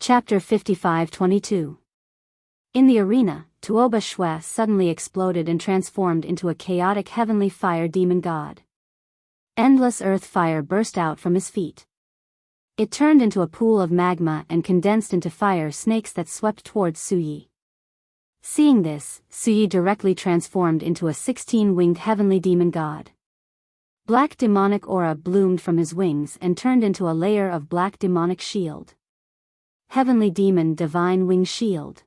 Chapter 55-22. In the arena, Tuoba Shwe suddenly exploded and transformed into a chaotic heavenly fire demon god. Endless earth fire burst out from his feet. It turned into a pool of magma and condensed into fire snakes that swept towards Suyi. Seeing this, Suyi directly transformed into a 16-winged heavenly demon god. Black demonic aura bloomed from his wings and turned into a layer of black demonic shield. Heavenly Demon Divine Wing Shield.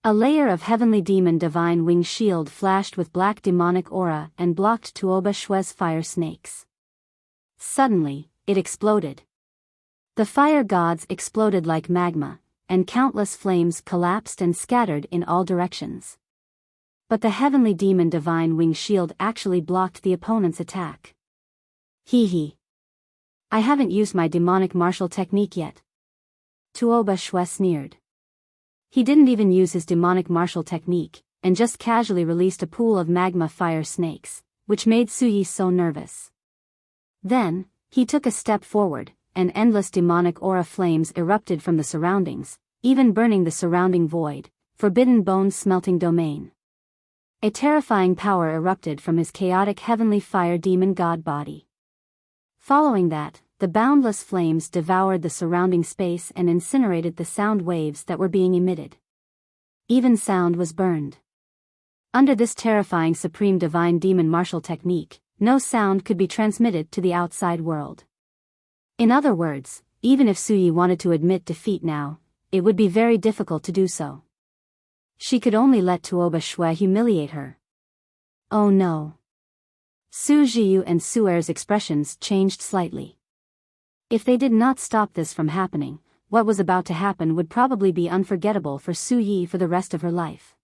A layer of Heavenly Demon Divine Wing Shield flashed with black demonic aura and blocked Tuoba Shwe's fire snakes. Suddenly, it exploded. The fire gods exploded like magma, and countless flames collapsed and scattered in all directions. But the Heavenly Demon Divine Wing Shield actually blocked the opponent's attack. Hee. I haven't used my demonic martial technique yet. Tuoba Shwe sneered. He didn't even use his demonic martial technique, and just casually released a pool of magma fire snakes, which made Suyi so nervous. Then, he took a step forward, and endless demonic aura flames erupted from the surroundings, even burning the surrounding void, forbidden bone-smelting domain. A terrifying power erupted from his chaotic heavenly fire demon god body. Following that, the boundless flames devoured the surrounding space and incinerated the sound waves that were being emitted. Even sound was burned. Under this terrifying supreme divine demon martial technique, no sound could be transmitted to the outside world. In other words, even if Suyi wanted to admit defeat now, it would be very difficult to do so. She could only let Tuoba Shwe humiliate her. Oh no. Su Jiyu and Suer's expressions changed slightly. If they did not stop this from happening, what was about to happen would probably be unforgettable for Su Yi for the rest of her life.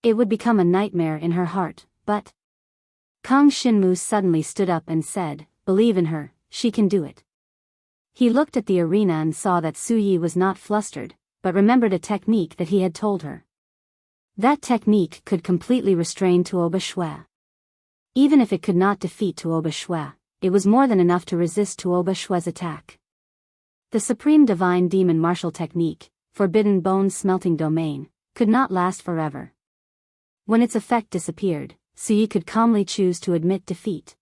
It would become a nightmare in her heart, but... Kang Shinmu suddenly stood up and said, "Believe in her, she can do it." He looked at the arena and saw that Su Yi was not flustered, but remembered a technique that he had told her. That technique could completely restrain Tuoba Shwe. Even if it could not defeat Tuoba Shwe, it was more than enough to resist Tuoba Shwe's attack. The supreme divine demon martial technique, forbidden bone-smelting domain, could not last forever. When its effect disappeared, Suyi could calmly choose to admit defeat.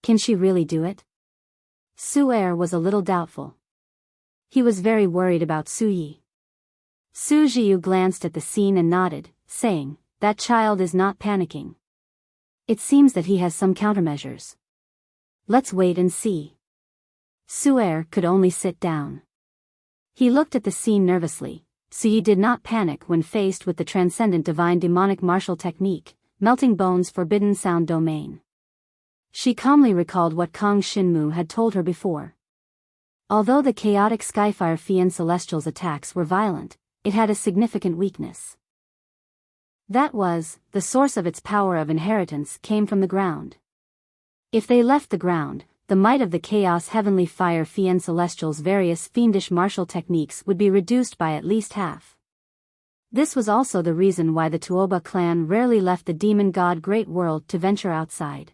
Can she really do it? Suer was a little doubtful. He was very worried about Suyi. Su Jiyu glanced at the scene and nodded, saying, "That child is not panicking. It seems that he has some countermeasures. Let's wait and see." Suer could only sit down. He looked at the scene nervously. Suyi did not panic when faced with the transcendent divine demonic martial technique, melting bones forbidden sound domain. She calmly recalled what Kang Shinmu had told her before. Although the chaotic Skyfire Fian Celestial's attacks were violent, it had a significant weakness. That was, the source of its power of inheritance came from the ground. If they left the ground, the might of the Chaos Heavenly Fire Fian Celestial's various fiendish martial techniques would be reduced by at least half. This was also the reason why the Tuoba clan rarely left the demon god Great World to venture outside.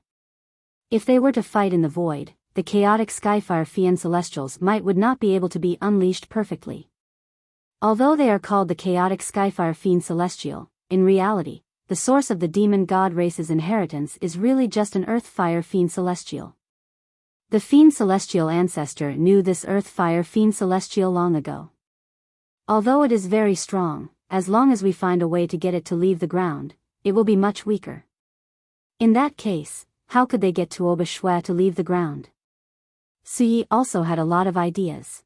If they were to fight in the void, the chaotic Skyfire Fian Celestials would not be able to be unleashed perfectly. Although they are called the chaotic Skyfire Fiend Celestial, in reality, the source of the demon god race's inheritance is really just an Earth Fire Fiend Celestial. The Fiend Celestial ancestor knew this Earth Fire Fiend Celestial long ago. Although it is very strong, as long as we find a way to get it to leave the ground, it will be much weaker. In that case, how could they get Tuoba Shwe to leave the ground? Suyi also had a lot of ideas.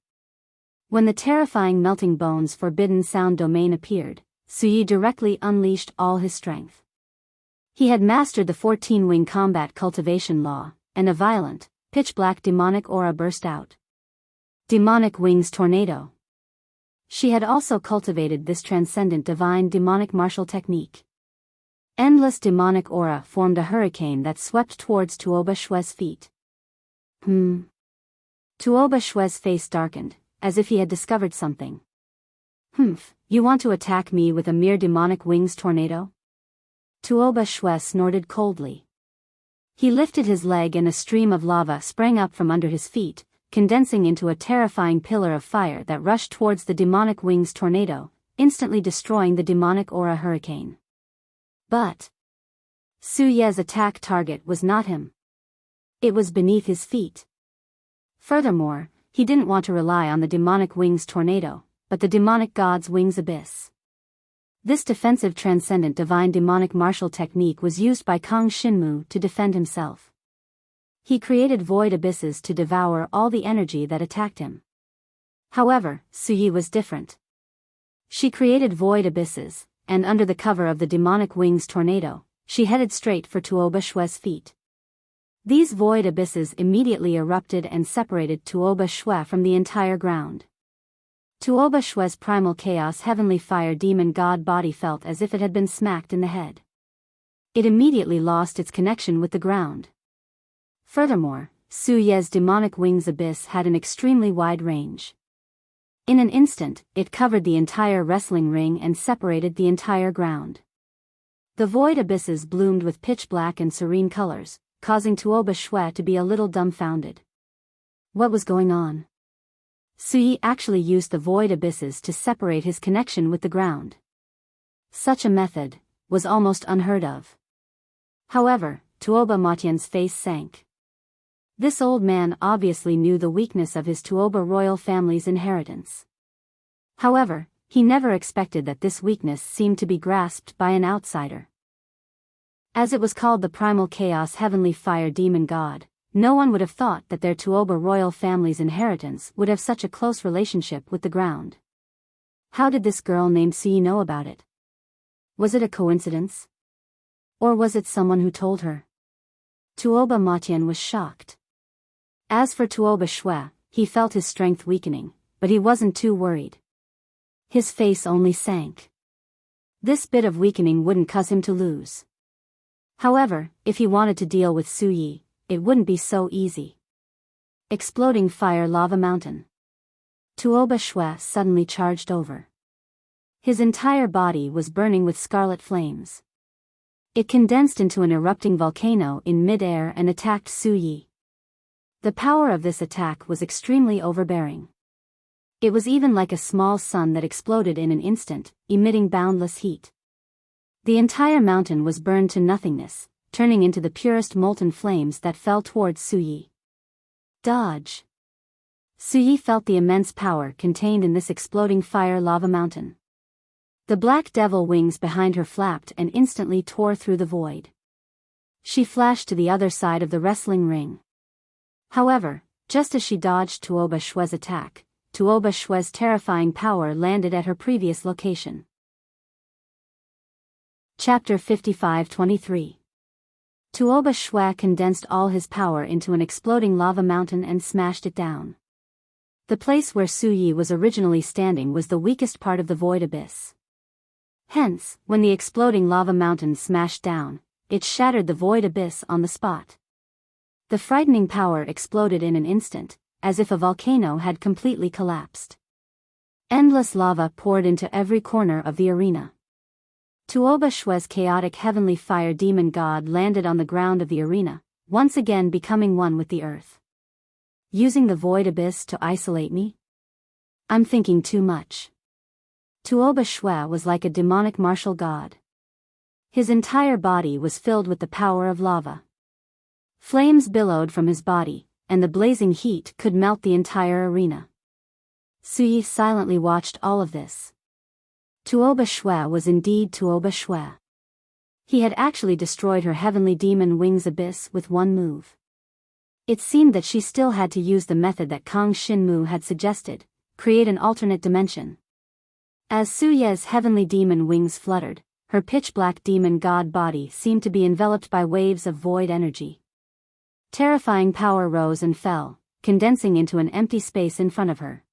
When the terrifying melting bones forbidden sound domain appeared, Suyi directly unleashed all his strength. He had mastered the 14-wing combat cultivation law, and a violent, pitch-black demonic aura burst out. Demonic Wings Tornado. She had also cultivated this transcendent divine demonic martial technique. Endless demonic aura formed a hurricane that swept towards Tuoba Shwe's feet. Tuoba Shwe's face darkened, as if he had discovered something. You want to attack me with a mere demonic wings tornado? Tuoba Shwe snorted coldly. He lifted his leg and a stream of lava sprang up from under his feet, condensing into a terrifying pillar of fire that rushed towards the demonic wings tornado, instantly destroying the demonic aura hurricane. But Su Ye's attack target was not him. It was beneath his feet. Furthermore, he didn't want to rely on the demonic wings tornado, but the demonic god's wings abyss. This defensive transcendent divine demonic martial technique was used by Kang Shinmu to defend himself. He created void abysses to devour all the energy that attacked him. However, Su Yi was different. She created void abysses, and under the cover of the demonic wings tornado, she headed straight for Tuoba Shue's feet. These void abysses immediately erupted and separated Tuoba Shue from the entire ground. Tuoba Shue's primal chaos heavenly fire demon god body felt as if it had been smacked in the head. It immediately lost its connection with the ground. Furthermore, Su Ye's demonic wings abyss had an extremely wide range. In an instant, it covered the entire wrestling ring and separated the entire ground. The void abysses bloomed with pitch black and serene colors, causing Tuoba Shue to be a little dumbfounded. What was going on? Su Yi actually used the void abysses to separate his connection with the ground. Such a method was almost unheard of. However, Tuoba Matian's face sank. This old man obviously knew the weakness of his Tuoba royal family's inheritance. However, he never expected that this weakness seemed to be grasped by an outsider. As it was called the primal chaos heavenly fire demon god, no one would have thought that their Tuoba royal family's inheritance would have such a close relationship with the ground. How did this girl named Su Yi know about it? Was it a coincidence? Or was it someone who told her? Tuoba Matian was shocked. As for Tuoba Shue, he felt his strength weakening, but he wasn't too worried. His face only sank. This bit of weakening wouldn't cause him to lose. However, if he wanted to deal with Su Yi, it wouldn't be so easy. Exploding fire lava mountain. Tuoba Shue suddenly charged over. His entire body was burning with scarlet flames. It condensed into an erupting volcano in mid-air and attacked Su Yi. The power of this attack was extremely overbearing. It was even like a small sun that exploded in an instant, emitting boundless heat. The entire mountain was burned to nothingness, turning into the purest molten flames that fell towards Su Yi. Dodge! Su Yi felt the immense power contained in this exploding fire lava mountain. The black devil wings behind her flapped and instantly tore through the void. She flashed to the other side of the wrestling ring. However, just as she dodged Tuoba Shue's attack, Tuoba Shue's terrifying power landed at her previous location. Chapter 55-23. Tuoba Shue condensed all his power into an exploding lava mountain and smashed it down. The place where Su Yi was originally standing was the weakest part of the void abyss. Hence, when the exploding lava mountain smashed down, it shattered the void abyss on the spot. The frightening power exploded in an instant, as if a volcano had completely collapsed. Endless lava poured into every corner of the arena. Tuoba Shue's chaotic heavenly fire demon god landed on the ground of the arena, once again becoming one with the earth. Using the void abyss to isolate me? I'm thinking too much. Tuoba Shue was like a demonic martial god. His entire body was filled with the power of lava. Flames billowed from his body, and the blazing heat could melt the entire arena. Su Yi silently watched all of this. Tuoba Shue was indeed Tuoba Shue. He had actually destroyed her heavenly demon wings abyss with one move. It seemed that she still had to use the method that Kang Shinmu had suggested, create an alternate dimension. As Su Ye's heavenly demon wings fluttered, her pitch-black demon god body seemed to be enveloped by waves of void energy. Terrifying power rose and fell, condensing into an empty space in front of her.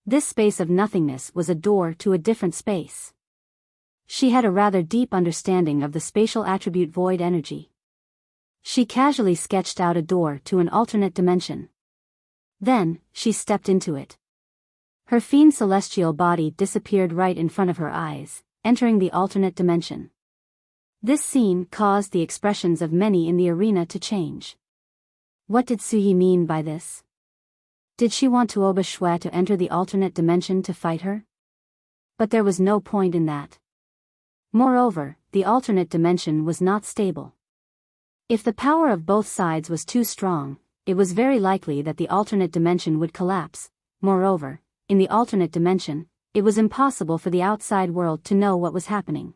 This space of nothingness was a door to a different space. She had a rather deep understanding of the spatial attribute void energy. She casually sketched out a door to an alternate dimension. Then, she stepped into it. Her fiend celestial body disappeared right in front of her eyes, entering the alternate dimension. This scene caused the expressions of many in the arena to change. What did Su Yi mean by this? Did she want Tuoba Shui to enter the alternate dimension to fight her? But there was no point in that. Moreover, the alternate dimension was not stable. If the power of both sides was too strong, it was very likely that the alternate dimension would collapse. Moreover, in the alternate dimension, it was impossible for the outside world to know what was happening.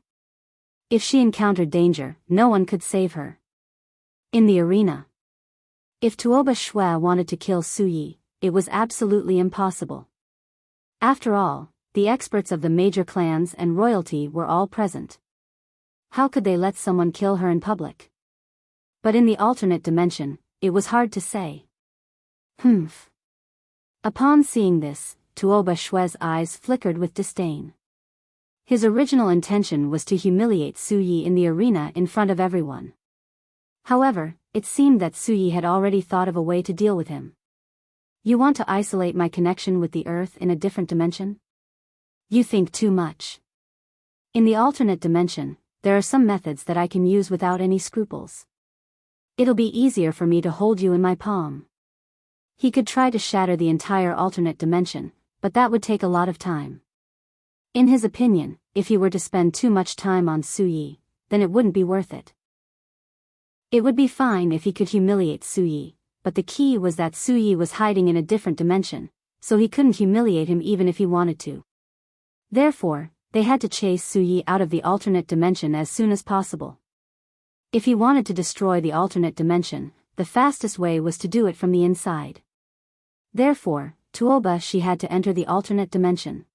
If she encountered danger, no one could save her. In the arena, if Tuoba Shui wanted to kill Su Yi, it was absolutely impossible. After all, the experts of the major clans and royalty were all present. How could they let someone kill her in public? But in the alternate dimension, it was hard to say. Humph. Upon seeing this, Tuoba Shui's eyes flickered with disdain. His original intention was to humiliate Su Yi in the arena in front of everyone. However, it seemed that Su Yi had already thought of a way to deal with him. You want to isolate my connection with the earth in a different dimension? You think too much. In the alternate dimension, there are some methods that I can use without any scruples. It'll be easier for me to hold you in my palm. He could try to shatter the entire alternate dimension, but that would take a lot of time. In his opinion, if he were to spend too much time on Su Yi, then it wouldn't be worth it. It would be fine if he could humiliate Su Yi, but the key was that Su Yi was hiding in a different dimension, so he couldn't humiliate him even if he wanted to. Therefore, they had to chase Su Yi out of the alternate dimension as soon as possible. If he wanted to destroy the alternate dimension, the fastest way was to do it from the inside. Therefore, Tuoba Shi had to enter the alternate dimension.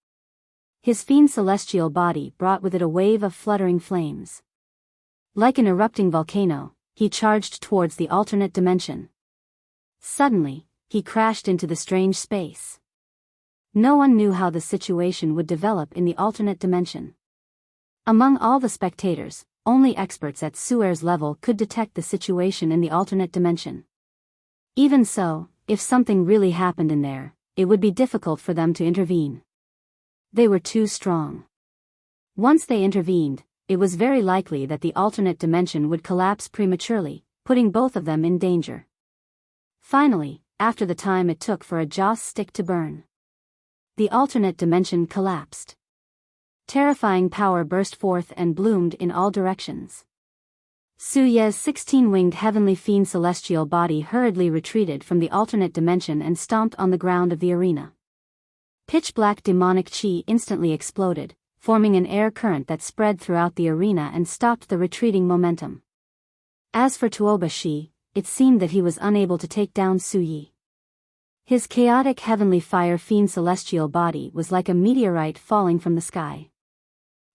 His fiend celestial body brought with it a wave of fluttering flames. Like an erupting volcano, he charged towards the alternate dimension. Suddenly, he crashed into the strange space. No one knew how the situation would develop in the alternate dimension. Among all the spectators, only experts at Suer's level could detect the situation in the alternate dimension. Even so, if something really happened in there, it would be difficult for them to intervene. They were too strong. Once they intervened, it was very likely that the alternate dimension would collapse prematurely, putting both of them in danger. Finally, after the time it took for a joss stick to burn, the alternate dimension collapsed. Terrifying power burst forth and bloomed in all directions. Su Ye's 16-winged heavenly fiend celestial body hurriedly retreated from the alternate dimension and stomped on the ground of the arena. Pitch-black demonic chi instantly exploded, forming an air current that spread throughout the arena and stopped the retreating momentum. As for Tuoba Shi, it seemed that he was unable to take down Su Yi. His chaotic heavenly fire fiend celestial body was like a meteorite falling from the sky.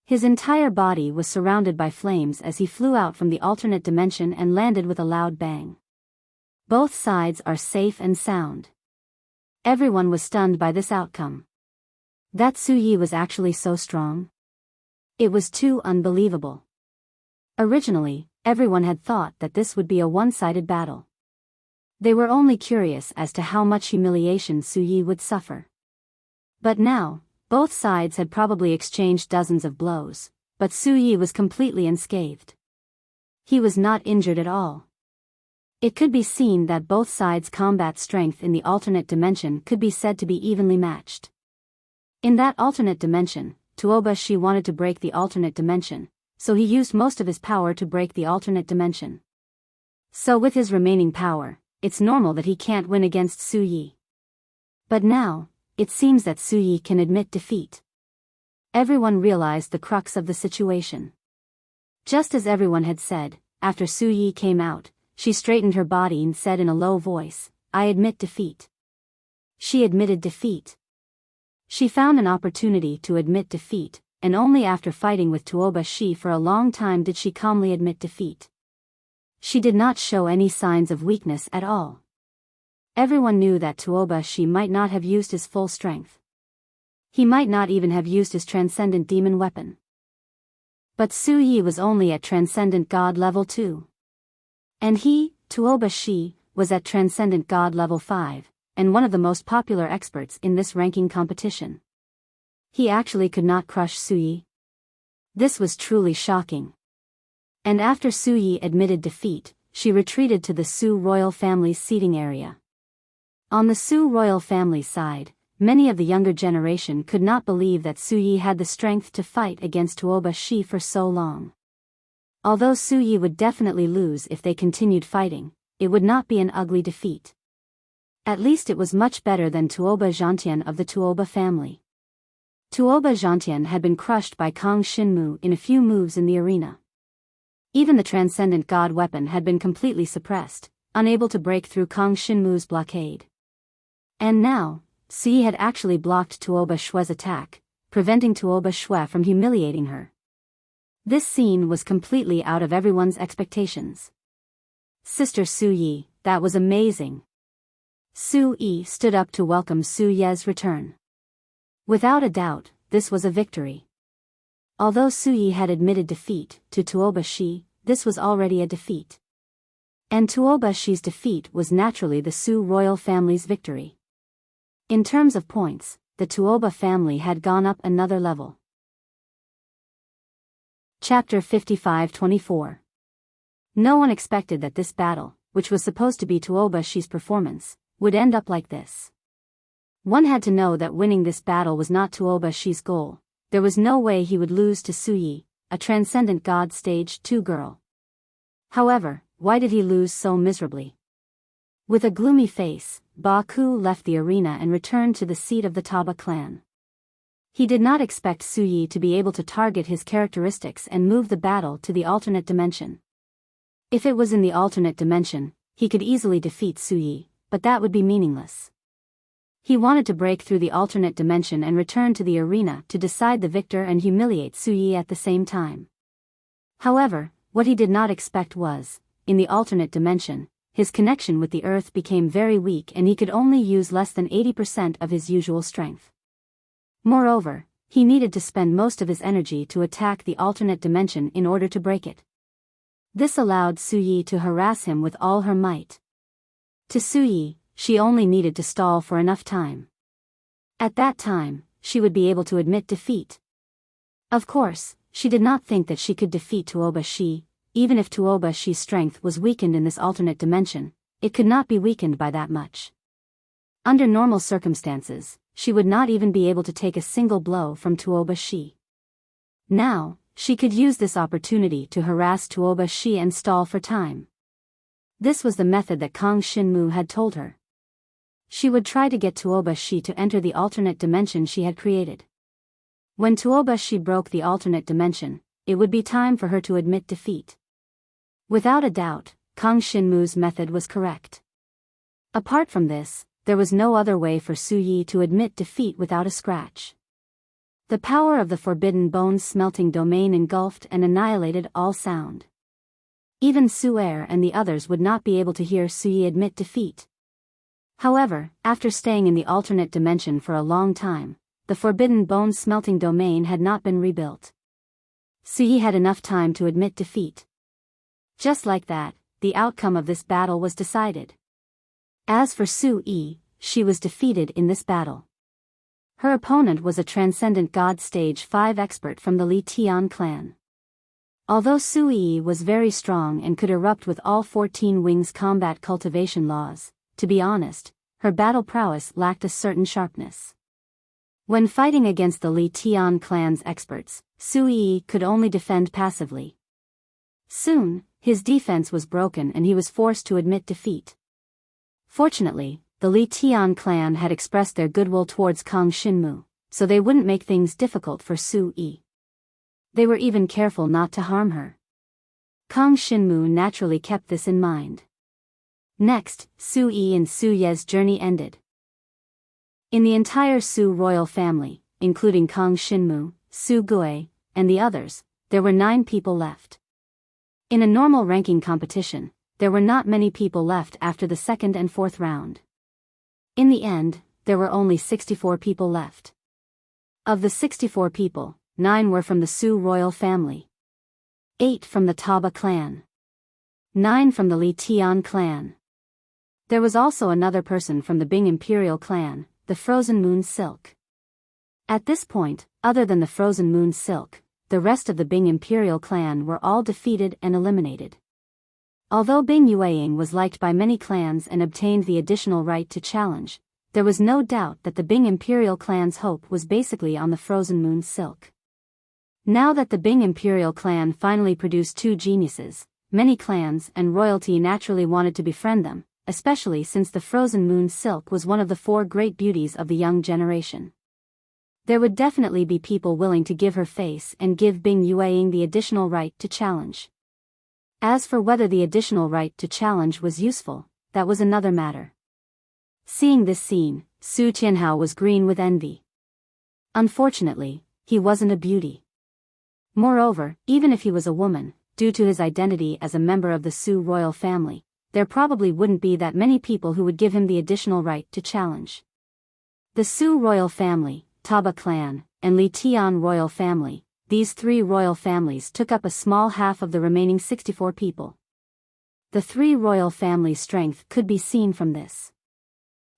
His entire body was surrounded by flames as he flew out from the alternate dimension and landed with a loud bang. Both sides are safe and sound. Everyone was stunned by this outcome. That Su Yi was actually so strong? It was too unbelievable. Originally, everyone had thought that this would be a one-sided battle. They were only curious as to how much humiliation Su Yi would suffer. But now, both sides had probably exchanged dozens of blows, but Su Yi was completely unscathed. He was not injured at all. It could be seen that both sides' combat strength in the alternate dimension could be said to be evenly matched. In that alternate dimension, Tuoba Shi wanted to break the alternate dimension, so he used most of his power to break the alternate dimension. So with his remaining power, it's normal that he can't win against Su Yi. But now, it seems that Su Yi can admit defeat. Everyone realized the crux of the situation. Just as everyone had said, after Su Yi came out, she straightened her body and said in a low voice, "I admit defeat." She admitted defeat. She found an opportunity to admit defeat, and only after fighting with Tuoba Shi for a long time did she calmly admit defeat. She did not show any signs of weakness at all. Everyone knew that Tuoba Shi might not have used his full strength. He might not even have used his transcendent demon weapon. But Su Yi was only at transcendent god level 2. And he, Tuoba Shi, was at transcendent god level 5, and one of the most popular experts in this ranking competition. He actually could not crush Su Yi. This was truly shocking. And after Su Yi admitted defeat, she retreated to the Su royal family's seating area. On the Su royal family's side, many of the younger generation could not believe that Su Yi had the strength to fight against Tuoba Shi for so long. Although Su Yi would definitely lose if they continued fighting, it would not be an ugly defeat. At least it was much better than Tuoba Zhantian of the Tuoba family. Tuoba Zhantian had been crushed by Kang Shinmu in a few moves in the arena. Even the transcendent god weapon had been completely suppressed, unable to break through Kang Shinmu's blockade. And now, Su Yi had actually blocked Tuoba Shue's attack, preventing Tuoba Shue from humiliating her. This scene was completely out of everyone's expectations. Sister Su Yi, that was amazing. Su Yi stood up to welcome Su Ye's return. Without a doubt, this was a victory. Although Su Yi had admitted defeat to Tuoba Shi, this was already a defeat. And Tuoba Shi's defeat was naturally the Su royal family's victory. In terms of points, the Tuoba family had gone up another level. Chapter 55-24. No one expected that this battle, which was supposed to be Tuoba Shi's performance, would end up like this. One had to know that winning this battle was not Tuoba Shi's goal. There was no way he would lose to Su Yi, a transcendent god stage 2 girl. However, why did he lose so miserably? With a gloomy face, Ba Ku left the arena and returned to the seat of the Taba clan. He did not expect Su Yi to be able to target his characteristics and move the battle to the alternate dimension. If it was in the alternate dimension, he could easily defeat Su Yi, but that would be meaningless. He wanted to break through the alternate dimension and return to the arena to decide the victor and humiliate Su Yi at the same time. However, what he did not expect was, in the alternate dimension, his connection with the earth became very weak and he could only use less than 80% of his usual strength. Moreover, he needed to spend most of his energy to attack the alternate dimension in order to break it. This allowed Su Yi to harass him with all her might. To Su Yi, she only needed to stall for enough time. At that time, she would be able to admit defeat. Of course, she did not think that she could defeat Tuoba Shi. Even if Tuoba Shi's strength was weakened in this alternate dimension, it could not be weakened by that much. Under normal circumstances, she would not even be able to take a single blow from Tuoba Shi. Now, she could use this opportunity to harass Tuoba Shi and stall for time. This was the method that Kang Shinmu had told her. She would try to get Tuoba Shi to enter the alternate dimension she had created. When Tuoba Shi broke the alternate dimension, it would be time for her to admit defeat. Without a doubt, Kang Shinmu's method was correct. Apart from this, there was no other way for Su Yi to admit defeat without a scratch. The power of the forbidden bone smelting domain engulfed and annihilated all sound. Even Su Er and the others would not be able to hear Su Yi admit defeat. However, after staying in the alternate dimension for a long time, the forbidden bone smelting domain had not been rebuilt. Su Yi had enough time to admit defeat. Just like that, the outcome of this battle was decided. As for Su Yi, she was defeated in this battle. Her opponent was a transcendent god stage 5 expert from the Li Tian clan. Although Su Yi was very strong and could erupt with all 14 wings combat cultivation laws, to be honest, her battle prowess lacked a certain sharpness. When fighting against the Li Tian clan's experts, Su Yi could only defend passively. Soon, his defense was broken and he was forced to admit defeat. Fortunately, the Li Tian clan had expressed their goodwill towards Kang Shinmu, so they wouldn't make things difficult for Su Yi. They were even careful not to harm her. Kang Shinmu naturally kept this in mind. Next, Su Yi and Su Ye's journey ended. In the entire Su royal family, including Kang Shinmu, Su Gui, and the others, there were 9 people left. In a normal ranking competition, there were not many people left after the 2nd and 4th round. In the end, there were only 64 people left. Of the 64 people, 9 were from the Su royal family. 8 from the Taba clan. 9 from the Li Tian clan. There was also another person from the Bing imperial clan, the Frozen Moon Silk. At this point, other than the Frozen Moon Silk, the rest of the Bing imperial clan were all defeated and eliminated. Although Bing Yueying was liked by many clans and obtained the additional right to challenge, there was no doubt that the Bing Imperial clan's hope was basically on the frozen moon's silk. Now that the Bing Imperial clan finally produced two geniuses, many clans and royalty naturally wanted to befriend them, especially since the frozen moon's silk was one of the four great beauties of the young generation. There would definitely be people willing to give her face and give Bing Yueying the additional right to challenge. As for whether the additional right to challenge was useful, that was another matter. Seeing this scene, Su Tianhao was green with envy. Unfortunately, he wasn't a beauty. Moreover, even if he was a woman, due to his identity as a member of the Su royal family, there probably wouldn't be that many people who would give him the additional right to challenge. The Su royal family, Taba clan, and Li Tian royal family, these three royal families took up a small half of the remaining 64 people. The three royal families' strength could be seen from this.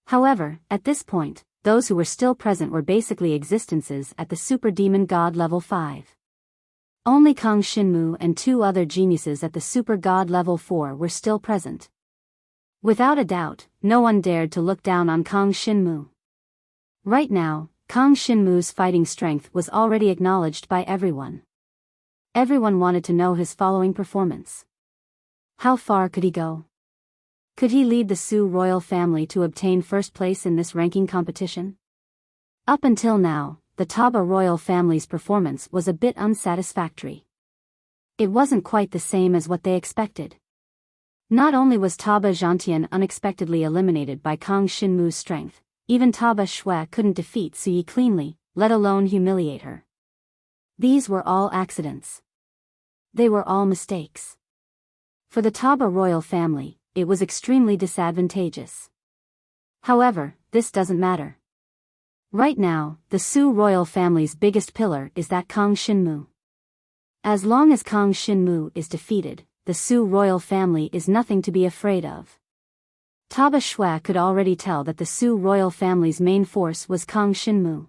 However, at this point, those who were still present were basically existences at the Super Demon God level 5. Only Kang Shinmu and two other geniuses at the Super God level 4 were still present. Without a doubt, no one dared to look down on Kang Shinmu. Right now, Kang Shinmu's fighting strength was already acknowledged by everyone. Everyone wanted to know his following performance. How far could he go? Could he lead the Su royal family to obtain first place in this ranking competition? Up until now, the Taba royal family's performance was a bit unsatisfactory. It wasn't quite the same as what they expected. Not only was Taba Zhantian unexpectedly eliminated by Kang Shinmu's strength, even Taba Shui couldn't defeat Su Yi cleanly, let alone humiliate her. These were all accidents. They were all mistakes. For the Taba royal family, it was extremely disadvantageous. However, this doesn't matter. Right now, the Su royal family's biggest pillar is that Kang Shinmu. As long as Kang Shinmu is defeated, the Su royal family is nothing to be afraid of. Taba Shui could already tell that the Su royal family's main force was Kang Shinmu.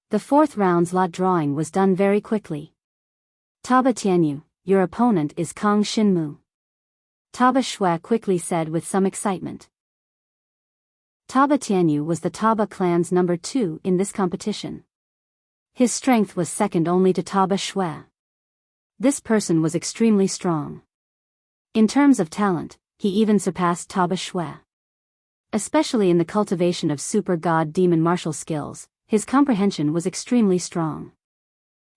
The fourth round's lot drawing was done very quickly. Taba Tianyu, your opponent is Kang Shinmu. Taba Shui quickly said with some excitement. Taba Tianyu was the Taba clan's number 2 in this competition. His strength was second only to Taba Shui. This person was extremely strong. In terms of talent, he even surpassed Taba Shui. Especially in the cultivation of super god demon martial skills, his comprehension was extremely strong.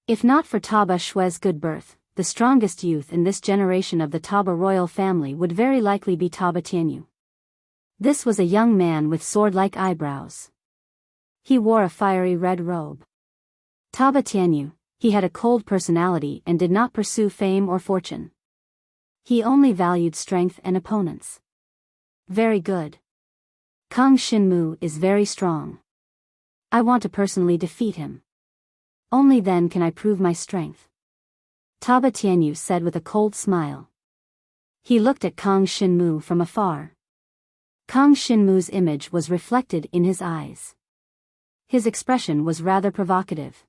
If not for Taba Shui's good birth, the strongest youth in this generation of the Taba royal family would very likely be Taba Tianyu. This was a young man with sword-like eyebrows. He wore a fiery red robe. Taba Tianyu, he had a cold personality and did not pursue fame or fortune. He only valued strength and opponents. Very good. Kang Shinmu is very strong. I want to personally defeat him. Only then can I prove my strength. Taba Tianyu said with a cold smile. He looked at Kang Shinmu from afar. Kang Shinmu's image was reflected in his eyes. His expression was rather provocative.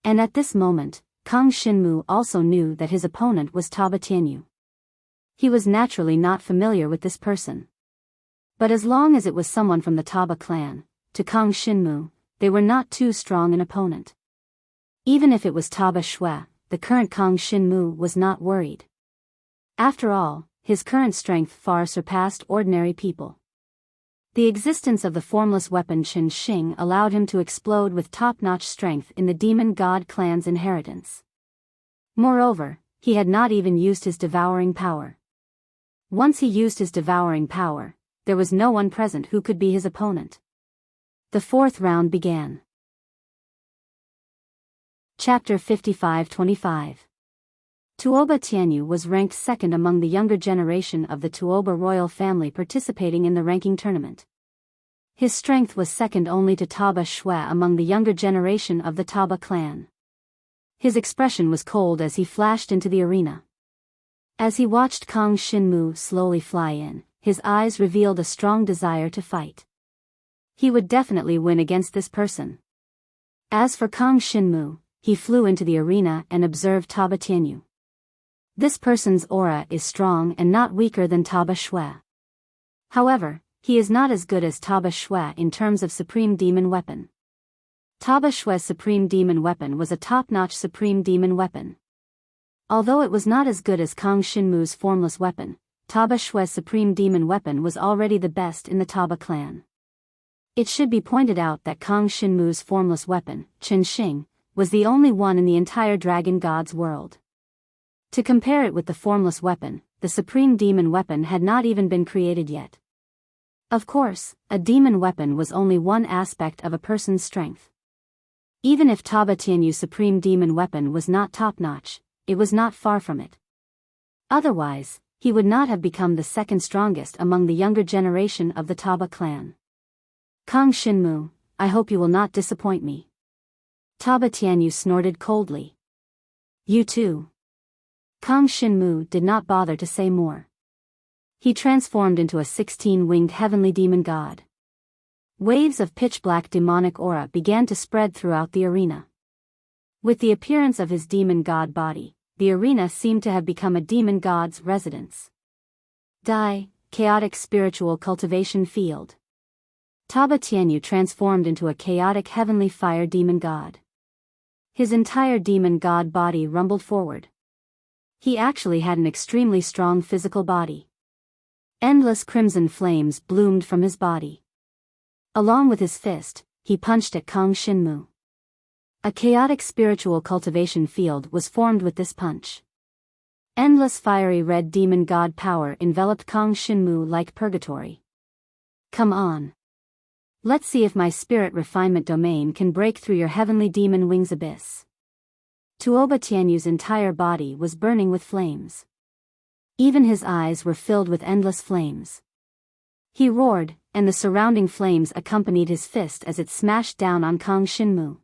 And at this moment, Kang Shinmu also knew that his opponent was Taba Tianyu. He was naturally not familiar with this person. But as long as it was someone from the Taba clan, to Kang Shinmu, they were not too strong an opponent. Even if it was Taba Shui, the current Kang Shinmu was not worried. After all, his current strength far surpassed ordinary people. The existence of the formless weapon Qin Xing allowed him to explode with top-notch strength in the demon god clan's inheritance. Moreover, he had not even used his devouring power. Once he used his devouring power, there was no one present who could be his opponent. The fourth round began. Chapter 55-25. Tuoba Tianyu was ranked second among the younger generation of the Tuoba royal family participating in the ranking tournament. His strength was second only to Taba Shui among the younger generation of the Taba clan. His expression was cold as he flashed into the arena. As he watched Kang Shinmu slowly fly in, his eyes revealed a strong desire to fight. He would definitely win against this person. As for Kang Shinmu, he flew into the arena and observed Taba Tianyu. This person's aura is strong and not weaker than Taba Shui. However, he is not as good as Taba Shui in terms of supreme demon weapon. Taba Shui's supreme demon weapon was a top-notch supreme demon weapon. Although it was not as good as Kang Shinmu's formless weapon, Taba Shui's supreme demon weapon was already the best in the Taba clan. It should be pointed out that Kang Shinmu's formless weapon, Qin Xing, was the only one in the entire Dragon God's world. To compare it with the formless weapon, the supreme demon weapon had not even been created yet. Of course, a demon weapon was only one aspect of a person's strength. Even if Taba Tianyu's supreme demon weapon was not top-notch, it was not far from it. Otherwise, he would not have become the second strongest among the younger generation of the Taba clan. Kang Shinmu, I hope you will not disappoint me. Taba Tianyu snorted coldly. You too. Kang Shinmu did not bother to say more. He transformed into a 16-winged heavenly demon god. Waves of pitch-black demonic aura began to spread throughout the arena. With the appearance of his demon god body, the arena seemed to have become a demon god's residence. Dai, chaotic spiritual cultivation field. Taba Tianyu transformed into a chaotic heavenly fire demon god. His entire demon god body rumbled forward. He actually had an extremely strong physical body. Endless crimson flames bloomed from his body. Along with his fist, he punched at Kang Shinmu. A chaotic spiritual cultivation field was formed with this punch. Endless fiery red demon god power enveloped Kang Shinmu like purgatory. Come on. Let's see if my spirit refinement domain can break through your heavenly demon wings abyss. Tuoba Tianyu's entire body was burning with flames. Even his eyes were filled with endless flames. He roared, and the surrounding flames accompanied his fist as it smashed down on Kang Shinmu.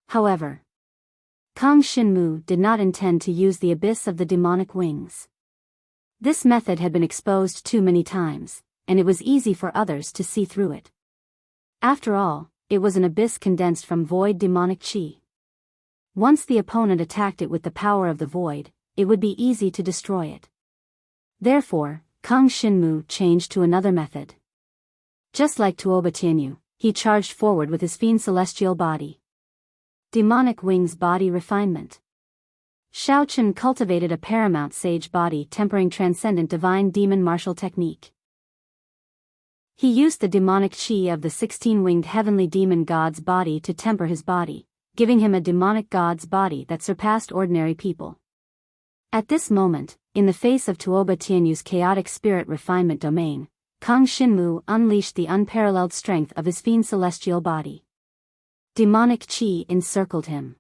However, Kang Shinmu did not intend to use the abyss of the demonic wings. This method had been exposed too many times, and it was easy for others to see through it. After all, it was an abyss condensed from void demonic chi. Once the opponent attacked it with the power of the void, it would be easy to destroy it. Therefore, Kang Shinmu changed to another method. Just like Tuoba Tianyu, he charged forward with his fiend celestial body. Demonic wings body refinement. Shaochen cultivated a paramount sage body tempering transcendent divine demon martial technique. He used the demonic chi of the 16-winged heavenly demon god's body to temper his body, giving him a demonic god's body that surpassed ordinary people. At this moment, in the face of Tuoba Tianyu's chaotic spirit refinement domain, Kang Shinmu unleashed the unparalleled strength of his fiend celestial body. Demonic chi encircled him.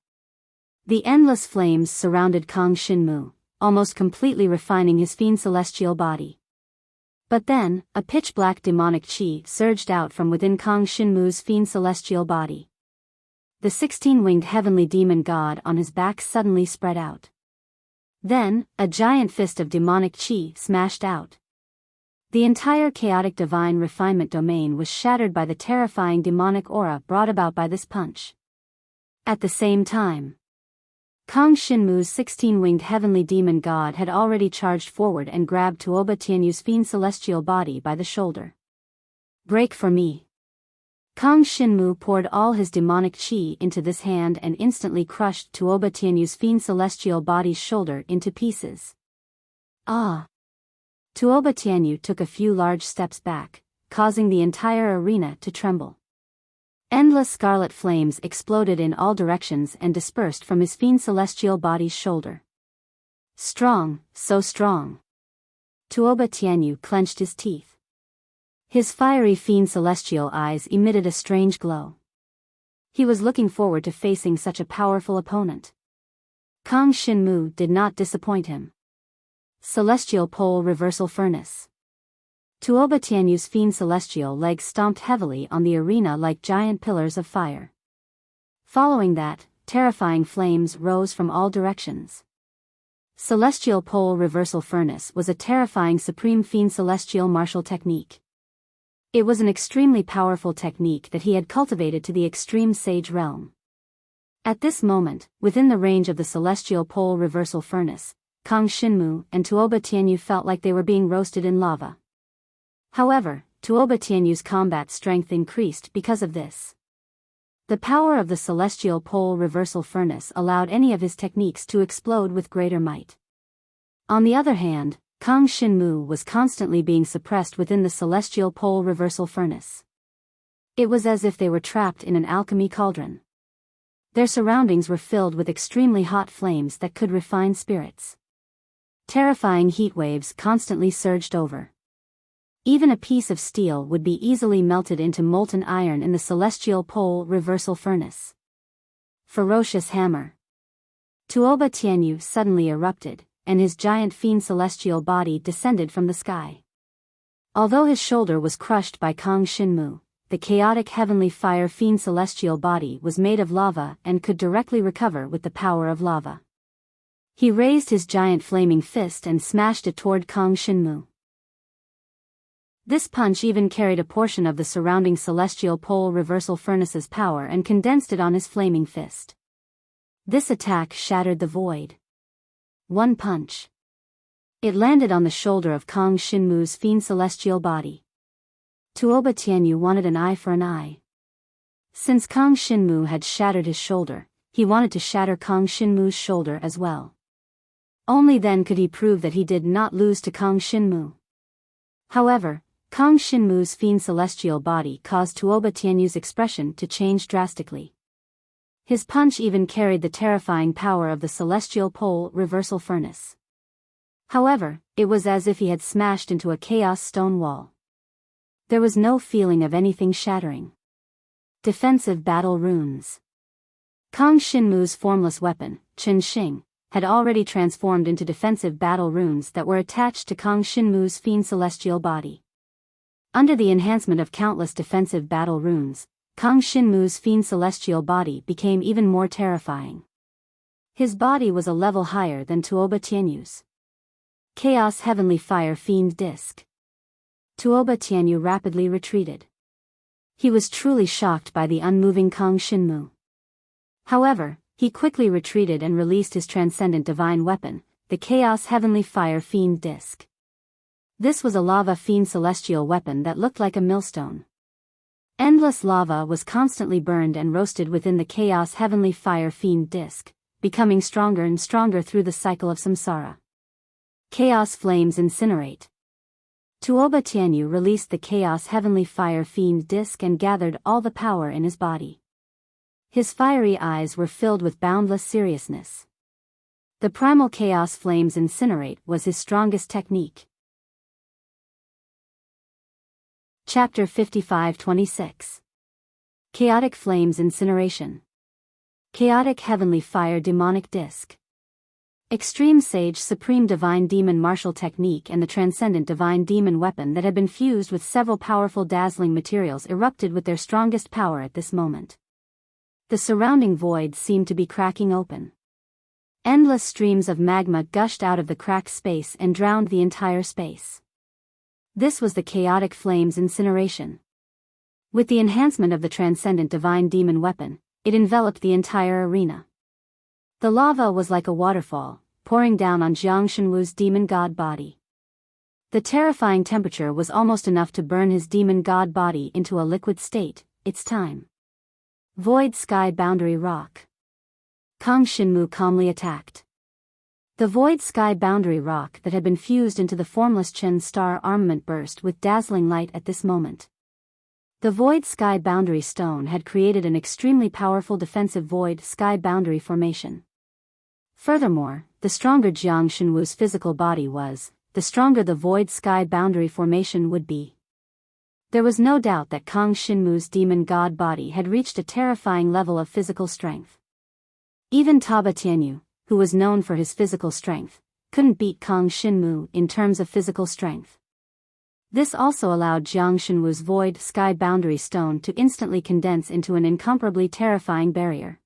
The endless flames surrounded Kang Shinmu, almost completely refining his fiend celestial body. But then, a pitch-black demonic chi surged out from within Kang Shinmu's fiend celestial body. The 16-winged heavenly demon god on his back suddenly spread out. Then, a giant fist of demonic chi smashed out. The entire chaotic divine refinement domain was shattered by the terrifying demonic aura brought about by this punch. At the same time, Kang Shinmu's 16-winged heavenly demon god had already charged forward and grabbed Tuoba Tianyu's fiend celestial body by the shoulder. Break for me. Kang Shinmu poured all his demonic chi into this hand and instantly crushed Tuoba Tianyu's fiend celestial body's shoulder into pieces. Ah! Tuoba Tianyu took a few large steps back, causing the entire arena to tremble. Endless scarlet flames exploded in all directions and dispersed from his fiend celestial body's shoulder. Strong, so strong. Tuoba Tianyu clenched his teeth. His fiery fiend celestial eyes emitted a strange glow. He was looking forward to facing such a powerful opponent. Kang Shinmu did not disappoint him. Celestial Pole Reversal Furnace. Tuoba Tianyu's fiend celestial legs stomped heavily on the arena like giant pillars of fire. Following that, terrifying flames rose from all directions. Celestial Pole Reversal Furnace was a terrifying supreme fiend celestial martial technique. It was an extremely powerful technique that he had cultivated to the extreme sage realm. At this moment, within the range of the Celestial Pole Reversal Furnace, Kang Xinmu and Tuoba Tianyu felt like they were being roasted in lava. However, Tuoba Tianyu's combat strength increased because of this. The power of the celestial pole reversal furnace allowed any of his techniques to explode with greater might. On the other hand, Kang Xinmu was constantly being suppressed within the celestial pole reversal furnace. It was as if they were trapped in an alchemy cauldron. Their surroundings were filled with extremely hot flames that could refine spirits. Terrifying heat waves constantly surged over. Even a piece of steel would be easily melted into molten iron in the celestial pole reversal furnace. Ferocious hammer. Tuoba Tianyu suddenly erupted, and his giant fiend celestial body descended from the sky. Although his shoulder was crushed by Kang Xinmu, the chaotic heavenly fire fiend celestial body was made of lava and could directly recover with the power of lava. He raised his giant flaming fist and smashed it toward Kang Xinmu. This punch even carried a portion of the surrounding celestial pole reversal furnace's power and condensed it on his flaming fist. This attack shattered the void. One punch. It landed on the shoulder of Kang Xinmu's fiend celestial body. Tuoba Tianyu wanted an eye for an eye. Since Kang Xinmu had shattered his shoulder, he wanted to shatter Kang Xinmu's shoulder as well. Only then could he prove that he did not lose to Kang Xinmu. However, Kang Xinmu's fiend celestial body caused Tuoba Tianyu's expression to change drastically. His punch even carried the terrifying power of the celestial pole reversal furnace. However, it was as if he had smashed into a chaos stone wall. There was no feeling of anything shattering. Defensive battle runes. Kang Xinmu's formless weapon, Qin Xing, had already transformed into defensive battle runes that were attached to Kang Xinmu's fiend celestial body. Under the enhancement of countless defensive battle runes, Kang Xinmu's fiend celestial body became even more terrifying. His body was a level higher than Tuoba Tianyu's. Chaos Heavenly Fire Fiend Disc. Tuoba Tianyu rapidly retreated. He was truly shocked by the unmoving Kang Xinmu. However, he quickly retreated and released his transcendent divine weapon, the Chaos Heavenly Fire Fiend Disc. This was a lava fiend celestial weapon that looked like a millstone. Endless lava was constantly burned and roasted within the Chaos Heavenly Fire Fiend Disc, becoming stronger and stronger through the cycle of samsara. Chaos Flames Incinerate. Tuoba Tianyu released the Chaos Heavenly Fire Fiend Disc and gathered all the power in his body. His fiery eyes were filled with boundless seriousness. The primal Chaos Flames Incinerate was his strongest technique. Chapter 55-26. Chaotic Flames Incineration. Chaotic Heavenly Fire Demonic Disc. Extreme Sage Supreme Divine Demon Martial Technique and the Transcendent Divine Demon Weapon that had been fused with several powerful dazzling materials erupted with their strongest power at this moment. The surrounding void seemed to be cracking open. Endless streams of magma gushed out of the cracked space and drowned the entire space. This was the Chaotic Flames Incineration. With the enhancement of the Transcendent Divine Demon Weapon, it enveloped the entire arena. The lava was like a waterfall, pouring down on Jiang Shenwu's demon god body. The terrifying temperature was almost enough to burn his demon god body into a liquid state. It's time. Void Sky Boundary Rock. Kang Xinmu calmly attacked. The Void Sky Boundary Rock that had been fused into the formless Chen Star armament burst with dazzling light at this moment. The Void Sky Boundary Stone had created an extremely powerful defensive Void Sky Boundary formation. Furthermore, the stronger Jiang Shenwu's physical body was, the stronger the Void Sky Boundary formation would be. There was no doubt that Kang Xinmu's demon god body had reached a terrifying level of physical strength. Even Tuoba Tianyu, who was known for his physical strength, couldn't beat Kang Xinmu in terms of physical strength. This also allowed Jiang Shenwu's Void Sky Boundary Stone to instantly condense into an incomparably terrifying barrier.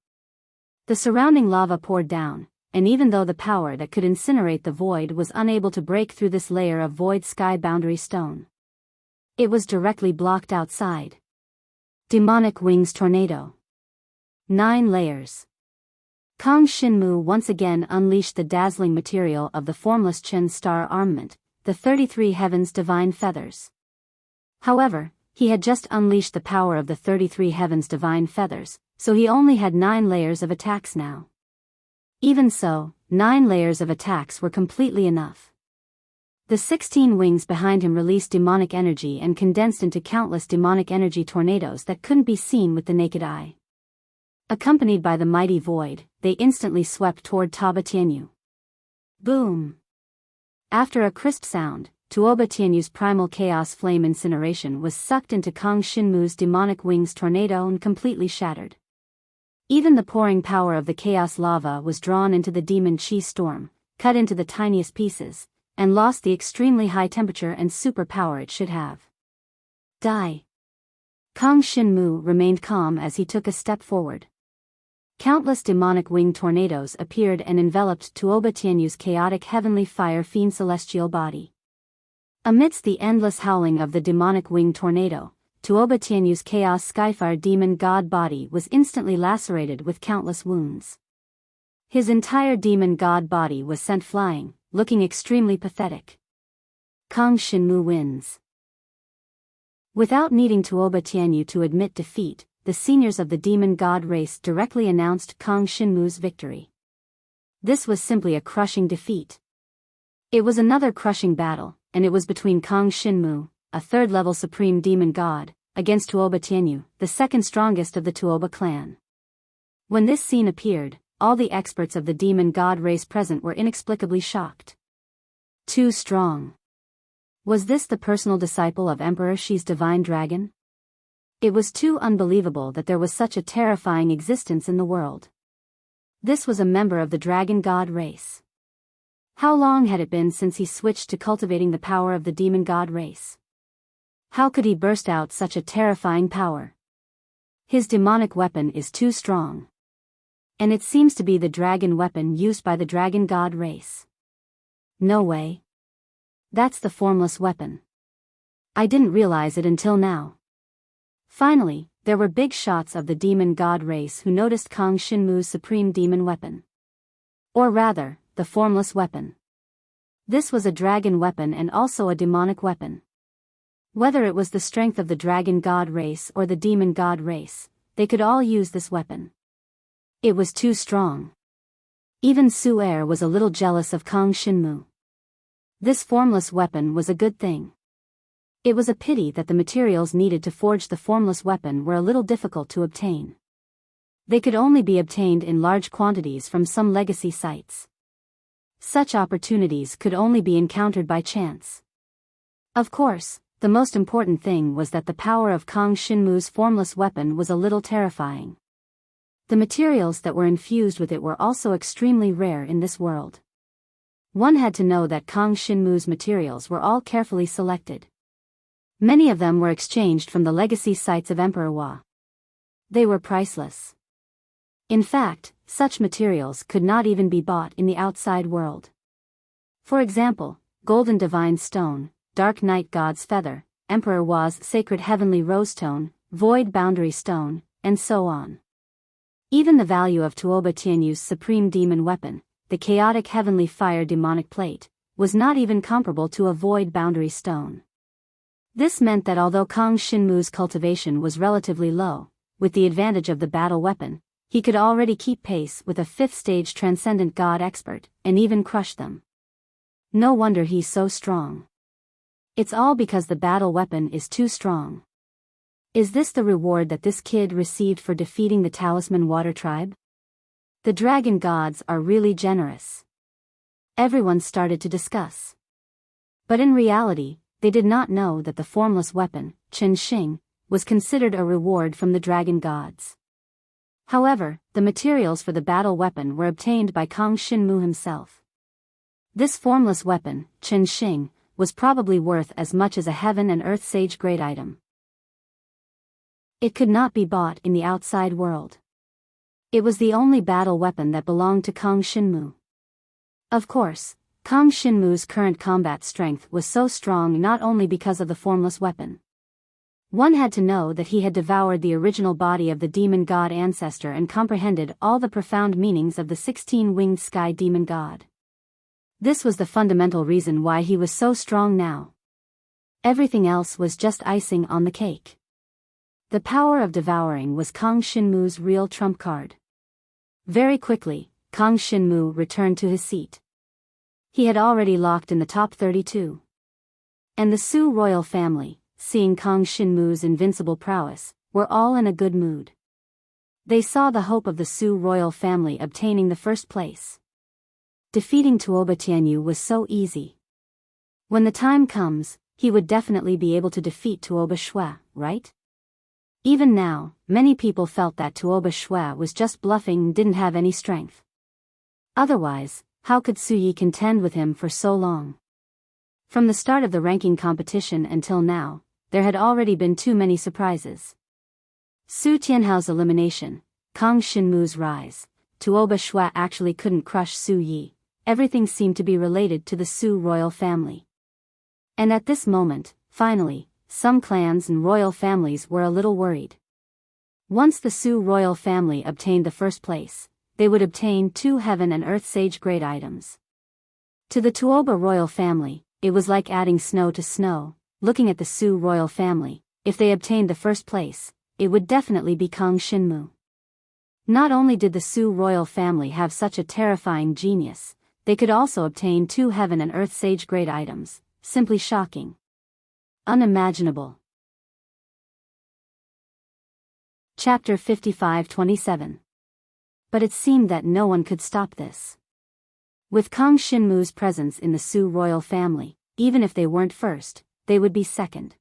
The surrounding lava poured down, and even though the power that could incinerate the void was unable to break through this layer of Void Sky Boundary Stone, it was directly blocked outside. Demonic Wings Tornado. 9 layers. Kang Shinmu once again unleashed the dazzling material of the formless Chen star armament, the 33 heavens divine feathers. However, he had just unleashed the power of the 33 heavens divine feathers, so he only had 9 layers of attacks now. Even so, 9 layers of attacks were completely enough. The 16 wings behind him released demonic energy and condensed into countless demonic energy tornadoes that couldn't be seen with the naked eye. Accompanied by the mighty void, they instantly swept toward Taba Tianyu. Boom! After a crisp sound, Tuoba Tianyu's primal chaos flame incineration was sucked into Kang Shinmu's demonic wings tornado and completely shattered. Even the pouring power of the chaos lava was drawn into the demon chi storm, cut into the tiniest pieces, and lost the extremely high temperature and super power it should have. Die! Kang Shinmu remained calm as he took a step forward. Countless demonic winged tornadoes appeared and enveloped Tuoba Tianyu's chaotic heavenly fire fiend celestial body. Amidst the endless howling of the demonic winged tornado, Tuoba Tianyu's chaos skyfire demon god body was instantly lacerated with countless wounds. His entire demon god body was sent flying, looking extremely pathetic. Kang Shinmu wins. Without needing Tuoba Tianyu to admit defeat, the seniors of the demon god race directly announced Kang Shinmu's victory. This was simply a crushing defeat. It was another crushing battle, and it was between Kang Shinmu, a third-level supreme demon god, against Tuoba Tianyu, the second strongest of the Tuoba clan. When this scene appeared, all the experts of the demon god race present were inexplicably shocked. Too strong. Was this the personal disciple of Emperor Shi's divine dragon? It was too unbelievable that there was such a terrifying existence in the world. This was a member of the dragon god race. How long had it been since he switched to cultivating the power of the demon god race? How could he burst out such a terrifying power? His demonic weapon is too strong. And it seems to be the dragon weapon used by the dragon god race. No way. That's the formless weapon. I didn't realize it until now. Finally, there were big shots of the demon god race who noticed Kang Shinmu's supreme demon weapon. Or rather, the formless weapon. This was a dragon weapon and also a demonic weapon. Whether it was the strength of the dragon god race or the demon god race, they could all use this weapon. It was too strong. Even Su-er was a little jealous of Kang Shinmu. This formless weapon was a good thing. It was a pity that the materials needed to forge the formless weapon were a little difficult to obtain. They could only be obtained in large quantities from some legacy sites. Such opportunities could only be encountered by chance. Of course, the most important thing was that the power of Kang Shinmu's formless weapon was a little terrifying. The materials that were infused with it were also extremely rare in this world. One had to know that Kang Shinmu's materials were all carefully selected. Many of them were exchanged from the legacy sites of Emperor Hua. They were priceless. In fact, such materials could not even be bought in the outside world. For example, Golden Divine Stone, Dark Night God's Feather, Emperor Hua's Sacred Heavenly Rose Stone, Void Boundary Stone, and so on. Even the value of Tuoba Tianyu's supreme demon weapon, the Chaotic Heavenly Fire Demonic Plate, was not even comparable to a Void Boundary Stone. This meant that although Kang Shinmu's cultivation was relatively low, with the advantage of the battle weapon, he could already keep pace with a 5th-stage transcendent god expert, and even crush them. No wonder he's so strong. It's all because the battle weapon is too strong. Is this the reward that this kid received for defeating the Talisman Water Tribe? The dragon gods are really generous. Everyone started to discuss. But in reality, they did not know that the formless weapon, Chen Xing, was considered a reward from the dragon gods. However, the materials for the battle weapon were obtained by Kang Shinmu himself. This formless weapon, Chen Xing, was probably worth as much as a heaven and earth sage grade item. It could not be bought in the outside world. It was the only battle weapon that belonged to Kang Shinmu. Of course, Kang Shinmu's current combat strength was so strong not only because of the formless weapon. One had to know that he had devoured the original body of the demon god ancestor and comprehended all the profound meanings of the 16-winged sky demon god. This was the fundamental reason why he was so strong now. Everything else was just icing on the cake. The power of devouring was Kang Shinmu's real trump card. Very quickly, Kang Shinmu returned to his seat. He had already locked in the top 32. And the Su royal family, seeing Kang Shinmu's invincible prowess, were all in a good mood. They saw the hope of the Su royal family obtaining the first place. Defeating Tuoba Tianyu was so easy. When the time comes, he would definitely be able to defeat Tuoba Shui, right? Even now, many people felt that Tuoba Shui was just bluffing and didn't have any strength. Otherwise, how could Su Yi contend with him for so long? From the start of the ranking competition until now, there had already been too many surprises. Su Tianhao's elimination, Kang Shinmu's rise, Tuoba Shui actually couldn't crush Su Yi. Everything seemed to be related to the Su royal family. And at this moment, finally, some clans and royal families were a little worried. Once the Su royal family obtained the first place, they would obtain 2 heaven and earth sage grade items. To the Tuoba royal family, it was like adding snow to snow. Looking at the Su royal family, if they obtained the first place, it would definitely be Kang Shinmu. Not only did the Su royal family have such a terrifying genius, they could also obtain 2 heaven and earth sage grade items. Simply shocking. Unimaginable. Chapter 55-27. But it seemed that no one could stop this. With Kang Shinmu's presence in the Su royal family, even if they weren't first, they would be second.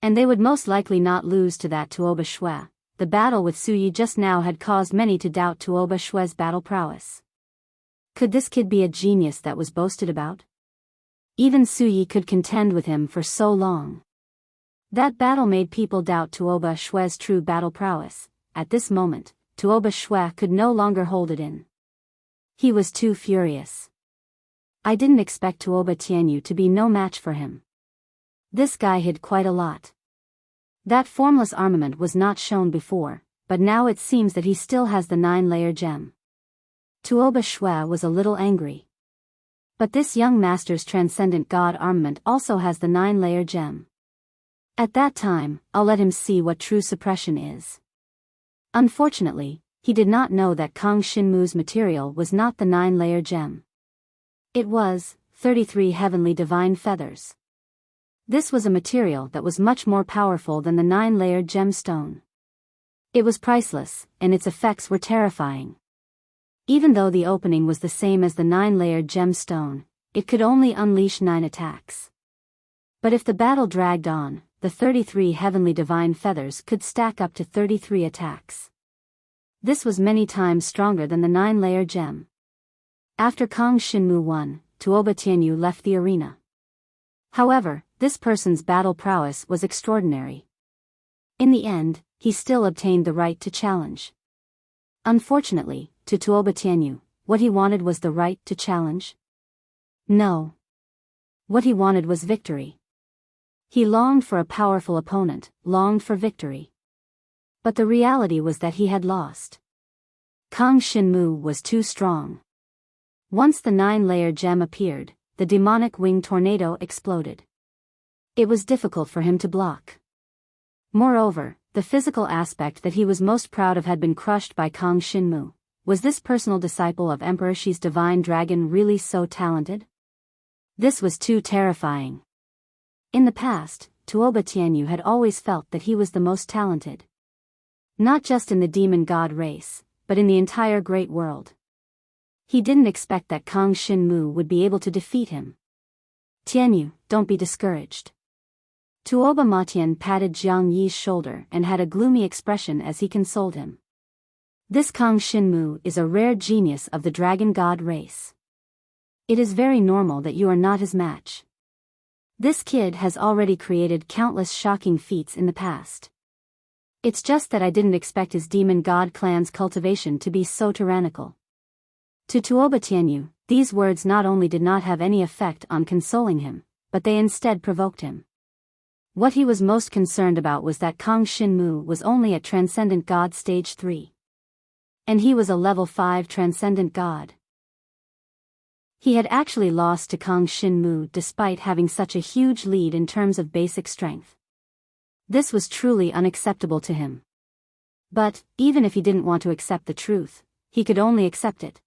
And they would most likely not lose to that Tuoba Shui. The battle with Su Yi just now had caused many to doubt Tuoba Shui's battle prowess. Could this kid be a genius that was boasted about? Even Su Yi could contend with him for so long. That battle made people doubt Tuoba Shui's true battle prowess. At this moment, Tuoba Shui could no longer hold it in. He was too furious. I didn't expect Tuoba Tianyu to be no match for him. This guy hid quite a lot. That formless armament was not shown before, but now it seems that he still has the 9-layer gem. Tuoba Shui was a little angry. But this young master's transcendent god armament also has the 9-layer gem. At that time, I'll let him see what true suppression is. Unfortunately, he did not know that Kang Shinmu's material was not the 9-layer gem. It was 33 heavenly divine feathers. This was a material that was much more powerful than the 9-layer gemstone. It was priceless, and its effects were terrifying. Even though the opening was the same as the 9-layer gemstone, it could only unleash 9 attacks. But if the battle dragged on, the 33 heavenly divine feathers could stack up to 33 attacks. This was many times stronger than the 9-layer gem. After Kang Shinmu won, Tuoba Tianyu left the arena. However, this person's battle prowess was extraordinary. In the end, he still obtained the right to challenge. Unfortunately, to Tuoba Tianyu, what he wanted was the right to challenge? No. What he wanted was victory. He longed for a powerful opponent, longed for victory. But the reality was that he had lost. Kang Shinmu was too strong. Once the 9-layer gem appeared, the demonic wing tornado exploded. It was difficult for him to block. Moreover, the physical aspect that he was most proud of had been crushed by Kang Shinmu. Was this personal disciple of Emperor Shi's divine dragon really so talented? This was too terrifying. In the past, Tuoba Tianyu had always felt that he was the most talented. Not just in the demon god race, but in the entire great world. He didn't expect that Kang Shinmu would be able to defeat him. Tianyu, don't be discouraged. Tuoba Matian patted Jiang Yi's shoulder and had a gloomy expression as he consoled him. This Kang Shinmu is a rare genius of the dragon god race. It is very normal that you are not his match. This kid has already created countless shocking feats in the past. It's just that I didn't expect his demon god clan's cultivation to be so tyrannical. To Tuoba Tianyu, these words not only did not have any effect on consoling him, but they instead provoked him. What he was most concerned about was that Kang Shinmu was only at Transcendent God Stage 3. And he was a Level 5 Transcendent God. He had actually lost to Kang Shinmu despite having such a huge lead in terms of basic strength. This was truly unacceptable to him. But, even if he didn't want to accept the truth, he could only accept it.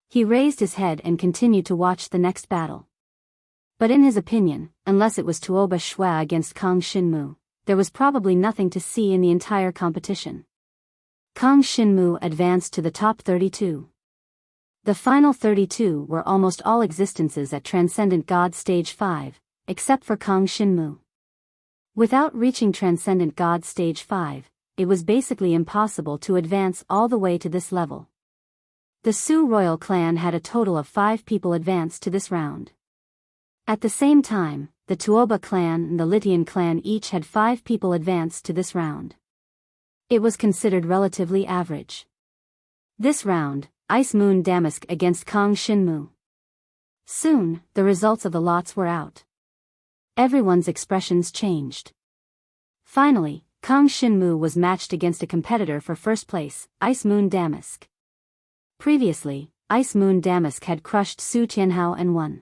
He raised his head and continued to watch the next battle. But in his opinion, unless it was Tuoba Shui against Kang Shinmu, there was probably nothing to see in the entire competition. Kang Shinmu advanced to the top 32. The final 32 were almost all existences at Transcendent God Stage 5, except for Kang Shinmu. Without reaching Transcendent God Stage 5, it was basically impossible to advance all the way to this level. The Su royal clan had a total of 5 people advance to this round. At the same time, the Tuoba clan and the Litian clan each had 5 people advance to this round. It was considered relatively average. This round, Ice Moon Damask against Kang Shinmu. Soon, the results of the lots were out. Everyone's expressions changed. Finally, Kang Shinmu was matched against a competitor for first place, Ice Moon Damask. Previously, Ice Moon Damask had crushed Su Tianhao and won.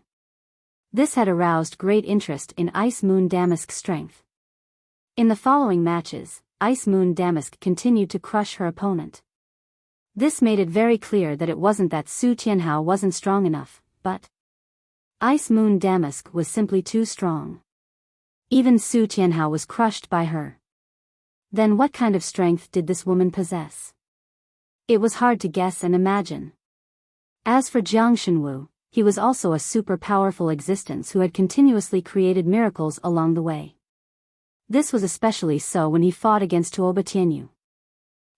This had aroused great interest in Ice Moon Damask's strength. In the following matches, Ice Moon Damask continued to crush her opponent. This made it very clear that it wasn't that Su Tianhao wasn't strong enough, but Ice Moon Damask was simply too strong. Even Su Tianhao was crushed by her. Then what kind of strength did this woman possess? It was hard to guess and imagine. As for Jiang Shenwu, he was also a super powerful existence who had continuously created miracles along the way. This was especially so when he fought against Tuoba Tianyu.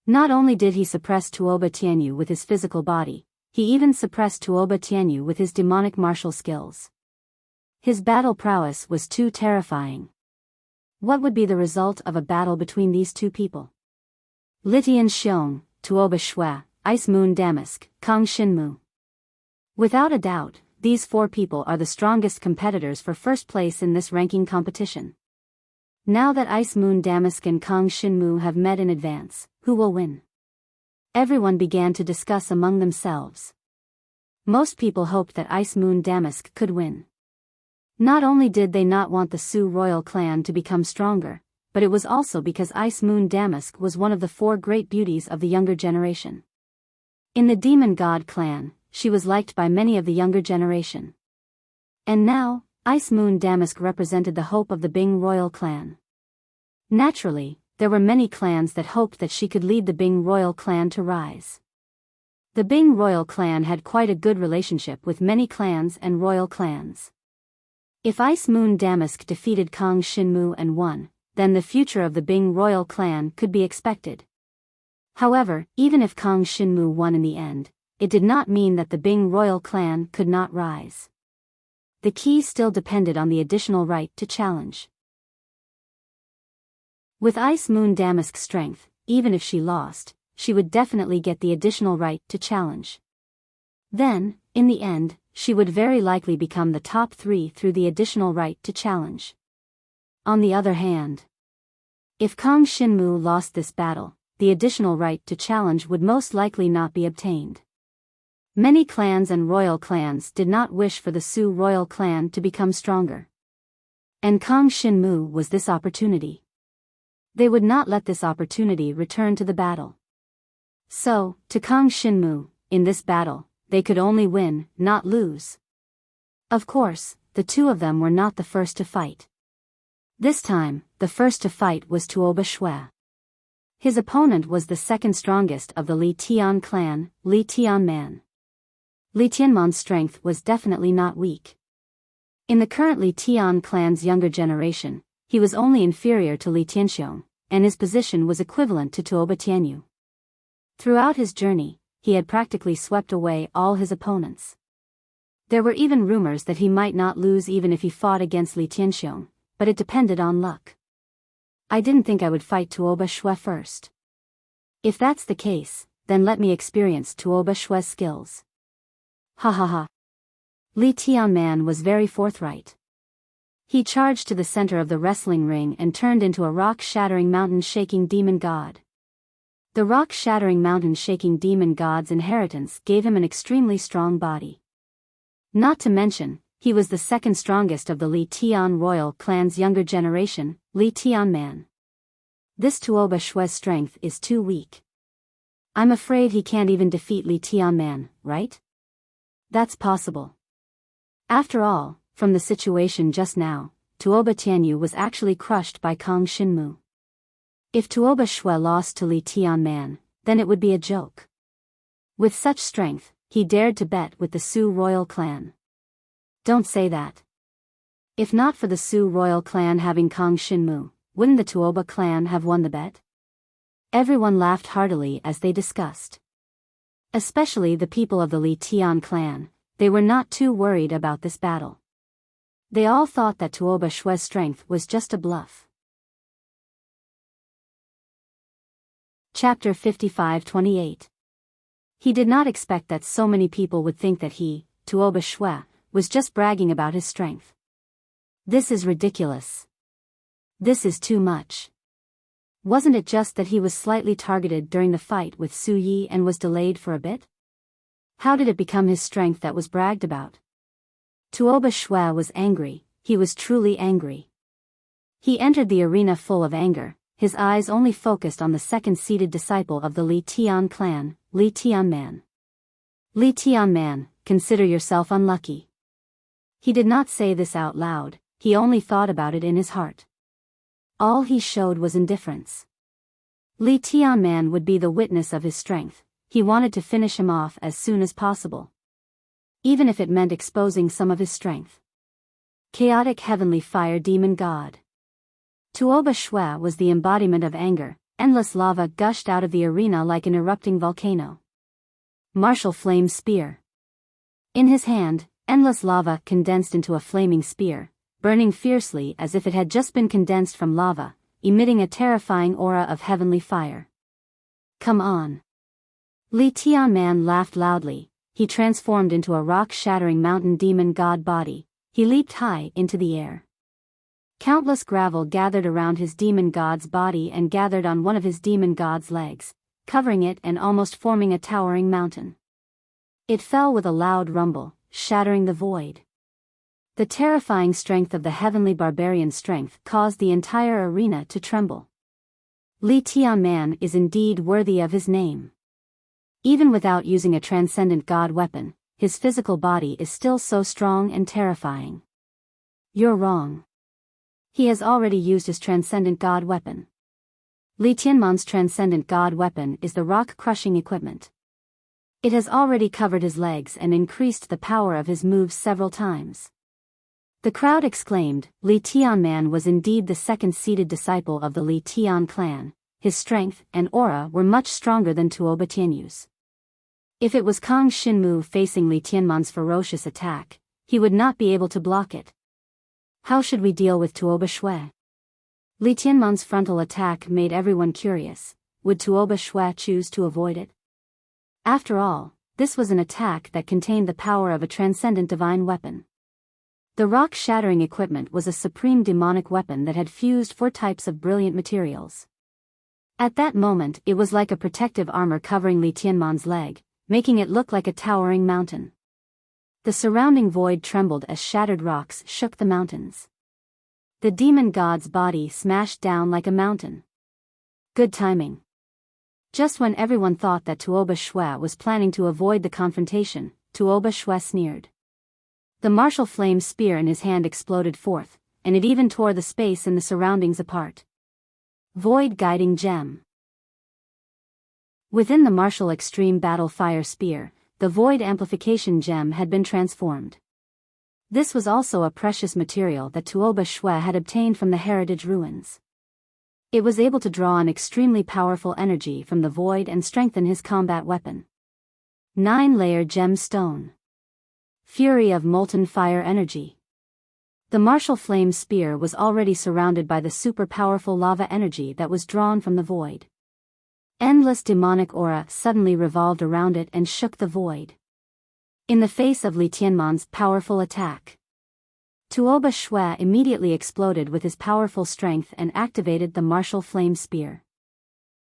Not only did he suppress Tuoba Tianyu with his physical body, he even suppressed Tuoba Tianyu with his demonic martial skills. His battle prowess was too terrifying. What would be the result of a battle between these two people? Litian Xiong, Tuoba Shui, Ice Moon Damask, Kang Shinmu. Without a doubt, these 4 people are the strongest competitors for first place in this ranking competition. Now that Ice Moon Damask and Kang Shinmu have met in advance, who will win? Everyone began to discuss among themselves. Most people hoped that Ice Moon Damask could win. Not only did they not want the Su royal clan to become stronger, but it was also because Ice Moon Damask was one of the 4 great beauties of the younger generation. In the Demon God clan, she was liked by many of the younger generation. And now, Ice Moon Damask represented the hope of the Bing royal clan. Naturally, there were many clans that hoped that she could lead the Bing royal clan to rise. The Bing royal clan had quite a good relationship with many clans and royal clans. If Ice Moon Damask defeated Kang Shinmu and won, then the future of the Bing royal clan could be expected. However, even if Kang Shinmu won in the end, it did not mean that the Bing royal clan could not rise. The key still depended on the additional right to challenge. With Ice Moon Damask's strength, even if she lost, she would definitely get the additional right to challenge. Then, in the end, she would very likely become the top 3 through the additional right to challenge. On the other hand, if Kang Shinmu lost this battle, the additional right to challenge would most likely not be obtained. Many clans and royal clans did not wish for the Su royal clan to become stronger. And Kang Shinmu was this opportunity. They would not let this opportunity return to the battle. So, to Kang Shinmu, in this battle, they could only win, not lose. Of course, the 2 of them were not the first to fight. This time, the first to fight was Tuoba Shui. His opponent was the second strongest of the Li Tian clan, Li Tianman. Li Tianman's strength was definitely not weak. In the current Li Tian clan's younger generation, he was only inferior to Li Tianxiong, and his position was equivalent to Tuoba Tianyu. Throughout his journey, he had practically swept away all his opponents. There were even rumors that he might not lose even if he fought against Li Tianxiong, but it depended on luck. I didn't think I would fight Tuoba Shui first. If that's the case, then let me experience Tuoba Shui's skills. Ha ha ha. Li Tianman was very forthright. He charged to the center of the wrestling ring and turned into a rock-shattering mountain-shaking demon god. The rock-shattering mountain-shaking demon god's inheritance gave him an extremely strong body. Not to mention, he was the second strongest of the Li Tian royal clan's younger generation, Li Tian man. This Tuoba Shue's strength is too weak. I'm afraid he can't even defeat Li Tian man, right? That's possible. After all, from the situation just now, Tuoba Tianyu was actually crushed by Kang Shinmu. If Tuoba Shui lost to Li Tian man, then it would be a joke. With such strength, he dared to bet with the Su royal clan. Don't say that. If not for the Su royal clan having Kang Shinmu, wouldn't the Tuoba clan have won the bet? Everyone laughed heartily as they discussed. Especially the people of the Li Tian clan, they were not too worried about this battle. They all thought that Tuoba Shue's strength was just a bluff. Chapter 55-28. He did not expect that so many people would think that he, Tuoba Shui, was just bragging about his strength. This is ridiculous. This is too much. Wasn't it just that he was slightly targeted during the fight with Su Yi and was delayed for a bit? How did it become his strength that was bragged about? Tuoba Shui was angry, he was truly angry. He entered the arena full of anger, his eyes only focused on the second-seated disciple of the Li Tian clan, Li Tian man. Li Tian man, consider yourself unlucky. He did not say this out loud, he only thought about it in his heart. All he showed was indifference. Li Tian man would be the witness of his strength, he wanted to finish him off as soon as possible. Even if it meant exposing some of his strength. Chaotic heavenly fire demon god. Tuoba Shui was the embodiment of anger, endless lava gushed out of the arena like an erupting volcano. Martial flame spear. In his hand, endless lava condensed into a flaming spear, burning fiercely as if it had just been condensed from lava, emitting a terrifying aura of heavenly fire. Come on. Li Tian man laughed loudly, he transformed into a rock-shattering mountain demon god body, he leaped high into the air. Countless gravel gathered around his demon god's body and gathered on one of his demon god's legs, covering it and almost forming a towering mountain. It fell with a loud rumble, shattering the void. The terrifying strength of the heavenly barbarian strength caused the entire arena to tremble. Li Tian man is indeed worthy of his name. Even without using a transcendent god weapon, his physical body is still so strong and terrifying. You're wrong. He has already used his transcendent god weapon. Li Tianman's transcendent god weapon is the rock-crushing equipment. It has already covered his legs and increased the power of his moves several times. The crowd exclaimed, Li Tian man was indeed the second-seated disciple of the Li Tian clan, his strength and aura were much stronger than Tuoba Tianyu's. If it was Kang Shinmu facing Li Tianman's ferocious attack, he would not be able to block it. How should we deal with Tuoba Shui? Li Tianman's frontal attack made everyone curious, would Tuoba Shui choose to avoid it? After all, this was an attack that contained the power of a transcendent divine weapon. The rock-shattering equipment was a supreme demonic weapon that had fused 4 types of brilliant materials. At that moment it was like a protective armor covering Li Tianman's leg, making it look like a towering mountain. The surrounding void trembled as shattered rocks shook the mountains. The demon god's body smashed down like a mountain. Good timing. Just when everyone thought that Tuoba Shui was planning to avoid the confrontation, Tuoba Shui sneered. The martial flame spear in his hand exploded forth, and it even tore the space in the surroundings apart. Void guiding gem. Within the martial extreme battle fire spear, the void amplification gem had been transformed. This was also a precious material that Tuoba Shui had obtained from the heritage ruins. It was able to draw an extremely powerful energy from the void and strengthen his combat weapon. 9-layer gem stone. Fury of molten fire energy. The martial flame spear was already surrounded by the super powerful lava energy that was drawn from the void. Endless demonic aura suddenly revolved around it and shook the void. In the face of Li Tianman's powerful attack, Tuoba Shui immediately exploded with his powerful strength and activated the martial flame spear.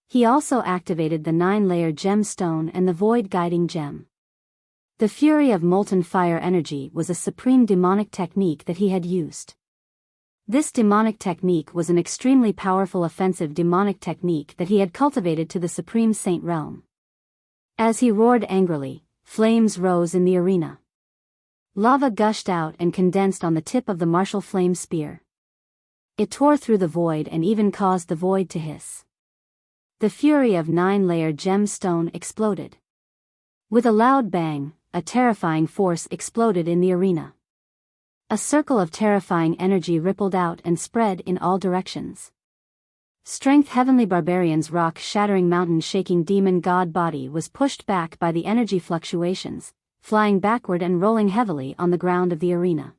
He also activated the 9-layer gemstone and the void guiding gem. The fury of molten fire energy was a supreme demonic technique that he had used. This demonic technique was an extremely powerful offensive demonic technique that he had cultivated to the Supreme Saint realm. As he roared angrily, flames rose in the arena. Lava gushed out and condensed on the tip of the martial flame spear. It tore through the void and even caused the void to hiss. The fury of 9-layer gemstone exploded. With a loud bang, a terrifying force exploded in the arena. A circle of terrifying energy rippled out and spread in all directions. Strength Heavenly Barbarian's rock-shattering mountain-shaking demon god body was pushed back by the energy fluctuations, flying backward and rolling heavily on the ground of the arena.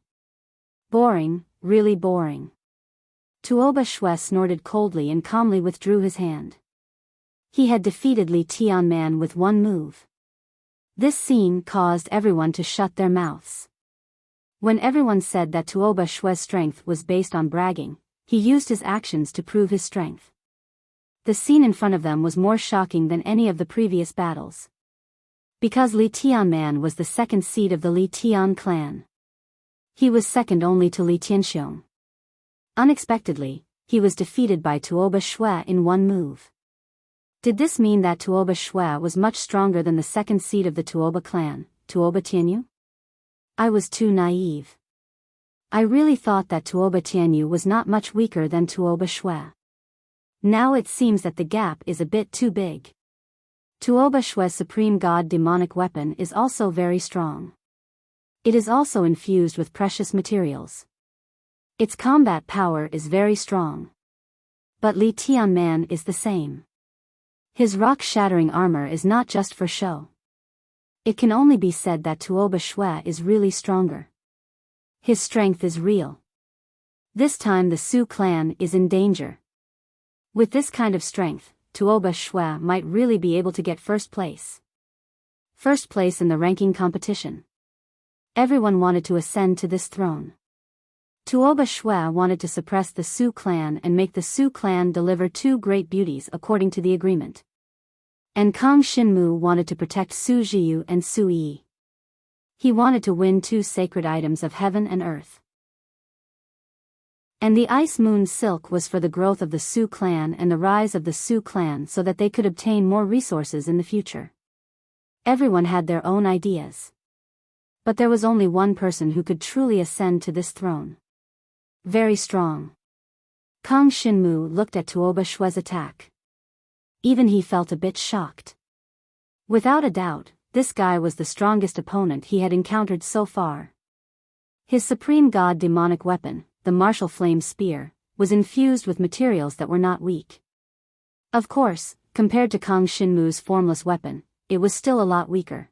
Boring, really boring. Tuoba Shui snorted coldly and calmly withdrew his hand. He had defeated Li Tianman with one move. This scene caused everyone to shut their mouths. When everyone said that Tuoba Shui's strength was based on bragging, he used his actions to prove his strength. The scene in front of them was more shocking than any of the previous battles. Because Li Tianman was the second seed of the Li Tian clan. He was second only to Li Tianxiong. Unexpectedly, he was defeated by Tuoba Shui in one move. Did this mean that Tuoba Shui was much stronger than the second seed of the Tuoba clan, Tuoba Tianyu? I was too naive. I really thought that Tuoba Tianyu was not much weaker than Tuoba Shui. Now it seems that the gap is a bit too big. Tuoba Shui's supreme god demonic weapon is also very strong. It is also infused with precious materials. Its combat power is very strong. But Li Tianman is the same. His rock-shattering armor is not just for show. It can only be said that Tuoba Shui is really stronger. His strength is real. This time the Su clan is in danger. With this kind of strength, Tuoba Shui might really be able to get first place. First place in the ranking competition. Everyone wanted to ascend to this throne. Tuoba Shui wanted to suppress the Su clan and make the Su clan deliver 2 great beauties according to the agreement. And Kang Xinmu wanted to protect Su Jiyu and Su Yi. He wanted to win 2 sacred items of heaven and earth. And the Ice Moon Silk was for the growth of the Su clan and the rise of the Su clan so that they could obtain more resources in the future. Everyone had their own ideas. But there was only one person who could truly ascend to this throne. Very strong. Kang Xinmu looked at Tuoba Shui's attack. Even he felt a bit shocked. Without a doubt, this guy was the strongest opponent he had encountered so far. His supreme god demonic weapon, the martial flame spear, was infused with materials that were not weak. Of course, compared to Kang Xinmu's formless weapon, it was still a lot weaker.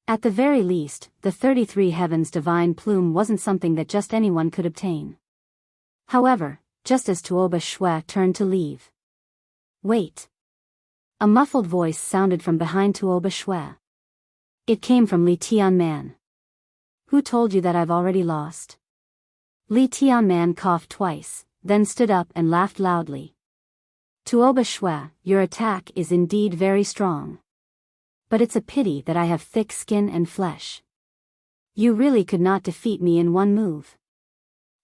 At the very least, the 33 Heavens Divine Plume wasn't something that just anyone could obtain. However, just as Tuoba Shui turned to leave. Wait. A muffled voice sounded from behind Tuoba Shui. It came from Li Tianman. Who told you that I've already lost? Li Tianman coughed twice, then stood up and laughed loudly. Tuoba Shui, your attack is indeed very strong. But it's a pity that I have thick skin and flesh. You really could not defeat me in one move.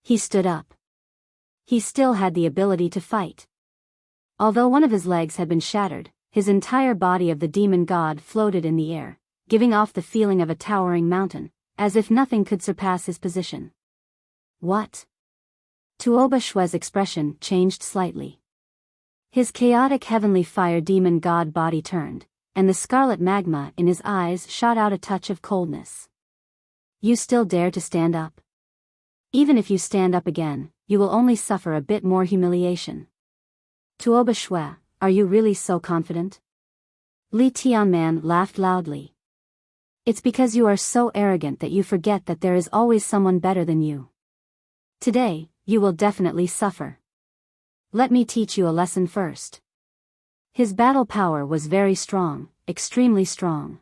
He stood up. He still had the ability to fight. Although one of his legs had been shattered, his entire body of the demon god floated in the air, giving off the feeling of a towering mountain, as if nothing could surpass his position. What? Tuoba Shui's expression changed slightly. His chaotic heavenly fire demon god body turned, and the scarlet magma in his eyes shot out a touch of coldness. You still dare to stand up? Even if you stand up again, you will only suffer a bit more humiliation. Tuoba Shui, are you really so confident? Li Tianman laughed loudly. It's because you are so arrogant that you forget that there is always someone better than you. Today, you will definitely suffer. Let me teach you a lesson first. His battle power was very strong, extremely strong.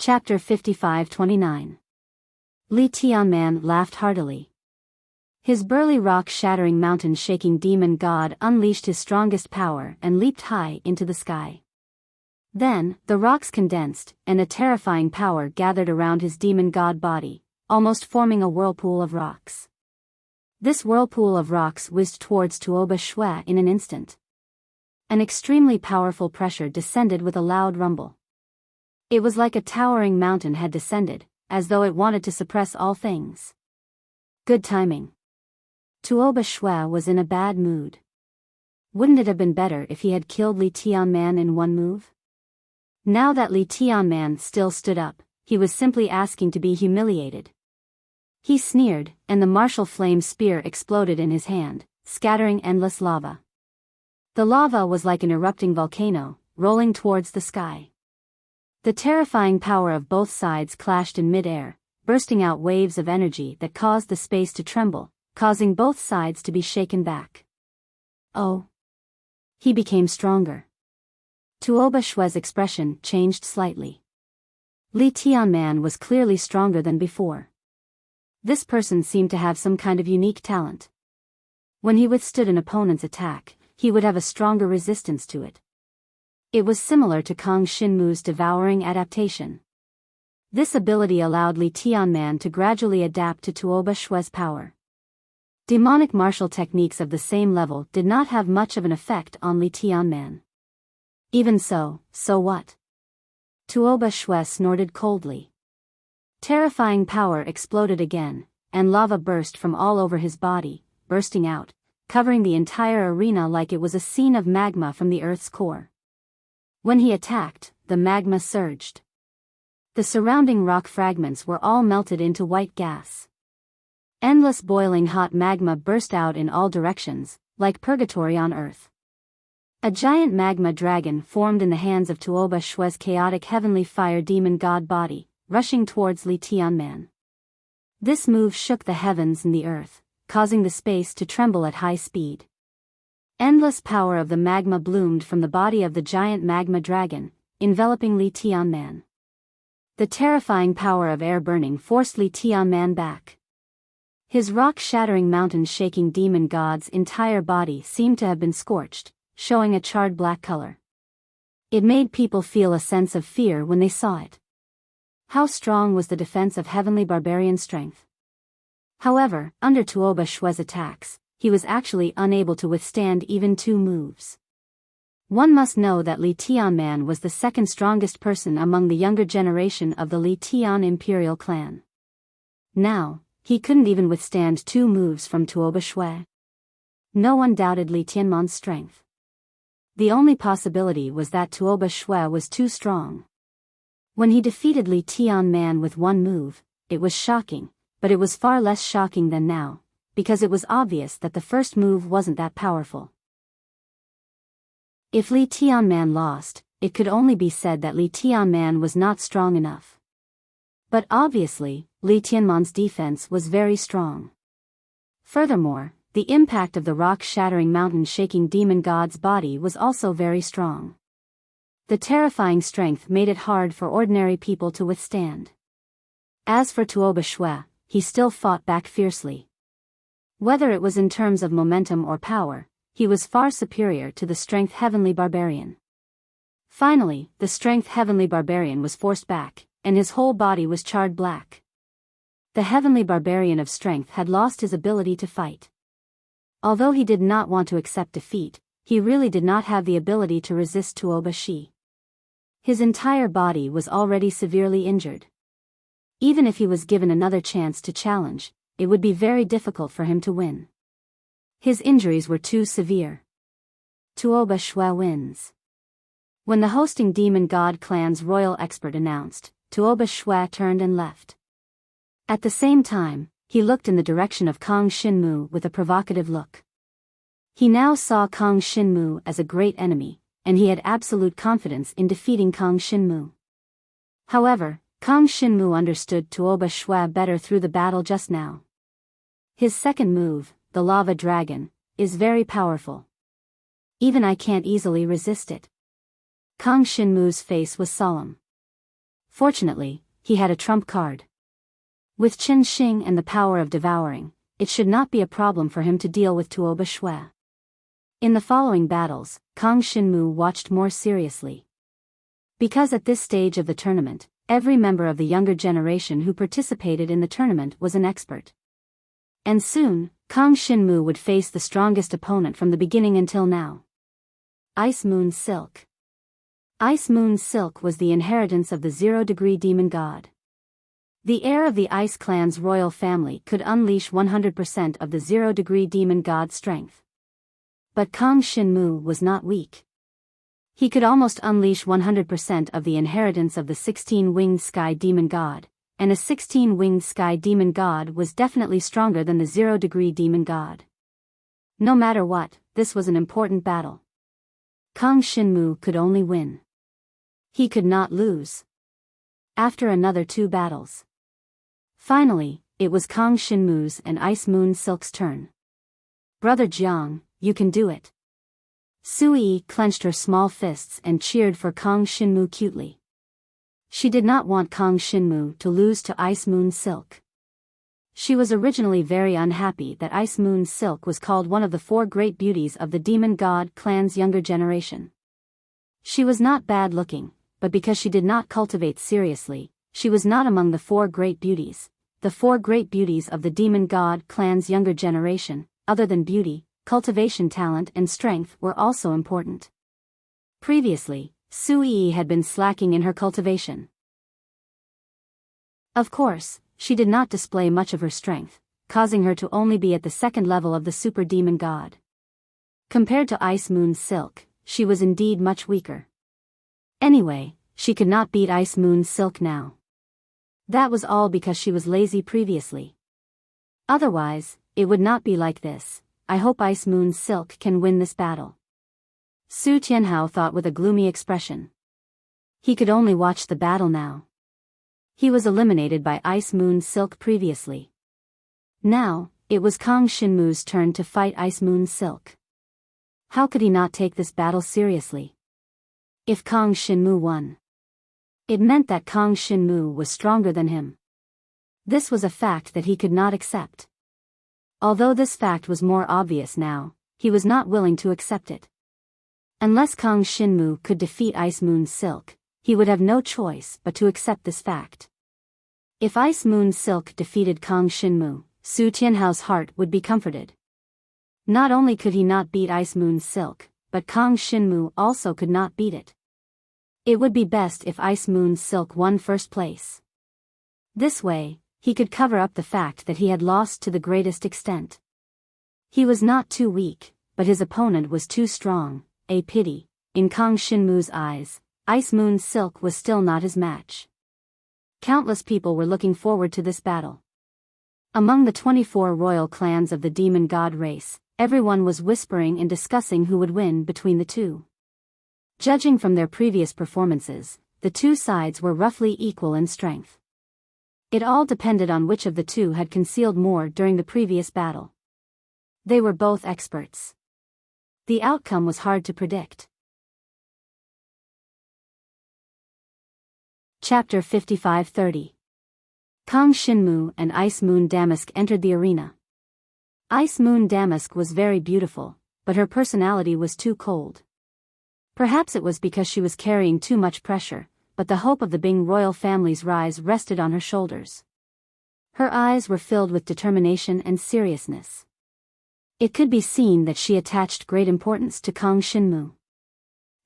Chapter 55-29. Li Tianman laughed heartily. His burly rock-shattering mountain-shaking demon god unleashed his strongest power and leaped high into the sky. Then, the rocks condensed, and a terrifying power gathered around his demon god body, almost forming a whirlpool of rocks. This whirlpool of rocks whizzed towards Tuoba Shui in an instant. An extremely powerful pressure descended with a loud rumble. It was like a towering mountain had descended, as though it wanted to suppress all things. Good timing. Tuoba Shui was in a bad mood. Wouldn't it have been better if he had killed Li Tianman in one move? Now that Li Tianman still stood up, he was simply asking to be humiliated. He sneered, and the martial flame spear exploded in his hand, scattering endless lava. The lava was like an erupting volcano, rolling towards the sky. The terrifying power of both sides clashed in mid-air, bursting out waves of energy that caused the space to tremble, causing both sides to be shaken back. Oh! He became stronger. Tuoba Shui's expression changed slightly. Li Tianman was clearly stronger than before. This person seemed to have some kind of unique talent. When he withstood an opponent's attack, he would have a stronger resistance to it. It was similar to Kang Shinmu's devouring adaptation. This ability allowed Li Tianman to gradually adapt to Tuoba Shui's power. Demonic martial techniques of the same level did not have much of an effect on Li Tianman. Even so what? Tuoba Shui snorted coldly. Terrifying power exploded again, and lava burst from all over his body, bursting out, covering the entire arena like it was a scene of magma from the Earth's core. When he attacked, the magma surged. The surrounding rock fragments were all melted into white gas. Endless boiling hot magma burst out in all directions, like purgatory on Earth. A giant magma dragon formed in the hands of Tuoba Shui's chaotic heavenly fire demon god body, rushing towards Li Tianman. This move shook the heavens and the earth, causing the space to tremble at high speed. Endless power of the magma bloomed from the body of the giant magma dragon, enveloping Li Tianman. The terrifying power of air burning forced Li Tianman back. His rock-shattering mountain-shaking demon god's entire body seemed to have been scorched, showing a charred black color. It made people feel a sense of fear when they saw it. How strong was the defense of heavenly barbarian strength? However, under Tuoba Shui's attacks, he was actually unable to withstand even 2 moves. One must know that Li Tianman was the second strongest person among the younger generation of the Li Tian imperial clan. Now, he couldn't even withstand 2 moves from Tuoba Shui. No one doubted Li Tianman's strength. The only possibility was that Tuoba Shui was too strong. When he defeated Li Tianman with 1 move, it was shocking, but it was far less shocking than now, because it was obvious that the first move wasn't that powerful. If Li Tianman lost, it could only be said that Li Tianman was not strong enough. But obviously, Li Tianman's defense was very strong. Furthermore, the impact of the rock-shattering mountain-shaking demon god's body was also very strong. The terrifying strength made it hard for ordinary people to withstand. As for Tuoba Shui, he still fought back fiercely. Whether it was in terms of momentum or power, he was far superior to the strength heavenly barbarian. Finally, the strength heavenly barbarian was forced back, and his whole body was charred black. The heavenly barbarian of strength had lost his ability to fight. Although he did not want to accept defeat, he really did not have the ability to resist Tuoba Shui. His entire body was already severely injured. Even if he was given another chance to challenge, it would be very difficult for him to win. His injuries were too severe. Tuoba Shui wins. When the hosting demon god clan's royal expert announced, Tuoba Shui turned and left. At the same time, he looked in the direction of Kang Shinmu with a provocative look. He now saw Kang Shinmu as a great enemy, and he had absolute confidence in defeating Kang Shinmu. However, Kang Shinmu understood Tuoba Shui better through the battle just now. His second move, the lava dragon, is very powerful. Even I can't easily resist it. Kang Shinmu's face was solemn. Fortunately, he had a trump card. With Qin Xing and the power of devouring, it should not be a problem for him to deal with Tuoba Shui. In the following battles, Kang Xinmu watched more seriously. Because at this stage of the tournament, every member of the younger generation who participated in the tournament was an expert. And soon, Kang Xinmu would face the strongest opponent from the beginning until now. Ice Moon Silk. Ice Moon Silk was the inheritance of the Zero-Degree Demon God. The heir of the Ice Clan's royal family could unleash 100% of the Zero-Degree Demon God's strength. But Kang Xinmu was not weak. He could almost unleash 100% of the inheritance of the 16-winged Sky Demon God, and a 16-winged Sky Demon God was definitely stronger than the Zero-Degree Demon God. No matter what, this was an important battle. Kang Xinmu could only win. He could not lose. After another 2 battles. Finally, it was Kang Xinmu's and Ice Moon Silk's turn. Brother Jiang, you can do it. Sui clenched her small fists and cheered for Kang Xinmu cutely. She did not want Kang Xinmu to lose to Ice Moon Silk. She was originally very unhappy that Ice Moon Silk was called one of the 4 great beauties of the Demon God clan's younger generation. She was not bad looking, but because she did not cultivate seriously, she was not among the 4 great beauties. The 4 great beauties of the Demon God clan's younger generation, other than beauty, cultivation talent and strength were also important. Previously, Sui had been slacking in her cultivation. Of course, she did not display much of her strength, causing her to only be at the 2nd level of the Super Demon God. Compared to Ice Moon Silk, she was indeed much weaker. Anyway, she could not beat Ice Moon Silk now. That was all because she was lazy previously. Otherwise, it would not be like this. I hope Ice Moon Silk can win this battle. Su Tianhao thought with a gloomy expression. He could only watch the battle now. He was eliminated by Ice Moon Silk previously. Now, it was Kang Xinmu's turn to fight Ice Moon Silk. How could he not take this battle seriously? If Kang Xinmu won, it meant that Kang Xinmu was stronger than him. This was a fact that he could not accept. Although this fact was more obvious now, he was not willing to accept it. Unless Kang Xinmu could defeat Ice Moon Silk, he would have no choice but to accept this fact. If Ice Moon Silk defeated Kang Xinmu, Su Tianhao's heart would be comforted. Not only could he not beat Ice Moon Silk, but Kang Xinmu also could not beat it. It would be best if Ice Moon Silk won first place. This way, he could cover up the fact that he had lost to the greatest extent. He was not too weak, but his opponent was too strong, a pity. In Kang Xinmu's eyes, Ice Moon Silk was still not his match. Countless people were looking forward to this battle. Among the 24 royal clans of the Demon God race, everyone was whispering and discussing who would win between the 2. Judging from their previous performances, the 2 sides were roughly equal in strength. It all depended on which of the 2 had concealed more during the previous battle. They were both experts. The outcome was hard to predict. Chapter 55-30. Kang Xinmu and Ice Moon Damask entered the arena. Ice Moon Damask was very beautiful, but her personality was too cold. Perhaps it was because she was carrying too much pressure, but the hope of the Bing royal family's rise rested on her shoulders. Her eyes were filled with determination and seriousness. It could be seen that she attached great importance to Kang Xinmu.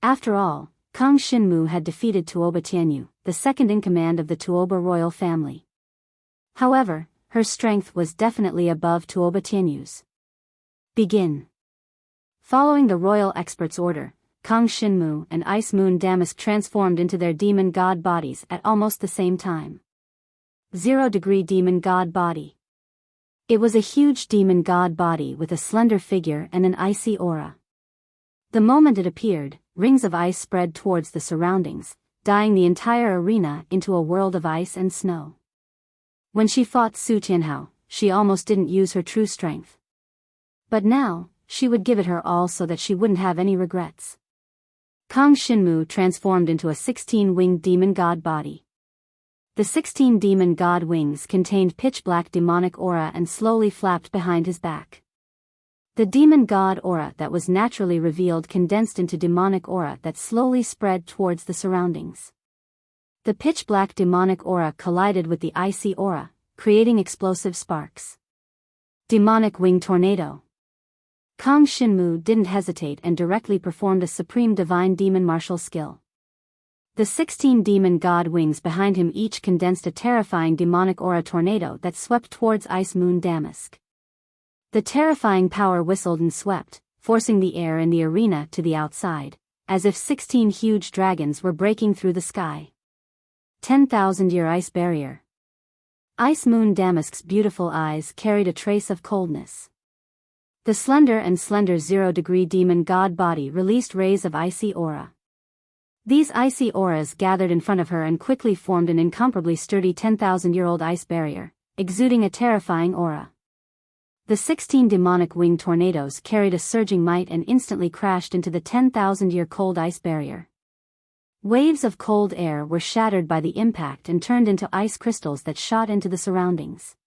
After all, Kang Xinmu had defeated Tuoba Tianyu, the 2nd in command of the Tuoba royal family. However, her strength was definitely above Tuoba Tianyu's. Begin. Following the royal expert's order, Kang Xinmu and Ice Moon Damask transformed into their demon god bodies at almost the same time. 0-degree demon god body. It was a huge demon god body with a slender figure and an icy aura. The moment it appeared, rings of ice spread towards the surroundings, dyeing the entire arena into a world of ice and snow. When she fought Su Tianhao, she almost didn't use her true strength. But now, she would give it her all so that she wouldn't have any regrets. Kang Xinmu transformed into a 16-winged demon god body. The 16 demon god wings contained pitch-black demonic aura and slowly flapped behind his back. The demon god aura that was naturally revealed condensed into demonic aura that slowly spread towards the surroundings. The pitch-black demonic aura collided with the icy aura, creating explosive sparks. Demonic wing tornado. Kang Shinmu didn't hesitate and directly performed a supreme divine demon martial skill. The 16 demon god wings behind him each condensed a terrifying demonic aura tornado that swept towards Ice Moon Damask. The terrifying power whistled and swept, forcing the air in the arena to the outside, as if 16 huge dragons were breaking through the sky. 10,000-year ice barrier. Ice Moon Damask's beautiful eyes carried a trace of coldness. The slender 0-degree demon god body released rays of icy aura. These icy auras gathered in front of her and quickly formed an incomparably sturdy 10,000-year-old ice barrier, exuding a terrifying aura. The 16 demonic wing tornadoes carried a surging might and instantly crashed into the 10,000-year cold ice barrier. Waves of cold air were shattered by the impact and turned into ice crystals that shot into the surroundings.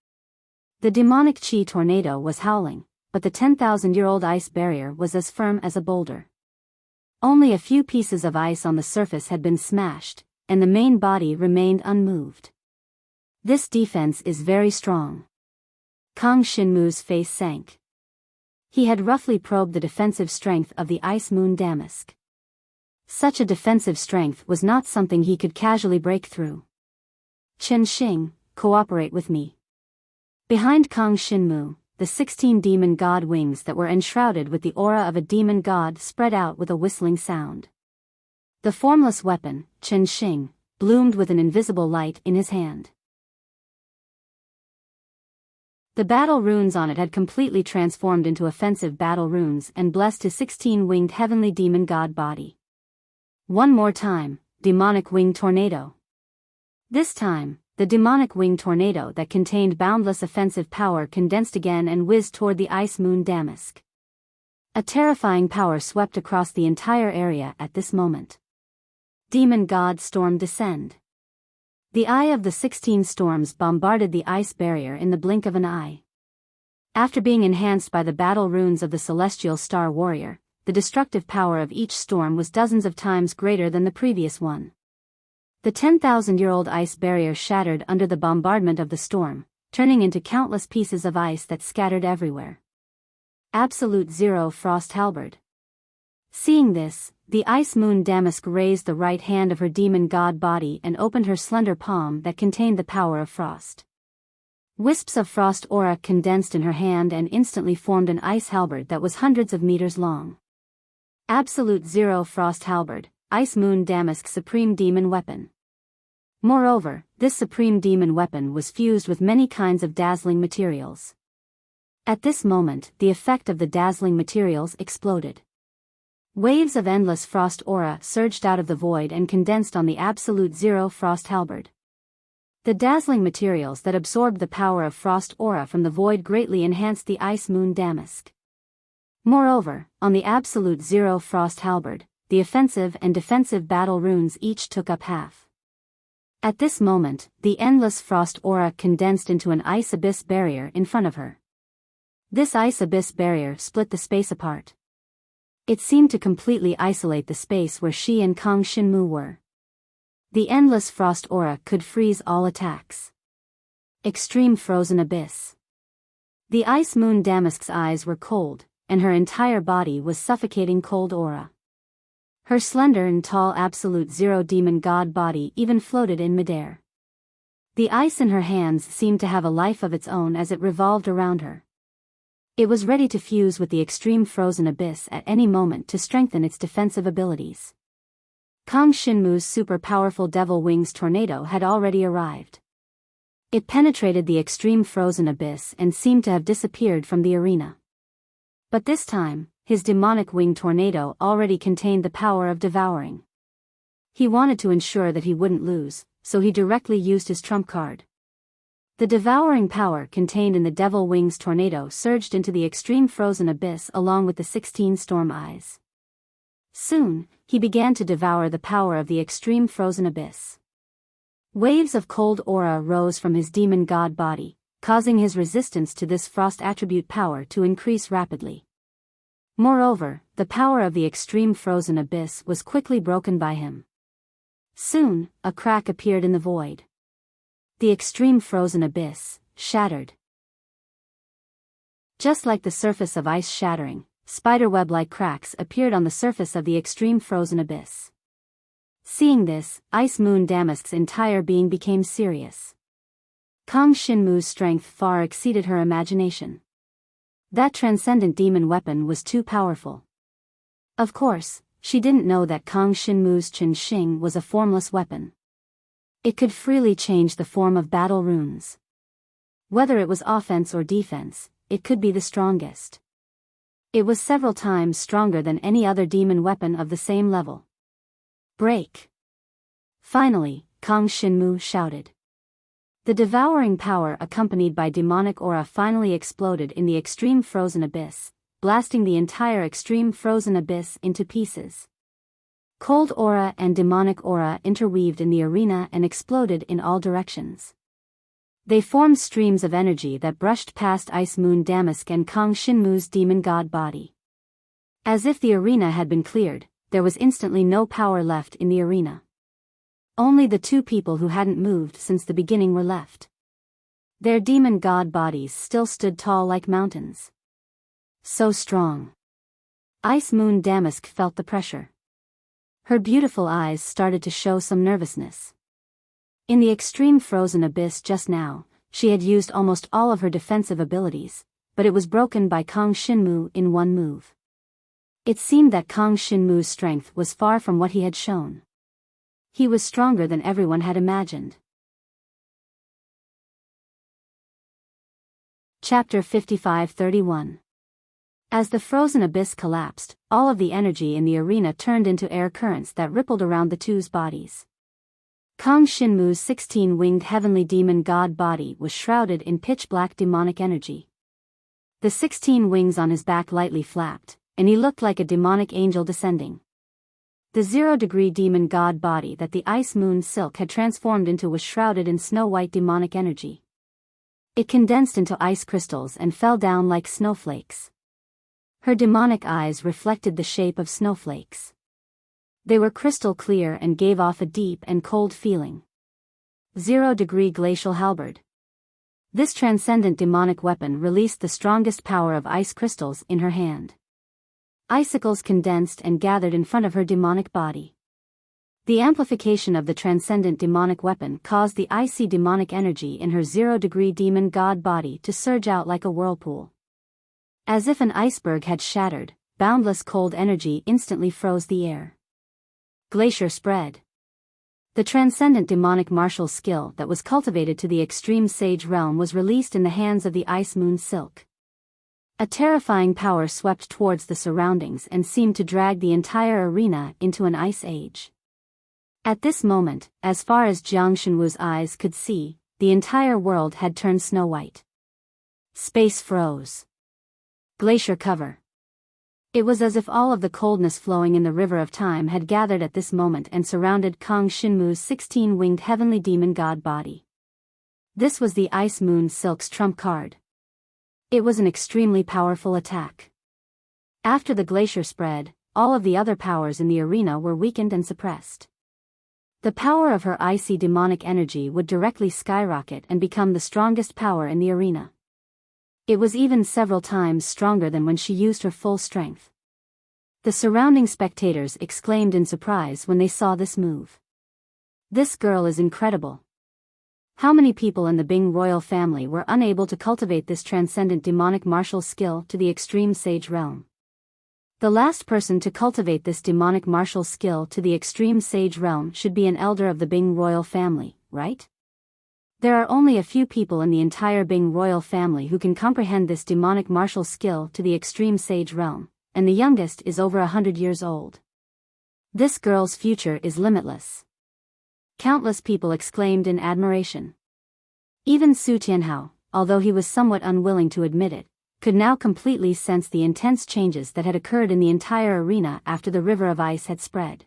The demonic chi tornado was howling, but the 10,000-year-old ice barrier was as firm as a boulder. Only a few pieces of ice on the surface had been smashed, and the main body remained unmoved. This defense is very strong. Kang Shinmu's face sank. He had roughly probed the defensive strength of the Ice Moon Damask. Such a defensive strength was not something he could casually break through. Chen Xing, cooperate with me. Behind Kang Shinmu, the 16 demon god wings that were enshrouded with the aura of a demon god spread out with a whistling sound. The formless weapon, Chen Xing, bloomed with an invisible light in his hand. The battle runes on it had completely transformed into offensive battle runes and blessed his 16-winged heavenly demon god body. One more time, demonic wing tornado. This time, the demonic wing tornado that contained boundless offensive power condensed again and whizzed toward the Ice Moon Damask. A terrifying power swept across the entire area at this moment. Demon God Storm Descend. The eye of the 16 storms bombarded the ice barrier in the blink of an eye. After being enhanced by the battle runes of the Celestial Star Warrior, the destructive power of each storm was dozens of times greater than the previous one. The 10,000-year-old ice barrier shattered under the bombardment of the storm, turning into countless pieces of ice that scattered everywhere. Absolute Zero Frost Halberd. Seeing this, the Ice Moon Damask raised the right hand of her demon god body and opened her slender palm that contained the power of frost. Wisps of frost aura condensed in her hand and instantly formed an ice halberd that was hundreds of meters long. Absolute Zero Frost Halberd, Ice Moon Damask's supreme demon weapon. Moreover, this supreme demon weapon was fused with many kinds of dazzling materials. At this moment, the effect of the dazzling materials exploded. Waves of endless frost aura surged out of the void and condensed on the Absolute Zero Frost Halberd. The dazzling materials that absorbed the power of frost aura from the void greatly enhanced the Ice Moon Damask. Moreover, on the Absolute Zero Frost Halberd, the offensive and defensive battle runes each took up half. At this moment, the endless frost aura condensed into an ice abyss barrier in front of her. This ice abyss barrier split the space apart. It seemed to completely isolate the space where she and Kang Shinmu were. The endless frost aura could freeze all attacks. Extreme Frozen Abyss. The Ice Moon Damask's eyes were cold, and her entire body was suffocating cold aura. Her slender and tall Absolute Zero demon god body even floated in midair. The ice in her hands seemed to have a life of its own as it revolved around her. It was ready to fuse with the Extreme Frozen Abyss at any moment to strengthen its defensive abilities. Kang Shinmu's super powerful Devil Wings tornado had already arrived. It penetrated the Extreme Frozen Abyss and seemed to have disappeared from the arena. But this time, his demonic wing tornado already contained the power of devouring. He wanted to ensure that he wouldn't lose, so he directly used his trump card. The devouring power contained in the Devil Wings tornado surged into the Extreme Frozen Abyss along with the 16 storm eyes. Soon, he began to devour the power of the Extreme Frozen Abyss. Waves of cold aura rose from his demon god body, causing his resistance to this frost attribute power to increase rapidly. Moreover, the power of the extreme frozen abyss was quickly broken by him. Soon, a crack appeared in the void. The extreme frozen abyss shattered. Just like the surface of ice shattering, spiderweb-like cracks appeared on the surface of the extreme frozen abyss. Seeing this, Ice Moon Damask's entire being became serious. Kang Shinmu's strength far exceeded her imagination. That transcendent demon weapon was too powerful. Of course, she didn't know that Kang Shinmu's Qin Xing was a formless weapon. It could freely change the form of battle runes. Whether it was offense or defense, it could be the strongest. It was several times stronger than any other demon weapon of the same level. Break! Finally, Kang Shinmu shouted. The devouring power accompanied by demonic aura finally exploded in the extreme frozen abyss, blasting the entire extreme frozen abyss into pieces. Cold aura and demonic aura interweaved in the arena and exploded in all directions. They formed streams of energy that brushed past Ice Moon Damask and Kang Shinmu's demon god body. As if the arena had been cleared, there was instantly no power left in the arena. Only the two people who hadn't moved since the beginning were left. Their demon god bodies still stood tall like mountains. So strong. Ice Moon Damask felt the pressure. Her beautiful eyes started to show some nervousness. In the extreme frozen abyss just now, she had used almost all of her defensive abilities, but it was broken by Kang Shinmu in one move. It seemed that Kang Shinmu's strength was far from what he had shown. He was stronger than everyone had imagined. Chapter 55-31. As the frozen abyss collapsed, all of the energy in the arena turned into air currents that rippled around the two's bodies. Kang Shinmu's 16-winged heavenly demon god body was shrouded in pitch-black demonic energy. The 16 wings on his back lightly flapped, and he looked like a demonic angel descending. The 0-degree demon god body that the Ice Moon Silk had transformed into was shrouded in snow-white demonic energy. It condensed into ice crystals and fell down like snowflakes. Her demonic eyes reflected the shape of snowflakes. They were crystal clear and gave off a deep and cold feeling. 0-degree glacial halberd. This transcendent demonic weapon released the strongest power of ice crystals in her hand. Icicles condensed and gathered in front of her demonic body. The amplification of the transcendent demonic weapon caused the icy demonic energy in her 0-degree demon god body to surge out like a whirlpool. As if an iceberg had shattered, boundless cold energy instantly froze the air. Glacier spread. The transcendent demonic martial skill that was cultivated to the extreme sage realm was released in the hands of the Ice Moon Silk. A terrifying power swept towards the surroundings and seemed to drag the entire arena into an ice age. At this moment, as far as Jiang Shenwu's eyes could see, the entire world had turned snow-white. Space froze. Glacier cover. It was as if all of the coldness flowing in the river of time had gathered at this moment and surrounded Kang Shinmu's 16-winged heavenly demon god body. This was the Ice Moon Silk's trump card. It was an extremely powerful attack. After the glacier spread, all of the other powers in the arena were weakened and suppressed. The power of her icy demonic energy would directly skyrocket and become the strongest power in the arena. It was even several times stronger than when she used her full strength. The surrounding spectators exclaimed in surprise when they saw this move. This girl is incredible. How many people in the Bing royal family were unable to cultivate this transcendent demonic martial skill to the extreme sage realm? The last person to cultivate this demonic martial skill to the extreme sage realm should be an elder of the Bing royal family, right? There are only a few people in the entire Bing royal family who can comprehend this demonic martial skill to the extreme sage realm, and the youngest is over 100 years old. This girl's future is limitless. Countless people exclaimed in admiration. Even Su Tianhao, although he was somewhat unwilling to admit it, could now completely sense the intense changes that had occurred in the entire arena after the river of ice had spread.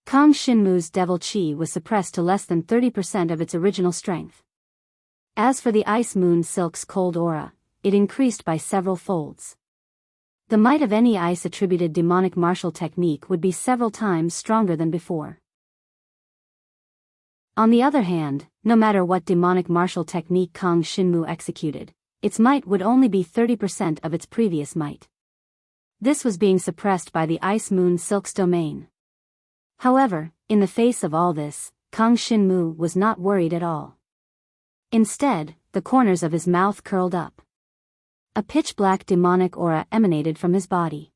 Kang Shinmu's devil chi was suppressed to less than 30% of its original strength. As for the Ice Moon Silk's cold aura, it increased by several folds. The might of any ice-attributed demonic martial technique would be several times stronger than before. On the other hand, no matter what demonic martial technique Kang Shinmu executed, its might would only be 30% of its previous might. This was being suppressed by the Ice Moon Silk's domain. However, in the face of all this, Kang Shinmu was not worried at all. Instead, the corners of his mouth curled up. A pitch-black demonic aura emanated from his body.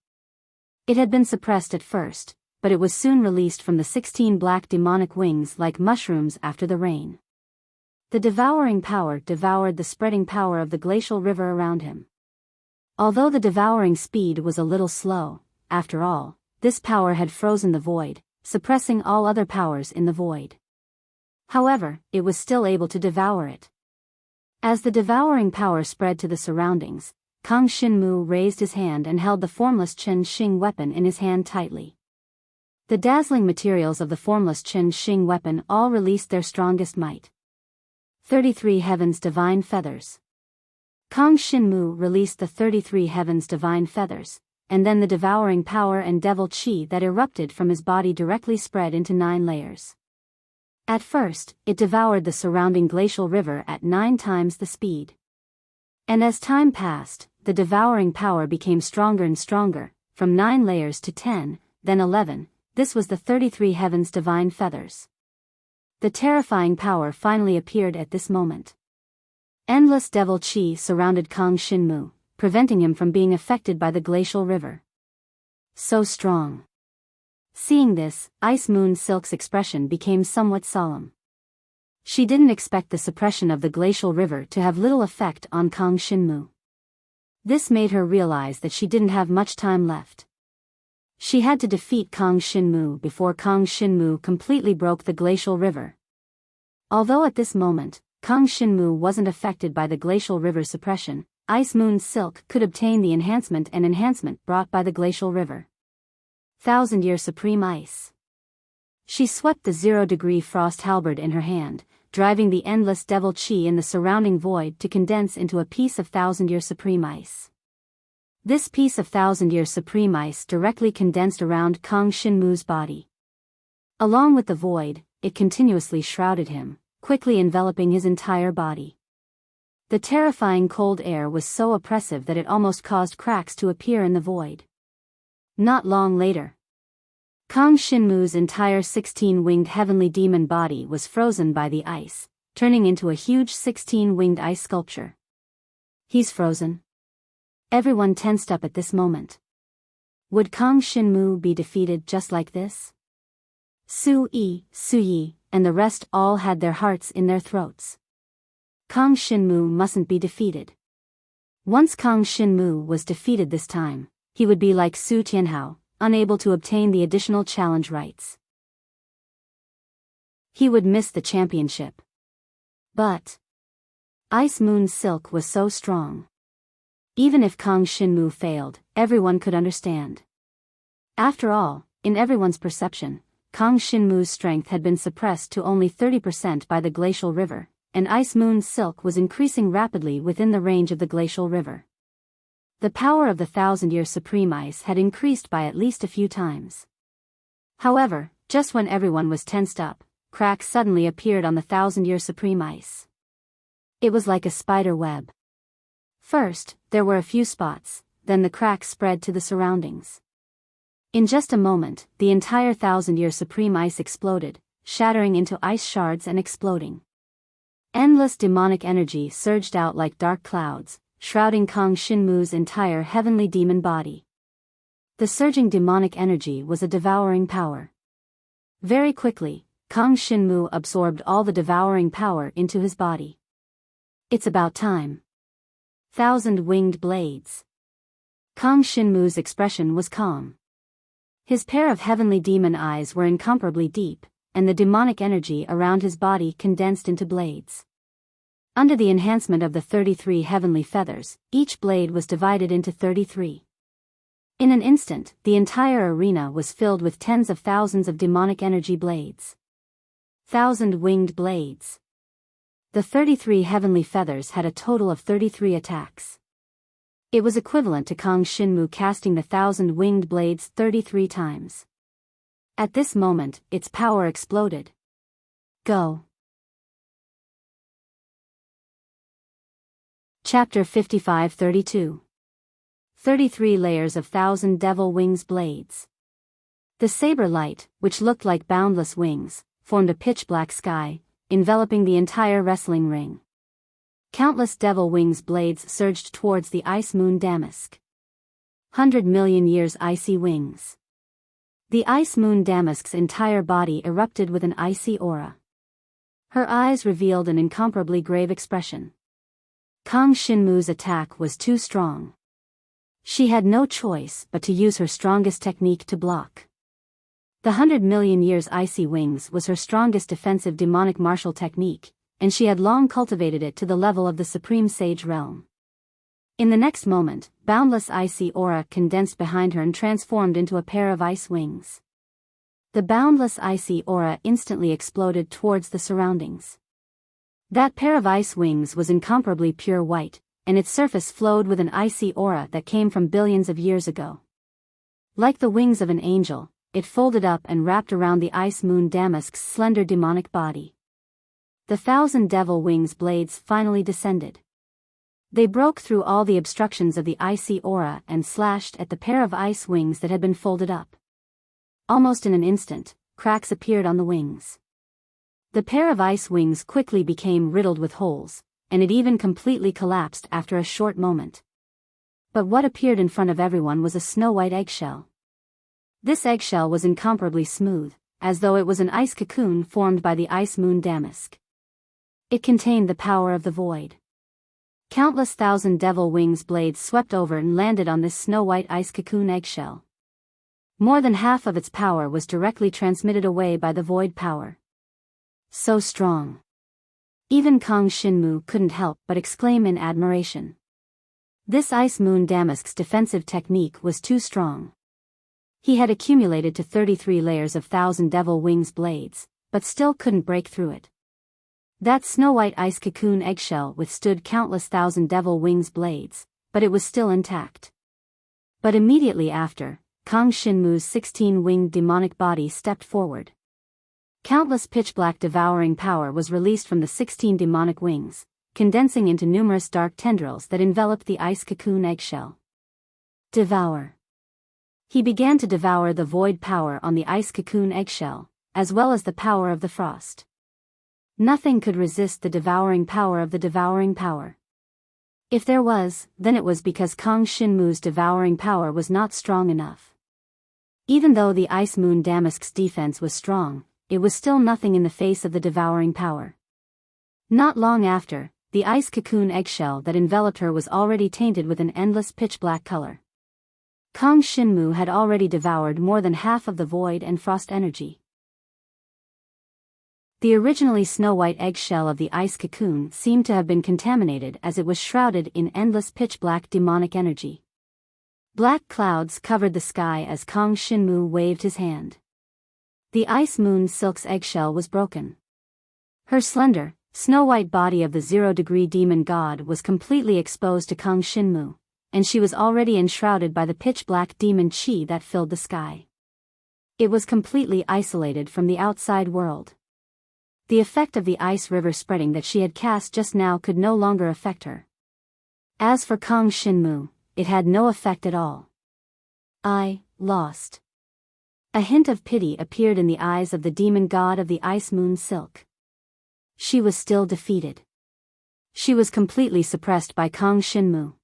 It had been suppressed at first, but it was soon released from the 16 black demonic wings like mushrooms after the rain. The devouring power devoured the spreading power of the glacial river around him. Although the devouring speed was a little slow, after all, this power had frozen the void, suppressing all other powers in the void. However, it was still able to devour it. As the devouring power spread to the surroundings, Kang Shinmu raised his hand and held the formless Chen Xing weapon in his hand tightly. The dazzling materials of the formless Chen Xing weapon all released their strongest might. 33 Heaven's Divine Feathers. Kang Shinmu released the 33 Heaven's Divine Feathers, and then the devouring power and devil chi that erupted from his body directly spread into 9 layers. At first, it devoured the surrounding glacial river at 9 times the speed. And as time passed, the devouring power became stronger and stronger, from 9 layers to 10, then 11. This was the 33 Heaven's Divine Feathers. The terrifying power finally appeared at this moment. Endless devil chi surrounded Kang Shinmu, preventing him from being affected by the glacial river. So strong. Seeing this, Ice Moon Silk's expression became somewhat solemn. She didn't expect the suppression of the glacial river to have little effect on Kang Shinmu. This made her realize that she didn't have much time left. She had to defeat Kang Shinmu before Kang Shinmu completely broke the glacial river. Although at this moment, Kang Shinmu wasn't affected by the glacial river suppression, Ice Moon Silk could obtain the enhancement brought by the glacial river. 1000-Year Supreme Ice. She swept the 0-degree frost halberd in her hand, driving the endless devil chi in the surrounding void to condense into a piece of 1000-Year Supreme Ice. This piece of 1000-Year Supreme Ice directly condensed around Kang Shinmu's body. Along with the void, it continuously shrouded him, quickly enveloping his entire body. The terrifying cold air was so oppressive that it almost caused cracks to appear in the void. Not long later, Kang Shinmu's entire 16-winged heavenly demon body was frozen by the ice, turning into a huge 16-winged ice sculpture. He's frozen. Everyone tensed up at this moment. Would Kang Shinmu be defeated just like this? Su Yi, and the rest all had their hearts in their throats. Kang Shinmu mustn't be defeated. Once Kang Shinmu was defeated this time, he would be like Su Tianhao, unable to obtain the additional challenge rights. He would miss the championship. But Ice Moon Silk was so strong. Even if Kang Shinmu failed, everyone could understand. After all, in everyone's perception, Kang Shinmu's strength had been suppressed to only 30% by the glacial river, and Ice Moon Silk was increasing rapidly within the range of the glacial river. The power of the 1000-Year Supreme Ice had increased by at least a few times. However, just when everyone was tensed up, cracks suddenly appeared on the 1000-Year Supreme Ice. It was like a spider web. First, there were a few spots, then the cracks spread to the surroundings. In just a moment, the entire 1000-Year Supreme Ice exploded, shattering into ice shards and exploding. Endless demonic energy surged out like dark clouds, shrouding Kang Shinmu's entire heavenly demon body. The surging demonic energy was a devouring power. Very quickly, Kang Shinmu absorbed all the devouring power into his body. It's about time. 1000 blades. Kang Shinmu's expression was calm. His pair of heavenly demon eyes were incomparably deep, and the demonic energy around his body condensed into blades. Under the enhancement of the 33 heavenly feathers, each blade was divided into 33. In an instant, the entire arena was filled with tens of thousands of demonic energy blades. 1,000 winged blades. The 33 heavenly feathers had a total of 33 attacks. It was equivalent to Kang Shinmu casting the 1,000 winged blades 33 times. At this moment, its power exploded. Go. Chapter 55-32. 33 layers of 1,000 devil wings blades. The saber light, which looked like boundless wings, formed a pitch-black sky, enveloping the entire wrestling ring. Countless devil wings blades surged towards the ice moon Damask. 100 million years icy wings. The ice moon Damask's entire body erupted with an icy aura. Her eyes revealed an incomparably grave expression. Kang Shinmu's attack was too strong. She had no choice but to use her strongest technique to block. The 100 million years icy wings was her strongest defensive demonic martial technique, and she had long cultivated it to the level of the supreme sage realm. In the next moment, boundless icy aura condensed behind her and transformed into a pair of ice wings. The boundless icy aura instantly exploded towards the surroundings. That pair of ice wings was incomparably pure white, and its surface flowed with an icy aura that came from billions of years ago. Like the wings of an angel, it folded up and wrapped around the ice moon Damask's slender demonic body. The 1,000 devil wings blades finally descended. They broke through all the obstructions of the icy aura and slashed at the pair of ice wings that had been folded up. Almost in an instant, cracks appeared on the wings. The pair of ice wings quickly became riddled with holes, and it even completely collapsed after a short moment. But what appeared in front of everyone was a snow-white eggshell. This eggshell was incomparably smooth, as though it was an ice cocoon formed by the ice moon Damask. It contained the power of the void. Countless 1,000 devil wings blades swept over and landed on this snow-white ice cocoon eggshell. More than half of its power was directly transmitted away by the void power. So strong. Even Kang Shinmu couldn't help but exclaim in admiration. This ice moon Damask's defensive technique was too strong. He had accumulated to 33 layers of 1,000 devil wings blades, but still couldn't break through it. That snow-white ice cocoon eggshell withstood countless 1,000 devil wings blades, but it was still intact. But immediately after, Kang Shinmu's 16-winged demonic body stepped forward. Countless pitch-black devouring power was released from the 16 demonic wings, condensing into numerous dark tendrils that enveloped the ice cocoon eggshell. Devour. He began to devour the void power on the ice cocoon eggshell, as well as the power of the frost. Nothing could resist the devouring power of the devouring power. If there was, then it was because Kang Shinmu's devouring power was not strong enough. Even though the ice moon Damask's defense was strong, it was still nothing in the face of the devouring power. Not long after, the ice cocoon eggshell that enveloped her was already tainted with an endless pitch-black color. Kang Shinmu had already devoured more than half of the void and frost energy. The originally snow-white eggshell of the ice cocoon seemed to have been contaminated as it was shrouded in endless pitch-black demonic energy. Black clouds covered the sky as Kang Shinmu waved his hand. The ice moon Silk's eggshell was broken. Her slender, snow-white body of the 0-degree demon god was completely exposed to Kang Shinmu, and she was already enshrouded by the pitch-black demon chi that filled the sky. It was completely isolated from the outside world. The effect of the ice river spreading that she had cast just now could no longer affect her. As for Kang Shinmu, it had no effect at all. I lost. A hint of pity appeared in the eyes of the demon god of the ice moon Silk. She was still defeated. She was completely suppressed by Kang Shinmu.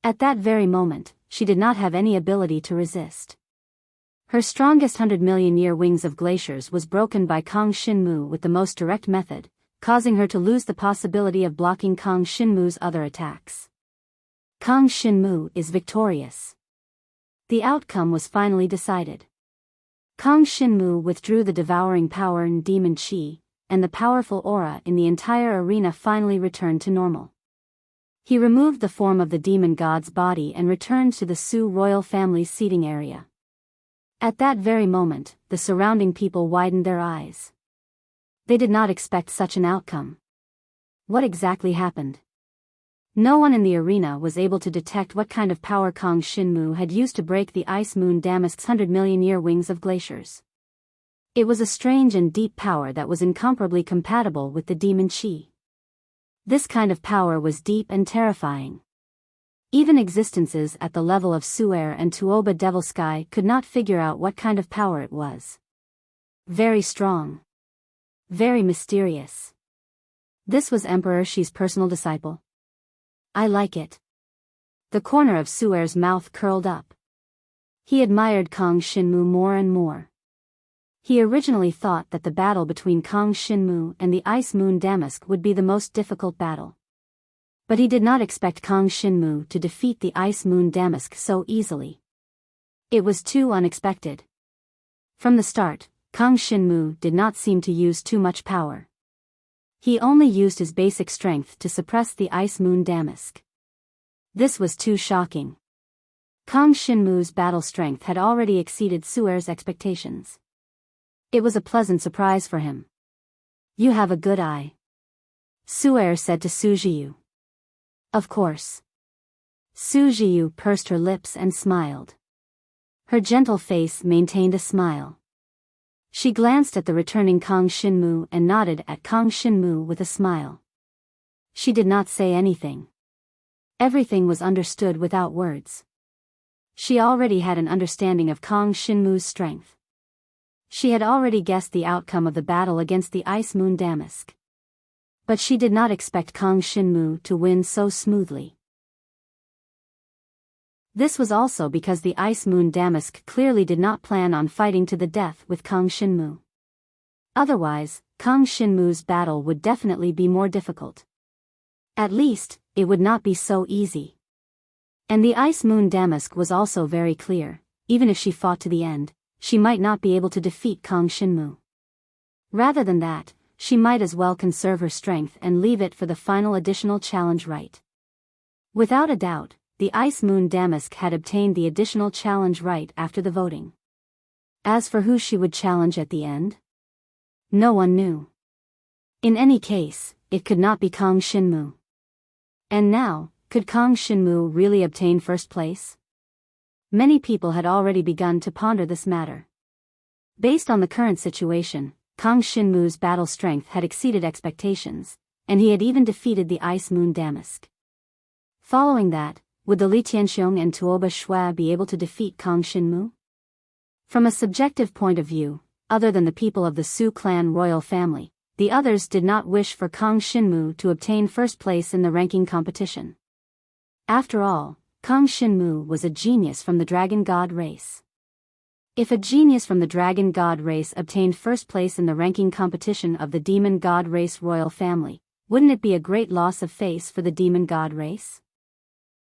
At that very moment, she did not have any ability to resist. Her strongest 100-million-year wings of glaciers was broken by Kang Shinmu with the most direct method, causing her to lose the possibility of blocking Kang Shinmu's other attacks. Kang Shinmu is victorious. The outcome was finally decided. Kang Shinmu withdrew the devouring power in demon chi, and the powerful aura in the entire arena finally returned to normal. He removed the form of the demon god's body and returned to the Su royal family's seating area. At that very moment, the surrounding people widened their eyes. They did not expect such an outcome. What exactly happened? No one in the arena was able to detect what kind of power Kang Shinmu had used to break the ice moon Damask's 100 million-year wings of glaciers. It was a strange and deep power that was incomparably compatible with the demon Qi. This kind of power was deep and terrifying. Even existences at the level of Su'er and Tuoba Devil Sky could not figure out what kind of power it was. Very strong. Very mysterious. This was Emperor Shi's personal disciple. I like it. The corner of Su'er's mouth curled up. He admired Kang Shinmu more and more. He originally thought that the battle between Kang Shinmu and the Ice Moon Damask would be the most difficult battle. But he did not expect Kang Shinmu to defeat the Ice Moon Damask so easily. It was too unexpected. From the start, Kang Shinmu did not seem to use too much power. He only used his basic strength to suppress the Ice Moon Damask. This was too shocking. Kang Shinmu's battle strength had already exceeded Su'er's expectations. It was a pleasant surprise for him. You have a good eye, Su'er said to Su Jiyu. Of course. Su Jiyu pursed her lips and smiled. Her gentle face maintained a smile. She glanced at the returning Kang Shinmu and nodded at Kang Shinmu with a smile. She did not say anything. Everything was understood without words. She already had an understanding of Kang Shinmu's strength. She had already guessed the outcome of the battle against the Ice Moon Damask. But she did not expect Kang Shinmu to win so smoothly. This was also because the Ice Moon Damask clearly did not plan on fighting to the death with Kang Shinmu. Otherwise, Kang Shinmu's battle would definitely be more difficult. At least, it would not be so easy. And the Ice Moon Damask was also very clear, even if she fought to the end, she might not be able to defeat Kang Shinmu. Rather than that, she might as well conserve her strength and leave it for the final additional challenge right. Without a doubt, the Ice Moon Damask had obtained the additional challenge right after the voting. As for who she would challenge at the end, no one knew. In any case, it could not be Kang Shinmu. And now, could Kang Shinmu really obtain first place? Many people had already begun to ponder this matter. Based on the current situation, Kang Shinmu's battle strength had exceeded expectations, and he had even defeated the Ice Moon Damask. Following that, would the Li Tianxiong and Tuoba Shui be able to defeat Kang Shinmu? From a subjective point of view, other than the people of the Su clan royal family, the others did not wish for Kang Shinmu to obtain first place in the ranking competition. After all, Kang Shinmu was a genius from the Dragon God race. If a genius from the Dragon God race obtained first place in the ranking competition of the Demon God race royal family, wouldn't it be a great loss of face for the Demon God race?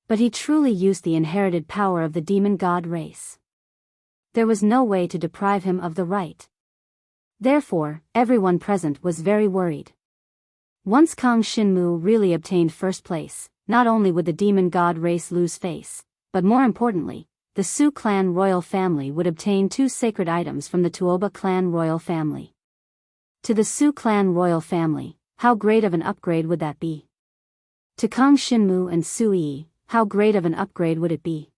But he truly used the inherited power of the Demon God race. There was no way to deprive him of the right. Therefore, everyone present was very worried. Once Kang Shinmu really obtained first place, not only would the Demon God race lose face, but more importantly, the Su clan royal family would obtain 2 sacred items from the Tuoba clan royal family. To the Su clan royal family, how great of an upgrade would that be? To Kang Shinmu and Su Yi, how great of an upgrade would it be?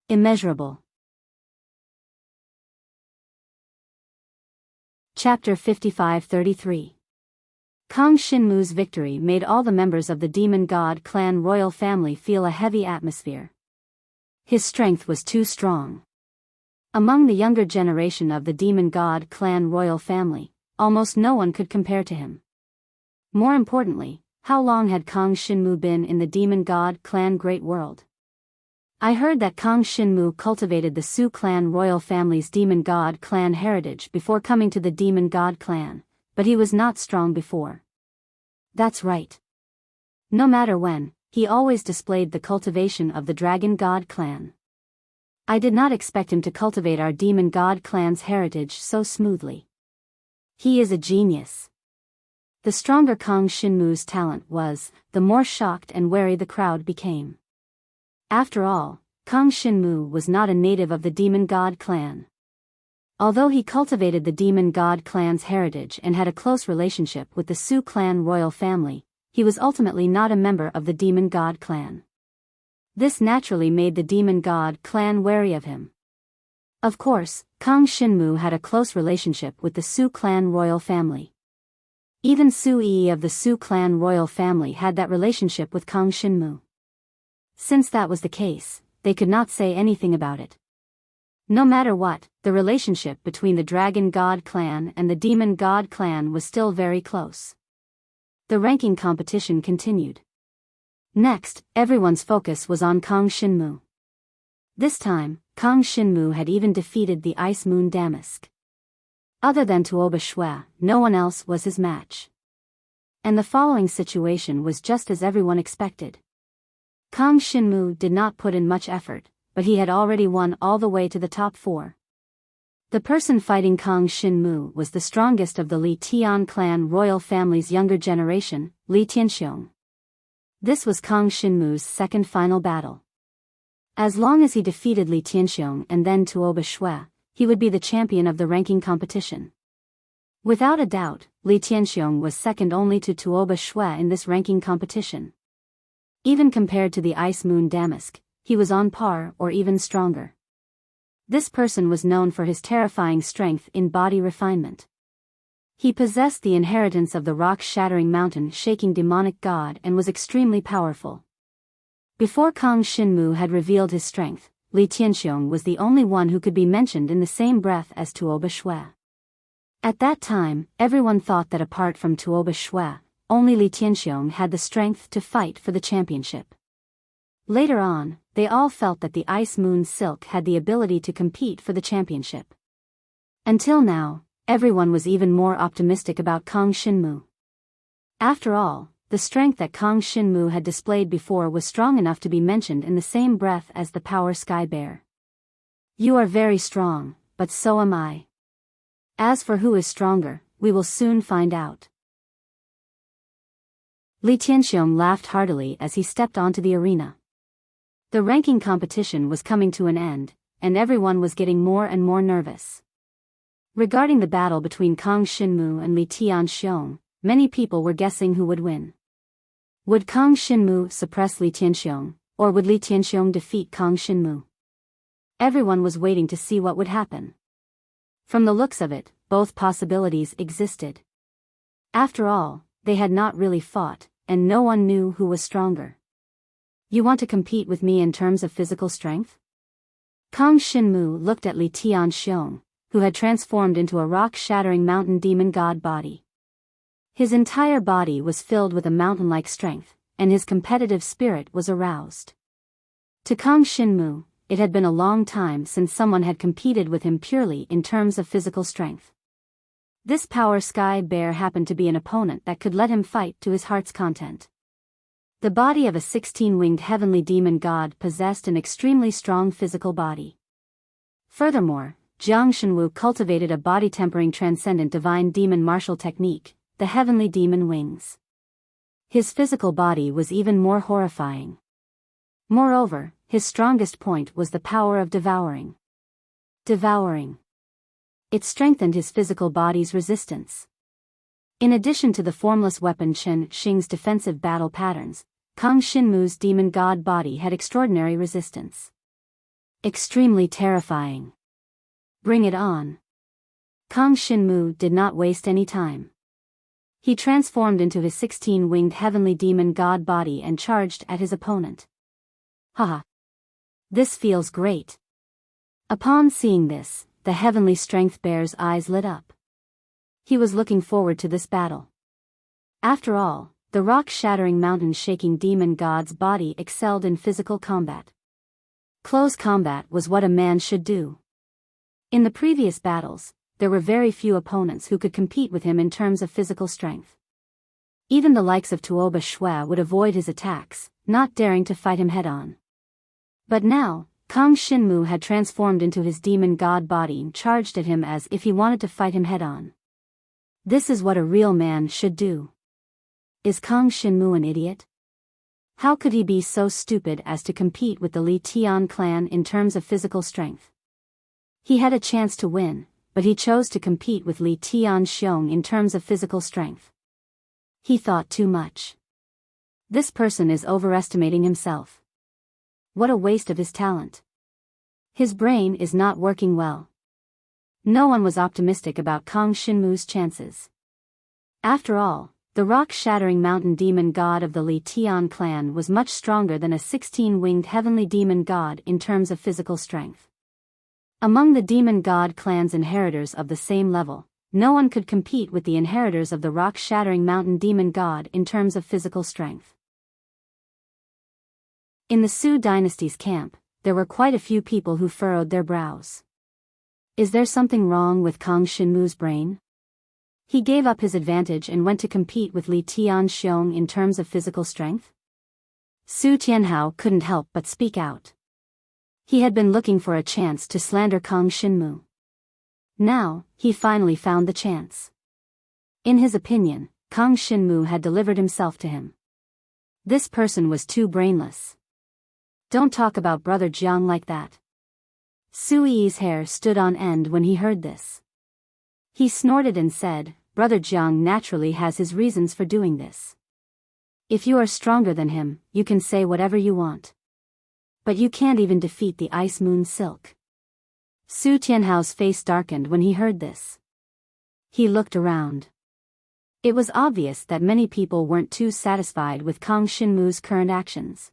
Immeasurable. Chapter 55-33. Kang Shinmu's victory made all the members of the Demon God clan royal family feel a heavy atmosphere. His strength was too strong. Among the younger generation of the Demon God clan royal family, almost no one could compare to him. More importantly, how long had Kang Shinmu been in the Demon God clan great world? I heard that Kang Shinmu cultivated the Su clan royal family's Demon God clan heritage before coming to the Demon God clan, but he was not strong before. That's right. No matter when, he always displayed the cultivation of the Dragon God clan. I did not expect him to cultivate our Demon God clan's heritage so smoothly. He is a genius. The stronger Kang Shinmu's talent was, the more shocked and wary the crowd became. After all, Kang Shinmu was not a native of the Demon God clan. Although he cultivated the Demon God clan's heritage and had a close relationship with the Su clan royal family, he was ultimately not a member of the Demon God clan. This naturally made the Demon God clan wary of him. Of course, Kang Shinmu had a close relationship with the Su clan royal family. Even Su Yi of the Su clan royal family had that relationship with Kang Shinmu. Since that was the case, they could not say anything about it. No matter what, the relationship between the Dragon God clan and the Demon God clan was still very close. The ranking competition continued. Next, everyone's focus was on Kang Shinmu. This time, Kang Shinmu had even defeated the Ice Moon Damask. Other than Tuoba Shui, no one else was his match. And the following situation was just as everyone expected. Kang Shinmu did not put in much effort, but he had already won all the way to the top 4. The person fighting Kang Shinmu was the strongest of the Li Tian clan royal family's younger generation, Li Tianxiong. This was Kang Shinmu's second final battle. As long as he defeated Li Tianxiong and then Tuoba Shui, he would be the champion of the ranking competition. Without a doubt, Li Tianxiong was second only to Tuoba Shui in this ranking competition. Even compared to the Ice Moon Damask, he was on par or even stronger. This person was known for his terrifying strength in body refinement. He possessed the inheritance of the rock-shattering mountain-shaking demonic god and was extremely powerful. Before Kang Shinmu had revealed his strength, Li Tianxiong was the only one who could be mentioned in the same breath as Tuoba Shui. At that time, everyone thought that apart from Tuoba Shui, only Li Tianxiong had the strength to fight for the championship. Later on, they all felt that the Ice Moon Silk had the ability to compete for the championship. Until now, everyone was even more optimistic about Kang Shinmu. After all, the strength that Kang Shinmu had displayed before was strong enough to be mentioned in the same breath as the Power Sky Bear. You are very strong, but so am I. As for who is stronger, we will soon find out. Li Tianxiong laughed heartily as he stepped onto the arena. The ranking competition was coming to an end, and everyone was getting more and more nervous. Regarding the battle between Kang Shinmu and Li Tianxiong, many people were guessing who would win. Would Kang Shinmu suppress Li Tianxiong, or would Li Tianxiong defeat Kang Shinmu? Everyone was waiting to see what would happen. From the looks of it, both possibilities existed. After all, they had not really fought, and no one knew who was stronger. You want to compete with me in terms of physical strength? Kang Shinmu looked at Li Tianxiong, who had transformed into a rock-shattering mountain demon god body. His entire body was filled with a mountain-like strength, and his competitive spirit was aroused. To Kang Shinmu, it had been a long time since someone had competed with him purely in terms of physical strength. This Power Sky Bear happened to be an opponent that could let him fight to his heart's content. The body of a 16-winged heavenly demon god possessed an extremely strong physical body. Furthermore, Jiang Shenwu cultivated a body-tempering transcendent divine demon martial technique, the heavenly demon wings. His physical body was even more horrifying. Moreover, his strongest point was the power of devouring. Devouring. It strengthened his physical body's resistance. In addition to the formless weapon Chen Xing's defensive battle patterns, Kang Shinmu's demon god body had extraordinary resistance. Extremely terrifying. Bring it on. Kang Shinmu did not waste any time. He transformed into his 16-winged heavenly demon god body and charged at his opponent. Haha. This feels great. Upon seeing this, the heavenly strength bear's eyes lit up. He was looking forward to this battle. After all, the rock-shattering mountain-shaking demon god's body excelled in physical combat. Close combat was what a man should do. In the previous battles, there were very few opponents who could compete with him in terms of physical strength. Even the likes of Tuoba Shui would avoid his attacks, not daring to fight him head-on. But now, Kang Shinmu had transformed into his demon god body and charged at him as if he wanted to fight him head-on. This is what a real man should do. Is Kang Shinmu an idiot? How could he be so stupid as to compete with the Li Tian clan in terms of physical strength? He had a chance to win, but he chose to compete with Li Tian Xiong in terms of physical strength. He thought too much. This person is overestimating himself. What a waste of his talent. His brain is not working well. No one was optimistic about Kang Shinmu's chances. After all, the rock-shattering mountain demon god of the Li Tian clan was much stronger than a 16-winged heavenly demon god in terms of physical strength. Among the demon god clan's inheritors of the same level, no one could compete with the inheritors of the rock-shattering mountain demon god in terms of physical strength. In the Su dynasty's camp, there were quite a few people who furrowed their brows. Is there something wrong with Kang Shinmu's brain? He gave up his advantage and went to compete with Li Tian Xiong in terms of physical strength? Su Tianhao couldn't help but speak out. He had been looking for a chance to slander Kang Shinmu. Now, he finally found the chance. In his opinion, Kang Shinmu had delivered himself to him. This person was too brainless. Don't talk about Brother Jiang like that. Su Yi's hair stood on end when he heard this. He snorted and said, Brother Jiang naturally has his reasons for doing this. If you are stronger than him, you can say whatever you want. But you can't even defeat the Ice Moon Silk. Su Tianhao's face darkened when he heard this. He looked around. It was obvious that many people weren't too satisfied with Kang Shinmu's current actions.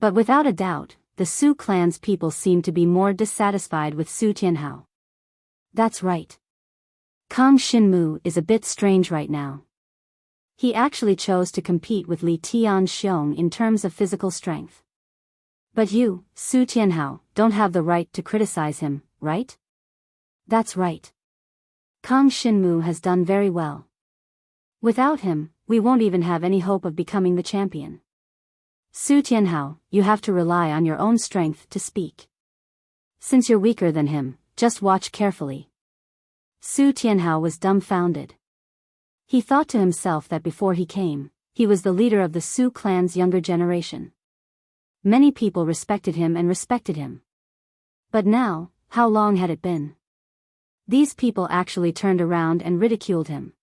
But without a doubt, the Su clan's people seemed to be more dissatisfied with Su Tianhao. That's right. Kang Shinmu is a bit strange right now. He actually chose to compete with Li Tian Xiong in terms of physical strength. But you, Su Tianhao, don't have the right to criticize him, right? That's right. Kang Shinmu has done very well. Without him, we won't even have any hope of becoming the champion. Su Tianhao, you have to rely on your own strength to speak. Since you're weaker than him, just watch carefully. Su Tianhao was dumbfounded. He thought to himself that before he came, he was the leader of the Su clan's younger generation. Many people respected him and respected him. But now, how long had it been? These people actually turned around and ridiculed him.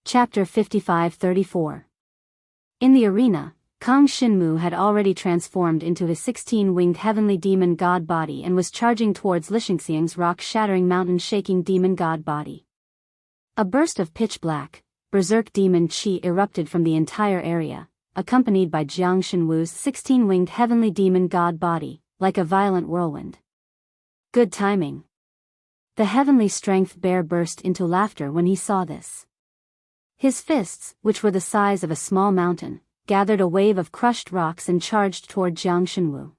Chapter 55-34. In the arena, Kang Shinmu had already transformed into his 16-winged heavenly demon god body and was charging towards Lixingxiang's rock-shattering mountain-shaking demon god body. A burst of pitch-black, berserk demon qi erupted from the entire area, accompanied by Jiang Shenwu's 16-winged heavenly demon god body, like a violent whirlwind. Good timing. The heavenly strength bear burst into laughter when he saw this. His fists, which were the size of a small mountain, gathered a wave of crushed rocks and charged toward Jiang Shenwu.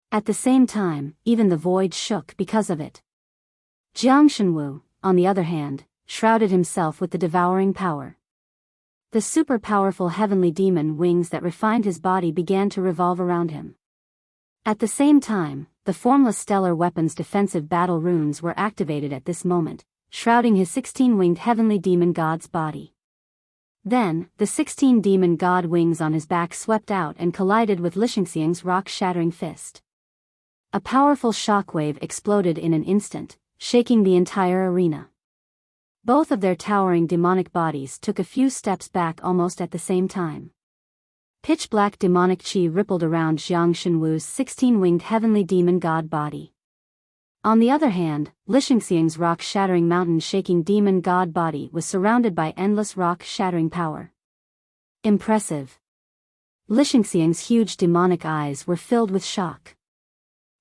At the same time, even the void shook because of it. Jiang Shenwu, on the other hand, shrouded himself with the devouring power. The super-powerful heavenly demon wings that refined his body began to revolve around him. At the same time, the formless stellar weapon's defensive battle runes were activated at this moment, shrouding his 16-winged heavenly demon god's body. Then, the 16 demon god wings on his back swept out and collided with Lixingxiang's rock-shattering fist. A powerful shockwave exploded in an instant, shaking the entire arena. Both of their towering demonic bodies took a few steps back almost at the same time. Pitch-black demonic qi rippled around Jiang Shenwu's 16-winged heavenly demon god body. On the other hand, Lixingxiang's rock-shattering mountain-shaking demon god body was surrounded by endless rock-shattering power. Impressive. Lixingxiang's huge demonic eyes were filled with shock.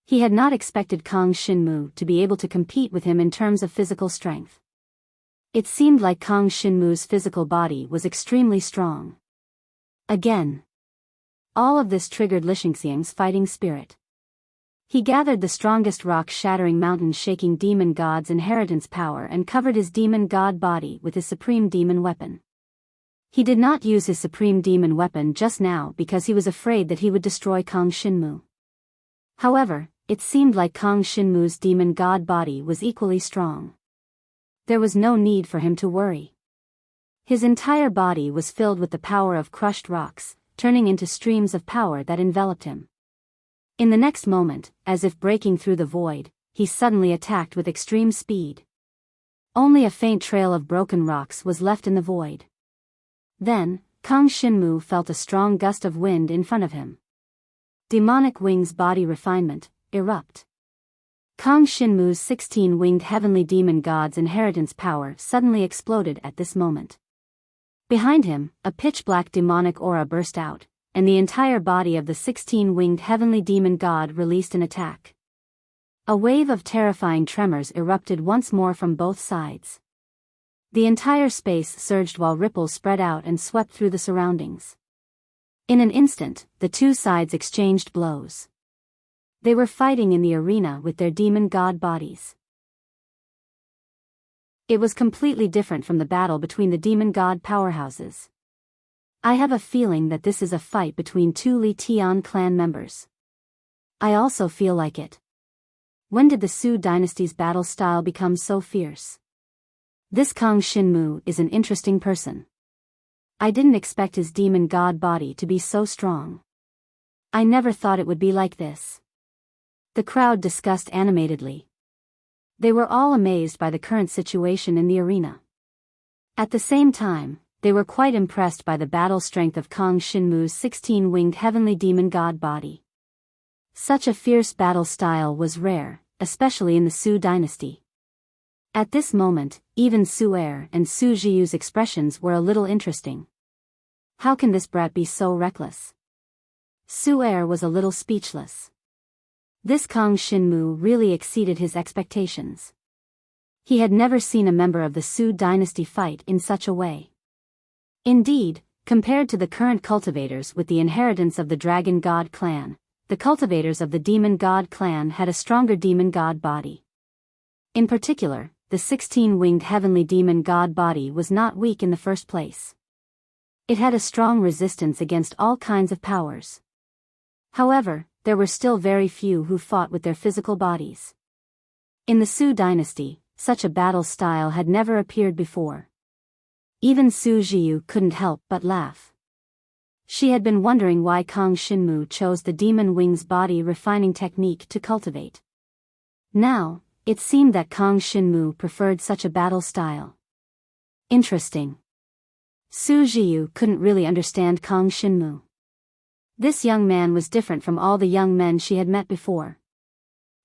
He had not expected Kang Shinmu to be able to compete with him in terms of physical strength. It seemed like Kang Shinmu's physical body was extremely strong. Again. All of this triggered Lixingxiang's fighting spirit. He gathered the strongest rock-shattering mountain-shaking demon god's inheritance power and covered his demon god body with his supreme demon weapon. He did not use his supreme demon weapon just now because he was afraid that he would destroy Kang Shinmu. However, it seemed like Kang Shinmu's demon god body was equally strong. there was no need for him to worry. His entire body was filled with the power of crushed rocks, turning into streams of power that enveloped him. In the next moment, as if breaking through the void, he suddenly attacked with extreme speed. Only a faint trail of broken rocks was left in the void. Then, Kang Shinmu felt a strong gust of wind in front of him. Demonic Wings Body Refinement, Erupt. Kang Shinmu's 16-winged heavenly demon god's inheritance power suddenly exploded at this moment. Behind him, a pitch-black demonic aura burst out, and the entire body of the 16-winged heavenly demon god released an attack. A wave of terrifying tremors erupted once more from both sides. The entire space surged while ripples spread out and swept through the surroundings. In an instant, the two sides exchanged blows. They were fighting in the arena with their demon god bodies. It was completely different from the battle between the demon god powerhouses. I have a feeling that this is a fight between two Li Tian clan members. I also feel like it. When did the Su dynasty's battle style become so fierce? This Kang Shinmu is an interesting person. I didn't expect his demon god body to be so strong. I never thought it would be like this. The crowd discussed animatedly. They were all amazed by the current situation in the arena. At the same time, they were quite impressed by the battle strength of Kang Shinmu's 16-winged heavenly demon god body. Such a fierce battle style was rare, especially in the Su dynasty. At this moment, even Su Er and Su Zhiyu's expressions were a little interesting. How can this brat be so reckless? Su Er was a little speechless. This Kang Shinmu really exceeded his expectations. He had never seen a member of the Su dynasty fight in such a way. Indeed, compared to the current cultivators with the inheritance of the Dragon God clan, the cultivators of the Demon God clan had a stronger demon god body. In particular, the 16-winged heavenly demon god body was not weak in the first place. It had a strong resistance against all kinds of powers. However, there were still very few who fought with their physical bodies. In the Su dynasty, such a battle style had never appeared before. Even Su Zhiyu couldn't help but laugh. She had been wondering why Kang Shinmu chose the demon wings body refining technique to cultivate. Now, it seemed that Kang Shinmu preferred such a battle style. Interesting. Su Zhiyu couldn't really understand Kang Shinmu. This young man was different from all the young men she had met before.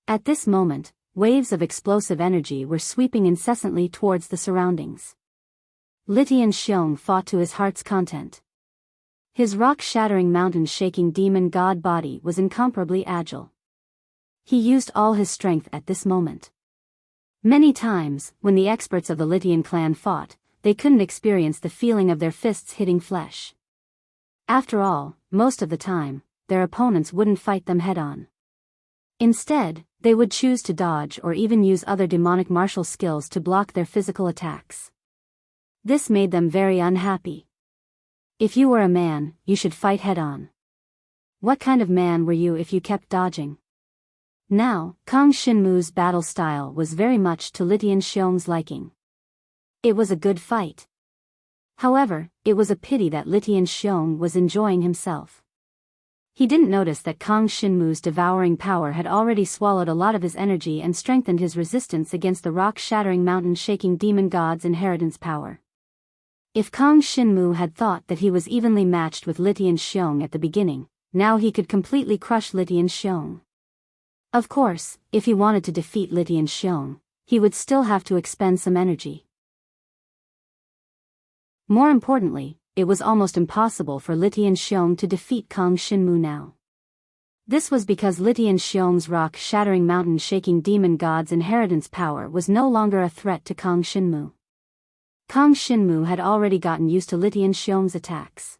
At this moment, waves of explosive energy were sweeping incessantly towards the surroundings. Litian Xiong fought to his heart's content. His rock-shattering mountain-shaking demon god body was incomparably agile. He used all his strength at this moment. Many times, when the experts of the Litian clan fought, they couldn't experience the feeling of their fists hitting flesh. After all, most of the time, their opponents wouldn't fight them head-on. Instead, they would choose to dodge or even use other demonic martial skills to block their physical attacks. This made them very unhappy. If you were a man, you should fight head-on. What kind of man were you if you kept dodging? Now, Kang Shinmu's battle style was very much to Litian Xiong's liking. It was a good fight. However, it was a pity that Litian Xiong was enjoying himself. He didn't notice that Kang Shinmu's devouring power had already swallowed a lot of his energy and strengthened his resistance against the rock-shattering mountain-shaking demon god's inheritance power. If Kang Shinmu had thought that he was evenly matched with Litian Xiong at the beginning, now he could completely crush Litian Xiong. Of course, if he wanted to defeat Litian Xiong, he would still have to expend some energy. More importantly, it was almost impossible for Litian Xiong to defeat Kang Shinmu now. This was because Litian Xiong's rock-shattering mountain-shaking demon god's inheritance power was no longer a threat to Kang Shinmu. Kang Shinmu had already gotten used to Litian Xiong's attacks.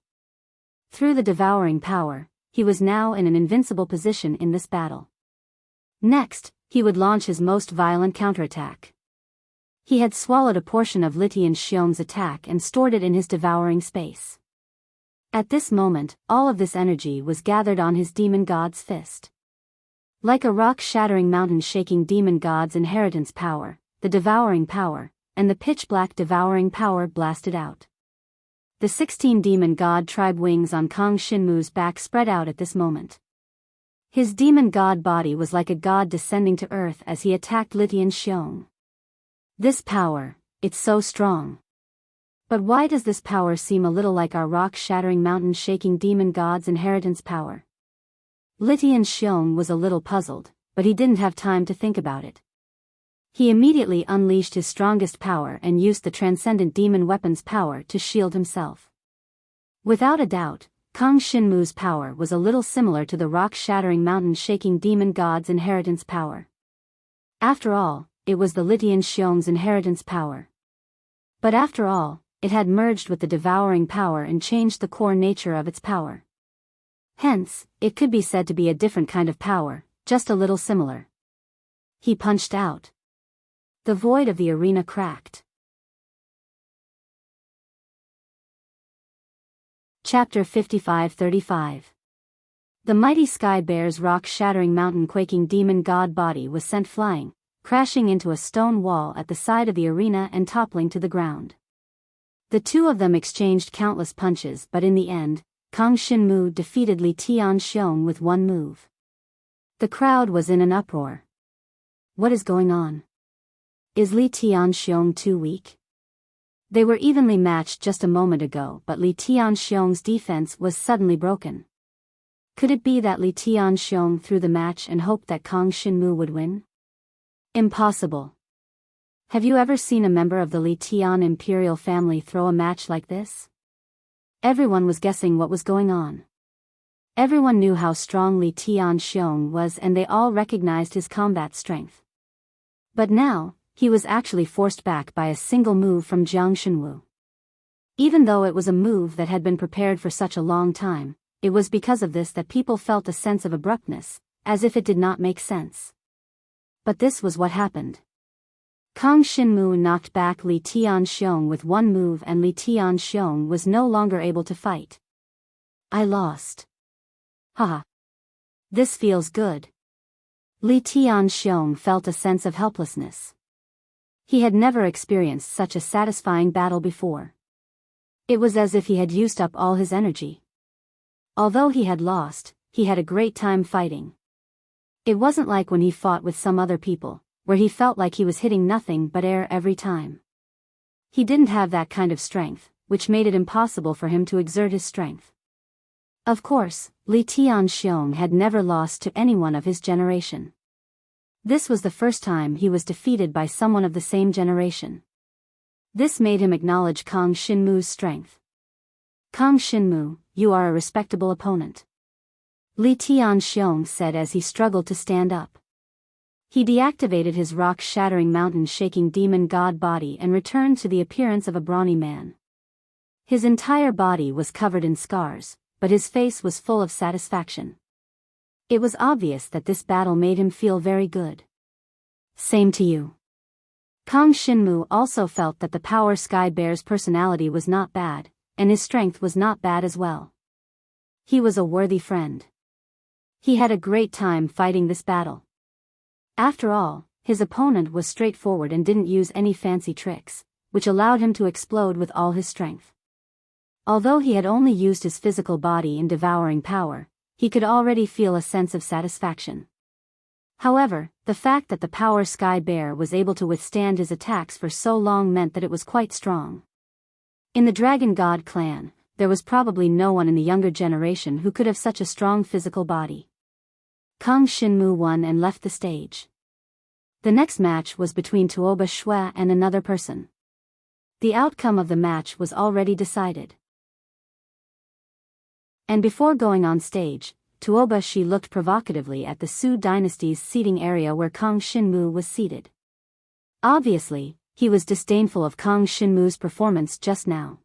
Through the devouring power, he was now in an invincible position in this battle. Next, he would launch his most violent counterattack. He had swallowed a portion of Litian Xiong's attack and stored it in his devouring space. At this moment, all of this energy was gathered on his demon god's fist. Like a rock-shattering mountain-shaking demon god's inheritance power, the devouring power, and the pitch-black devouring power blasted out. The 16 demon god tribe wings on Kang Shinmu's back spread out at this moment. His demon god body was like a god descending to earth as he attacked Li Tianxiong. This power, it's so strong. But why does this power seem a little like our rock-shattering mountain-shaking demon god's inheritance power? Li Tianxiong was a little puzzled, but he didn't have time to think about it. He immediately unleashed his strongest power and used the transcendent demon weapon's power to shield himself. Without a doubt, Kang Shinmu's power was a little similar to the rock-shattering mountain-shaking demon god's inheritance power. After all, it was the Li Tianxiong's inheritance power. But after all, it had merged with the devouring power and changed the core nature of its power. Hence, it could be said to be a different kind of power, just a little similar. He punched out. The void of the arena cracked. Chapter 55-35. The mighty Sky Bear's rock-shattering mountain-quaking demon god body was sent flying, crashing into a stone wall at the side of the arena and toppling to the ground. The two of them exchanged countless punches, but in the end, Kang Shinmu defeated Li Tianxiong with one move. The crowd was in an uproar. What is going on? Is Li Tianxiong too weak? They were evenly matched just a moment ago, but Li Tianxiong's defense was suddenly broken. Could it be that Li Tianxiong threw the match and hoped that Kang Shinmu would win? Impossible. Have you ever seen a member of the Li Tian imperial family throw a match like this? Everyone was guessing what was going on. Everyone knew how strong Li Tianxiong was and they all recognized his combat strength. But now, he was actually forced back by a single move from Jiang Shenwu. Even though it was a move that had been prepared for such a long time, it was because of this that people felt a sense of abruptness, as if it did not make sense. But this was what happened. Kang Shinmu knocked back Li Tianxiong with one move and Li Tianxiong was no longer able to fight. I lost. Haha. This feels good. Li Tianxiong felt a sense of helplessness. He had never experienced such a satisfying battle before. It was as if he had used up all his energy. Although he had lost, he had a great time fighting. It wasn't like when he fought with some other people, where he felt like he was hitting nothing but air every time. He didn't have that kind of strength, which made it impossible for him to exert his strength. Of course, Li Tianxiong had never lost to anyone of his generation. This was the first time he was defeated by someone of the same generation. This made him acknowledge Kang Shinmu's strength. Kang Shinmu, you are a respectable opponent. Li Tianxiong said as he struggled to stand up. He deactivated his rock-shattering mountain-shaking demon god body and returned to the appearance of a brawny man. His entire body was covered in scars, but his face was full of satisfaction. It was obvious that this battle made him feel very good. Same to you. Kang Shinmu also felt that the Power Sky Bear's personality was not bad, and his strength was not bad as well. He was a worthy friend. He had a great time fighting this battle. After all, his opponent was straightforward and didn't use any fancy tricks, which allowed him to explode with all his strength. Although he had only used his physical body in devouring power, he could already feel a sense of satisfaction. However, the fact that the Power Sky Bear was able to withstand his attacks for so long meant that it was quite strong. In the Dragon God clan, there was probably no one in the younger generation who could have such a strong physical body. Kang Shinmu won and left the stage. The next match was between Tuoba Shui and another person. The outcome of the match was already decided. And before going on stage, Tuoba Shi looked provocatively at the Su dynasty's seating area where Kang Shinmu was seated. Obviously, he was disdainful of Kang Shinmu's performance just now.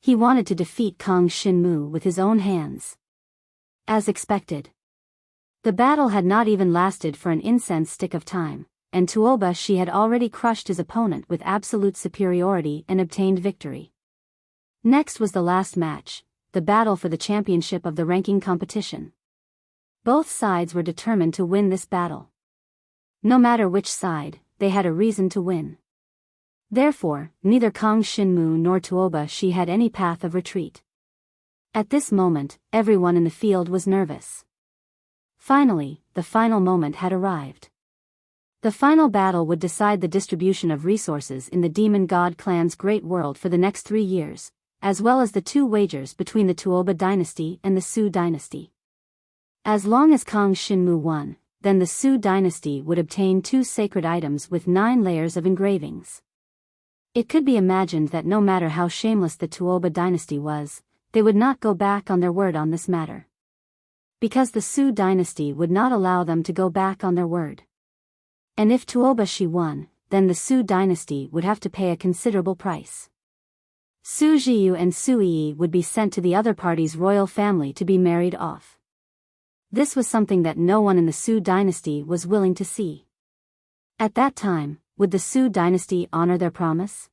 He wanted to defeat Kang Shinmu with his own hands. As expected. The battle had not even lasted for an incense stick of time, and Tuoba Shi had already crushed his opponent with absolute superiority and obtained victory. Next was the last match, the battle for the championship of the ranking competition. Both sides were determined to win this battle. No matter which side, they had a reason to win. Therefore, neither Kang Shinmu nor Tuoba Shi had any path of retreat. At this moment, everyone in the field was nervous. Finally, the final moment had arrived. The final battle would decide the distribution of resources in the demon god clan's great world for the next 3 years, as well as the 2 wagers between the Tuoba dynasty and the Su dynasty. As long as Kang Shinmu won, then the Su dynasty would obtain 2 sacred items with 9 layers of engravings. It could be imagined that no matter how shameless the Tuoba dynasty was, they would not go back on their word on this matter. Because the Su dynasty would not allow them to go back on their word. And if Tuoba Shi won, then the Su dynasty would have to pay a considerable price. Su Jiyu and Su Yi would be sent to the other party's royal family to be married off. This was something that no one in the Su dynasty was willing to see. At that time, would the Su dynasty honor their promise?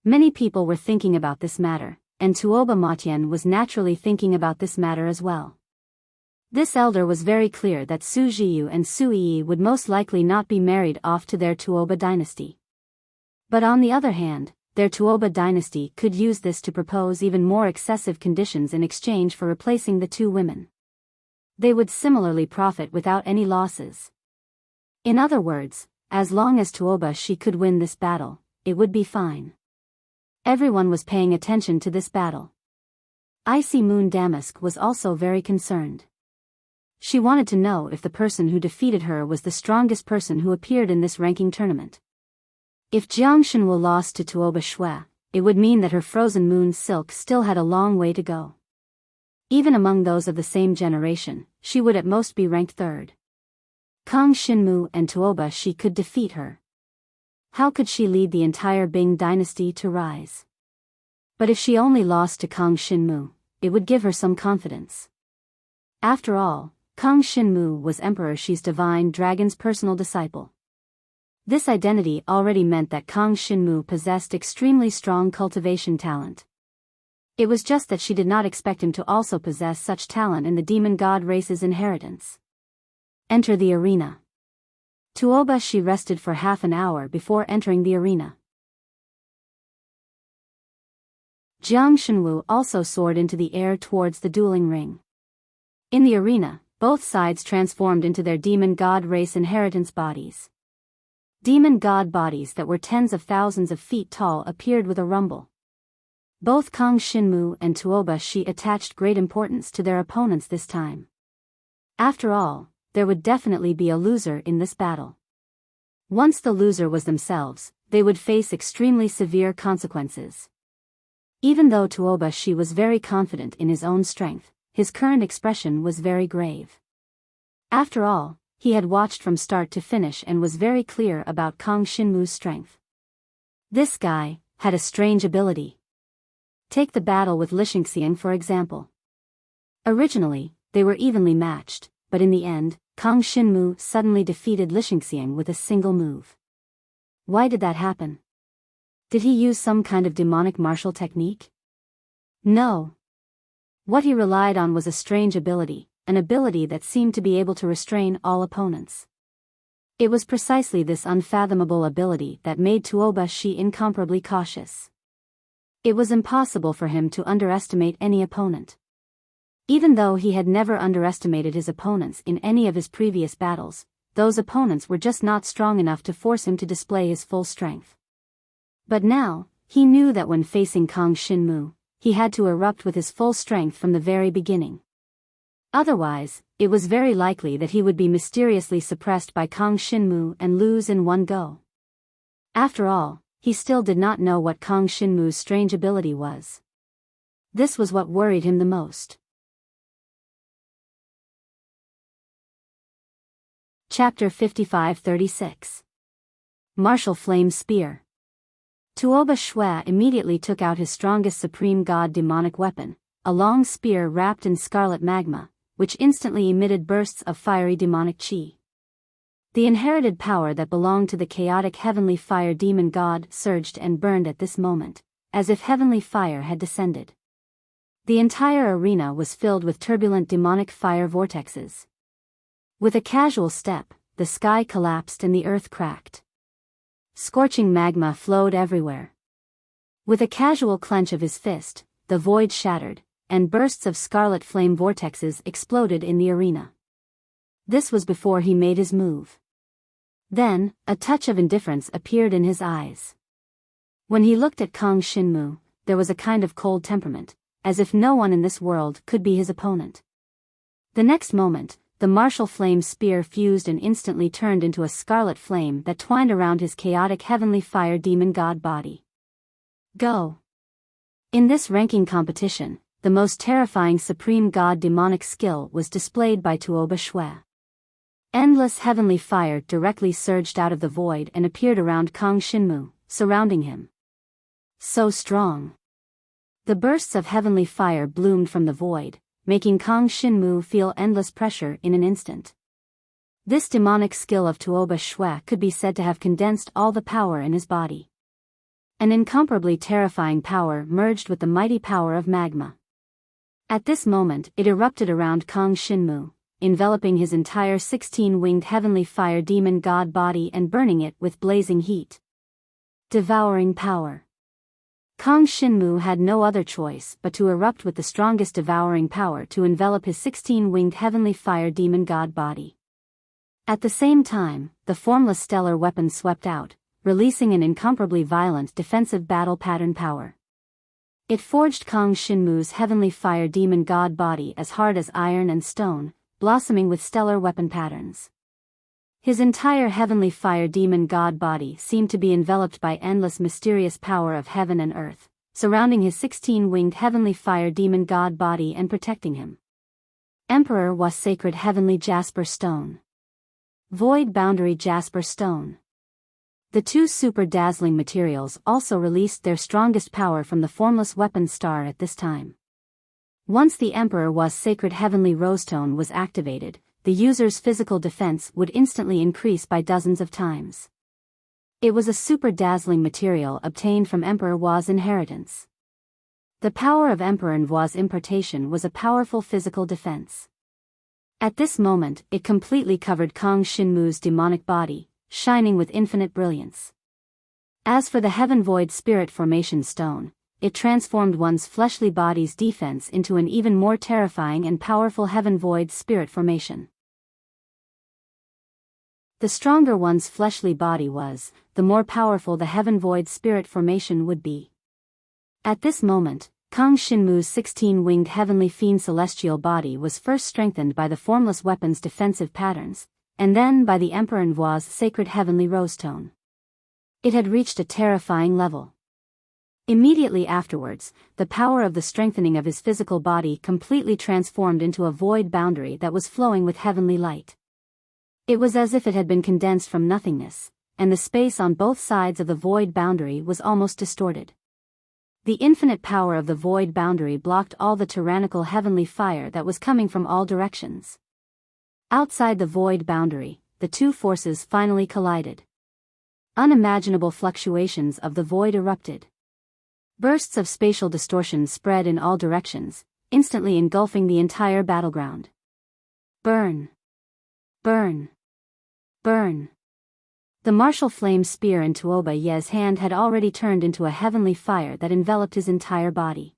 Many people were thinking about this matter, and Tuoba Matian was naturally thinking about this matter as well. This elder was very clear that Su Jiyu and Su Yi would most likely not be married off to their Tuoba dynasty. But on the other hand, their Tuoba dynasty could use this to propose even more excessive conditions in exchange for replacing the 2 women. They would similarly profit without any losses. In other words, as long as Tuoba Shi could win this battle, it would be fine. Everyone was paying attention to this battle. Icy Moon Damask was also very concerned. She wanted to know if the person who defeated her was the strongest person who appeared in this ranking tournament. If Jiang Shenwu lost to Tuoba Shui, it would mean that her frozen moon silk still had a long way to go. Even among those of the same generation, she would at most be ranked 3rd. Kang Shinmu and Tuoba Shi could defeat her. How could she lead the entire Bing dynasty to rise? But if she only lost to Kang Shinmu, it would give her some confidence. After all, Kang Shinmu was Emperor Shi's divine dragon's personal disciple. This identity already meant that Kang Shinmu possessed extremely strong cultivation talent. It was just that she did not expect him to also possess such talent in the demon god race's inheritance. Enter the arena. Tuoba Shi rested for half an hour before entering the arena. Jiang Shenwu also soared into the air towards the dueling ring. In the arena, both sides transformed into their demon god race inheritance bodies. Demon god bodies that were tens of thousands of feet tall appeared with a rumble. Both Kang Shinmu and Tuoba Shi attached great importance to their opponents this time. After all, there would definitely be a loser in this battle. Once the loser was themselves, they would face extremely severe consequences. Even though Tuoba Shi was very confident in his own strength, his current expression was very grave. After all, he had watched from start to finish and was very clear about Kang Shinmu's strength. This guy had a strange ability. Take the battle with Lixingxiang for example. Originally, they were evenly matched, but in the end, Kang Shinmu suddenly defeated Lixingxiang with a single move. Why did that happen? Did he use some kind of demonic martial technique? No. What he relied on was a strange ability, an ability that seemed to be able to restrain all opponents. It was precisely this unfathomable ability that made Tuoba Shi incomparably cautious. It was impossible for him to underestimate any opponent. Even though he had never underestimated his opponents in any of his previous battles, those opponents were just not strong enough to force him to display his full strength. But now, he knew that when facing Kang Shinmu, he had to erupt with his full strength from the very beginning. Otherwise, it was very likely that he would be mysteriously suppressed by Kang Shinmu and lose in one go. After all, he still did not know what Kang Shinmu's strange ability was. This was what worried him the most. Chapter 55-36. Martial Flame Spear. Tuoba Shui immediately took out his strongest supreme god demonic weapon, a long spear wrapped in scarlet magma, which instantly emitted bursts of fiery demonic chi. The inherited power that belonged to the chaotic heavenly fire demon god surged and burned at this moment, as if heavenly fire had descended. The entire arena was filled with turbulent demonic fire vortexes. With a casual step, the sky collapsed and the earth cracked. Scorching magma flowed everywhere. With a casual clench of his fist, the void shattered, and bursts of scarlet flame vortexes exploded in the arena. This was before he made his move. Then, a touch of indifference appeared in his eyes. When he looked at Kang Shinmu, there was a kind of cold temperament, as if no one in this world could be his opponent. The next moment, the martial flame spear fused and instantly turned into a scarlet flame that twined around his chaotic heavenly fire demon god body. Go! In this ranking competition, the most terrifying supreme god demonic skill was displayed by Tuoba Shui. Endless heavenly fire directly surged out of the void and appeared around Kang Shinmu, surrounding him. So strong. The bursts of heavenly fire bloomed from the void, making Kang Shinmu feel endless pressure in an instant. This demonic skill of Tuoba Shui could be said to have condensed all the power in his body. An incomparably terrifying power merged with the mighty power of magma. At this moment it erupted around Kang Shinmu, enveloping his entire 16-winged heavenly fire demon god body and burning it with blazing heat. Devouring power. Kang Shinmu had no other choice but to erupt with the strongest devouring power to envelop his 16-winged heavenly fire demon god body. At the same time, the formless stellar weapon swept out, releasing an incomparably violent defensive battle pattern power. It forged Kang Shinmu's heavenly fire demon god body as hard as iron and stone, blossoming with stellar weapon patterns. His entire heavenly fire demon god body seemed to be enveloped by endless mysterious power of heaven and earth, surrounding his 16-winged heavenly fire demon god body and protecting him. Emperor was sacred heavenly jasper stone. Void boundary jasper stone. The two super dazzling materials also released their strongest power from the formless weapon star at this time. Once the Emperor was sacred heavenly rosestone was activated, the user's physical defense would instantly increase by dozens of times. It was a super dazzling material obtained from Emperor Wa's inheritance. The power of Emperor Wa's impartation was a powerful physical defense. At this moment, it completely covered Kang Shinmu's demonic body, shining with infinite brilliance. As for the Heaven Void Spirit Formation Stone, it transformed one's fleshly body's defense into an even more terrifying and powerful Heaven Void Spirit Formation. The stronger one's fleshly body was, the more powerful the Heaven Void Spirit Formation would be. At this moment, Kang Shinmu's 16-winged heavenly fiend celestial body was first strengthened by the formless weapon's defensive patterns, and then by the Emperor Nvo's sacred heavenly rosestone. It had reached a terrifying level. Immediately afterwards, the power of the strengthening of his physical body completely transformed into a void boundary that was flowing with heavenly light. It was as if it had been condensed from nothingness, and the space on both sides of the void boundary was almost distorted. The infinite power of the void boundary blocked all the tyrannical heavenly fire that was coming from all directions. Outside the void boundary, the two forces finally collided. Unimaginable fluctuations of the void erupted. Bursts of spatial distortion spread in all directions, instantly engulfing the entire battleground. Burn! Burn! Burn! The martial flame spear in Tuoba Ye's hand had already turned into a heavenly fire that enveloped his entire body.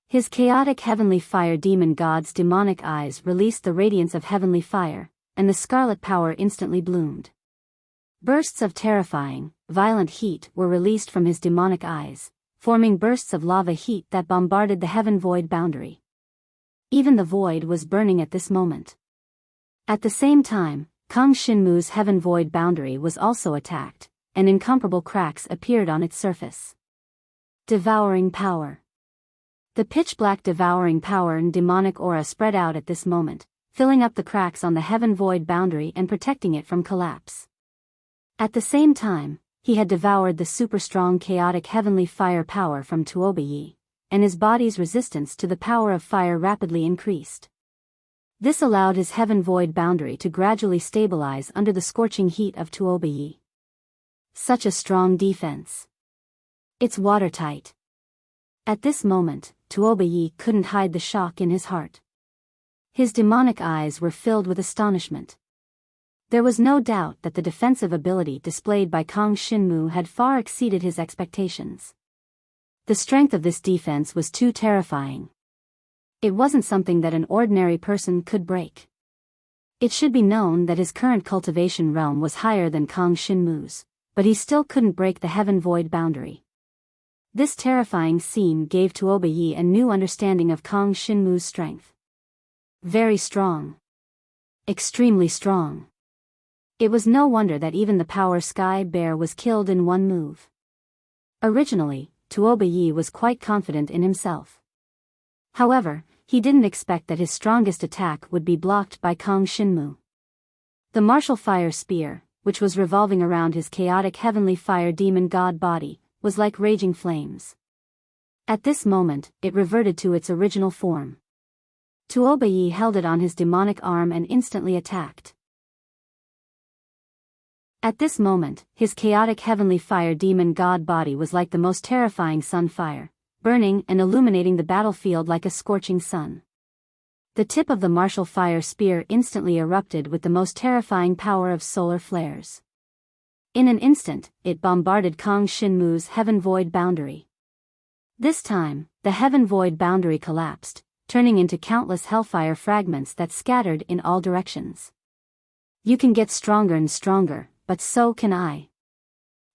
His chaotic heavenly fire demon god's demonic eyes released the radiance of heavenly fire, and the scarlet power instantly bloomed. Bursts of terrifying, violent heat were released from his demonic eyes, forming bursts of lava heat that bombarded the heaven void boundary. Even the void was burning at this moment. At the same time, Kang Shinmu's heaven void boundary was also attacked, and incomparable cracks appeared on its surface. Devouring power. The pitch-black devouring power and demonic aura spread out at this moment, filling up the cracks on the heaven void boundary and protecting it from collapse. At the same time, he had devoured the super-strong chaotic heavenly fire power from Tuoba Ye, and his body's resistance to the power of fire rapidly increased. This allowed his heaven void boundary to gradually stabilize under the scorching heat of Tuoba Ye. Such a strong defense. It's watertight. At this moment, Tuoba Ye couldn't hide the shock in his heart. His demonic eyes were filled with astonishment. There was no doubt that the defensive ability displayed by Kang Shinmu had far exceeded his expectations. The strength of this defense was too terrifying. It wasn't something that an ordinary person could break. It should be known that his current cultivation realm was higher than Kang Shinmu's, but he still couldn't break the heaven-void boundary. This terrifying scene gave Tuoba Yi a new understanding of Kang Shinmu's strength. Very strong. Extremely strong. It was no wonder that even the Power Sky Bear was killed in one move. Originally, Tuoba Yi was quite confident in himself. However, he didn't expect that his strongest attack would be blocked by Kang Shinmu. The martial fire spear, which was revolving around his chaotic heavenly fire demon god body, was like raging flames. At this moment, it reverted to its original form. Tuoba Yi held it on his demonic arm and instantly attacked. At this moment, his chaotic heavenly fire demon god body was like the most terrifying sun fire, burning and illuminating the battlefield like a scorching sun. The tip of the martial fire spear instantly erupted with the most terrifying power of solar flares. In an instant, it bombarded Kang Shinmu's heaven-void boundary. This time, the heaven-void boundary collapsed, turning into countless hellfire fragments that scattered in all directions. You can get stronger and stronger, but so can I.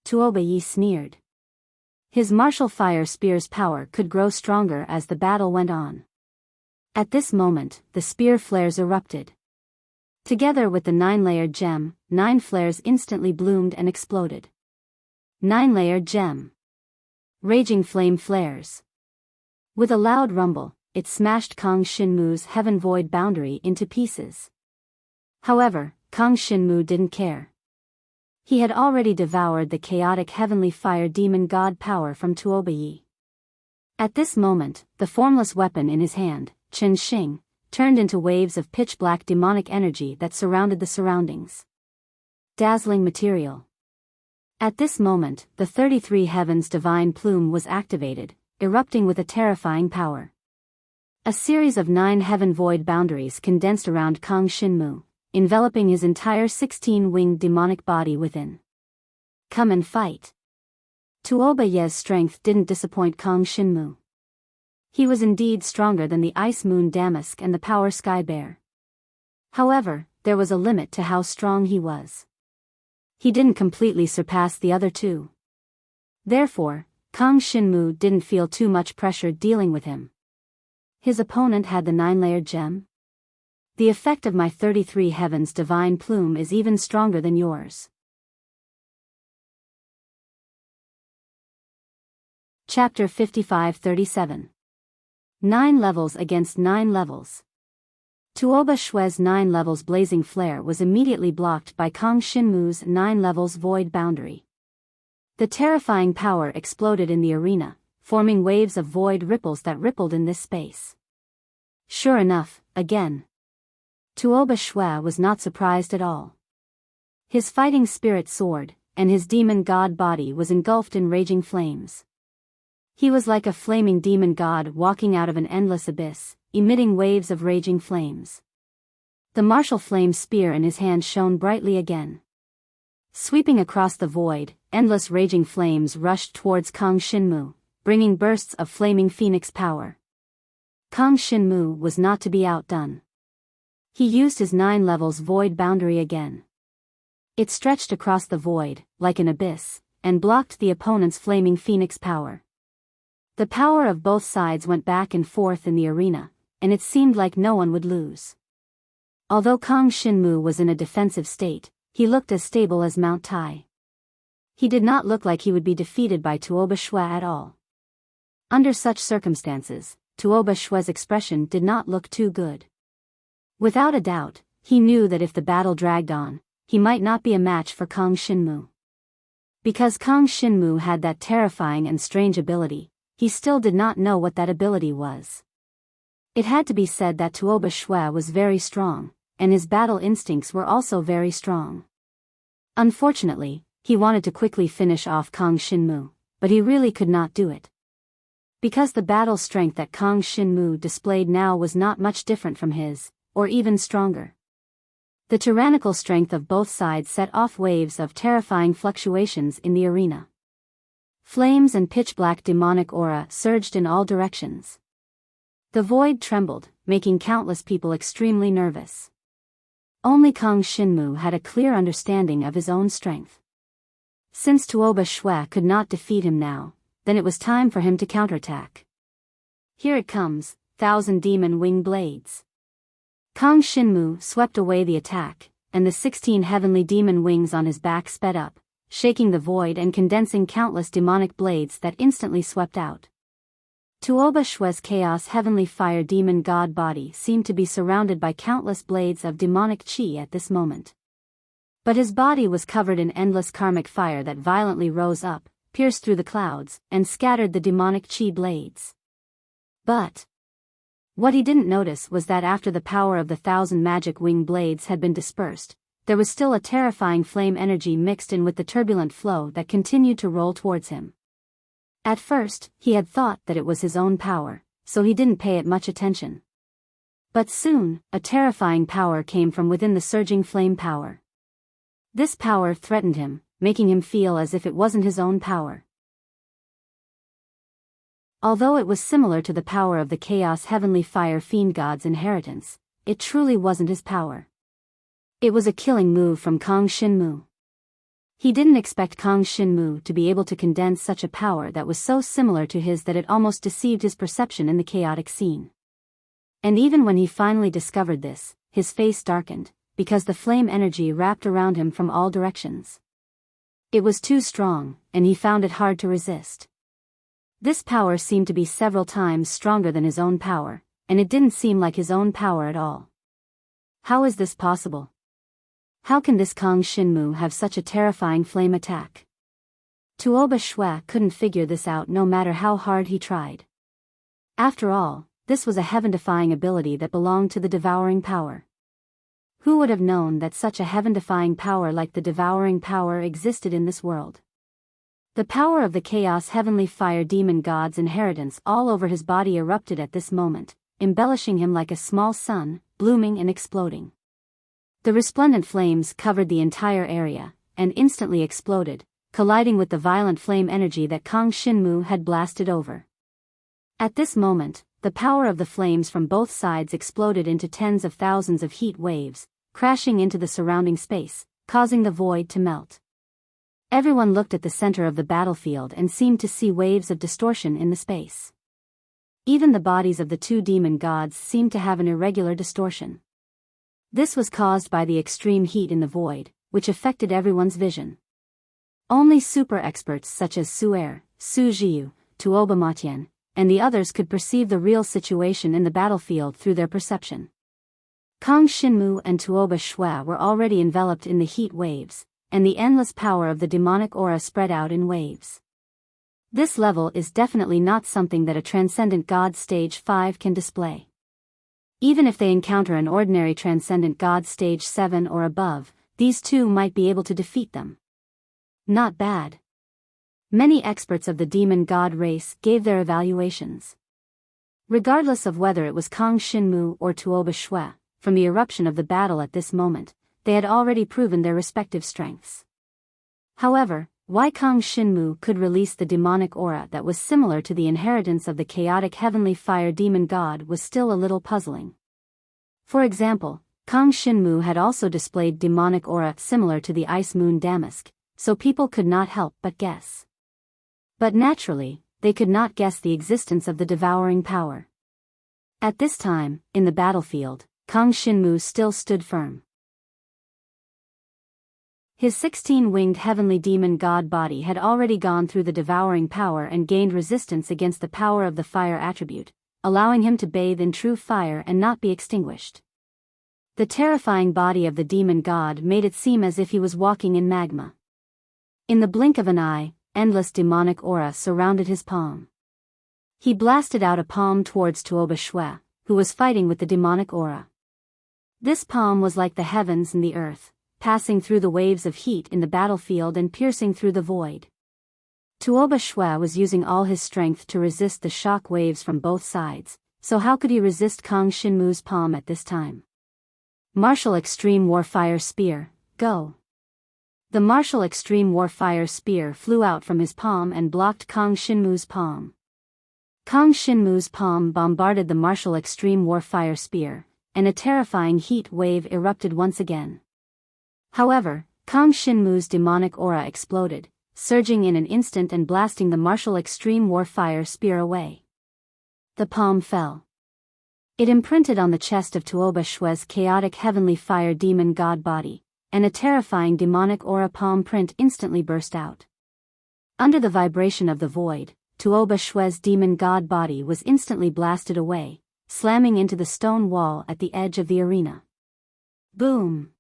Tuoba Yi sneered. His martial fire spear's power could grow stronger as the battle went on. At this moment, the spear flares erupted. Together with the 9-layered gem, 9 flares instantly bloomed and exploded. 9-layered gem. Raging flame flares. With a loud rumble, it smashed Kang Shinmu's heaven-void boundary into pieces. However, Kang Shinmu didn't care. He had already devoured the chaotic heavenly fire demon god power from Tuoba Yi. At this moment, the formless weapon in his hand, Chen Xing, turned into waves of pitch-black demonic energy that surrounded the surroundings. Dazzling material. At this moment, the 33 Heavens Divine Plume was activated, erupting with a terrifying power. A series of 9 heaven-void boundaries condensed around Kang Shinmu, enveloping his entire 16-winged demonic body within. Come and fight. Tuoba Yi's strength didn't disappoint Kang Shinmu. He was indeed stronger than the Ice Moon Damask and the Power Sky Bear. However, there was a limit to how strong he was. He didn't completely surpass the other two. Therefore, Kang Shinmu didn't feel too much pressure dealing with him. His opponent had the 9-layered gem. The effect of my 33 Heavens Divine Plume is even stronger than yours. Chapter 55-37. 9 levels against 9 levels. Tuoba Shue's 9 levels blazing flare was immediately blocked by Kang Shinmu's 9 levels void boundary. The terrifying power exploded in the arena, forming waves of void ripples that rippled in this space. Sure enough, again. Tuoba Shue was not surprised at all. His fighting spirit soared, and his demon god body was engulfed in raging flames. He was like a flaming demon god walking out of an endless abyss, emitting waves of raging flames. The martial flame spear in his hand shone brightly again. Sweeping across the void, endless raging flames rushed towards Kang Shinmu, bringing bursts of flaming phoenix power. Kang Shinmu was not to be outdone. He used his 9 levels void boundary again. It stretched across the void, like an abyss, and blocked the opponent's flaming phoenix power. The power of both sides went back and forth in the arena, and it seemed like no one would lose. Although Kang Shinmu was in a defensive state, he looked as stable as Mount Tai. He did not look like he would be defeated by Tuoba Shue at all. Under such circumstances, Tuoba Shue's expression did not look too good. Without a doubt, he knew that if the battle dragged on, he might not be a match for Kang Shinmu. Because Kang Shinmu had that terrifying and strange ability, he still did not know what that ability was. It had to be said that Tuoba Shue was very strong, and his battle instincts were also very strong. Unfortunately, he wanted to quickly finish off Kang Shinmu, but he really could not do it. Because the battle strength that Kang Shinmu displayed now was not much different from his, or even stronger. The tyrannical strength of both sides set off waves of terrifying fluctuations in the arena. Flames and pitch-black demonic aura surged in all directions. The void trembled, making countless people extremely nervous. Only Kang Xinmu had a clear understanding of his own strength. Since Tuoba Shui could not defeat him now, then it was time for him to counterattack. Here it comes, 1,000 demon wing blades. Kang Xinmu swept away the attack, and the 16 heavenly demon wings on his back sped up, shaking the void and condensing countless demonic blades that instantly swept out. Tuoba Shui's chaos heavenly fire demon god body seemed to be surrounded by countless blades of demonic chi at this moment. But his body was covered in endless karmic fire that violently rose up, pierced through the clouds, and scattered the demonic chi blades. But what he didn't notice was that after the power of the 1,000 magic wing blades had been dispersed, there was still a terrifying flame energy mixed in with the turbulent flow that continued to roll towards him. At first, he had thought that it was his own power, so he didn't pay it much attention. But soon, a terrifying power came from within the surging flame power. This power threatened him, making him feel as if it wasn't his own power. Although it was similar to the power of the Chaos Heavenly Fire Fiend God's inheritance, it truly wasn't his power. It was a killing move from Kang Xinmu. He didn't expect Kang Xinmu to be able to condense such a power that was so similar to his that it almost deceived his perception in the chaotic scene. And even when he finally discovered this, his face darkened, because the flame energy wrapped around him from all directions. It was too strong, and he found it hard to resist. This power seemed to be several times stronger than his own power, and it didn't seem like his own power at all. How is this possible? How can this Kang Xinmu have such a terrifying flame attack? Tuoba Shui couldn't figure this out no matter how hard he tried. After all, this was a heaven-defying ability that belonged to the devouring power. Who would have known that such a heaven-defying power like the devouring power existed in this world? The power of the Chaos Heavenly Fire Demon God's inheritance all over his body erupted at this moment, embellishing him like a small sun, blooming and exploding. The resplendent flames covered the entire area, and instantly exploded, colliding with the violent flame energy that Kang Xinmu had blasted over. At this moment, the power of the flames from both sides exploded into tens of thousands of heat waves, crashing into the surrounding space, causing the void to melt. Everyone looked at the center of the battlefield and seemed to see waves of distortion in the space. Even the bodies of the two demon gods seemed to have an irregular distortion. This was caused by the extreme heat in the void, which affected everyone's vision. Only super experts such as Su'er, Su Jiu, Tuoba Matian, and the others could perceive the real situation in the battlefield through their perception. Kang Xinmu and Tuoba Shui were already enveloped in the heat waves, and the endless power of the demonic aura spread out in waves. This level is definitely not something that a transcendent god stage 5 can display. Even if they encounter an ordinary transcendent god stage 7 or above, these two might be able to defeat them. Not bad. Many experts of the demon god race gave their evaluations. Regardless of whether it was Kang Xinmu or Tuoba Shui, from the eruption of the battle at this moment, they had already proven their respective strengths. However, why Kang Xinmu could release the demonic aura that was similar to the inheritance of the chaotic heavenly fire demon god was still a little puzzling. For example, Kang Xinmu had also displayed demonic aura similar to the ice moon damask, so people could not help but guess. But naturally, they could not guess the existence of the devouring power. At this time, in the battlefield, Kang Xinmu still stood firm. His 16-winged heavenly demon god body had already gone through the devouring power and gained resistance against the power of the fire attribute, allowing him to bathe in true fire and not be extinguished. The terrifying body of the demon god made it seem as if he was walking in magma. In the blink of an eye, endless demonic aura surrounded his palm. He blasted out a palm towards Tuoba Shui, who was fighting with the demonic aura. This palm was like the heavens and the earth, passing through the waves of heat in the battlefield and piercing through the void. Tuoba Shui was using all his strength to resist the shock waves from both sides, so how could he resist Kang Xinmu's palm at this time? Martial Extreme Warfire Spear, go. The Martial Extreme Warfire Spear flew out from his palm and blocked Kang Shinmu's palm. Kang Shinmu's palm bombarded the Martial Extreme Warfire Spear, and a terrifying heat wave erupted once again. However, Kang Shinmu's demonic aura exploded, surging in an instant and blasting the Martial Extreme Warfire Spear away. The palm fell. It imprinted on the chest of Tuoba Shue's chaotic heavenly fire demon god body, and a terrifying demonic aura palm print instantly burst out. Under the vibration of the void, Tuoba Shue's demon god body was instantly blasted away, slamming into the stone wall at the edge of the arena. Boom!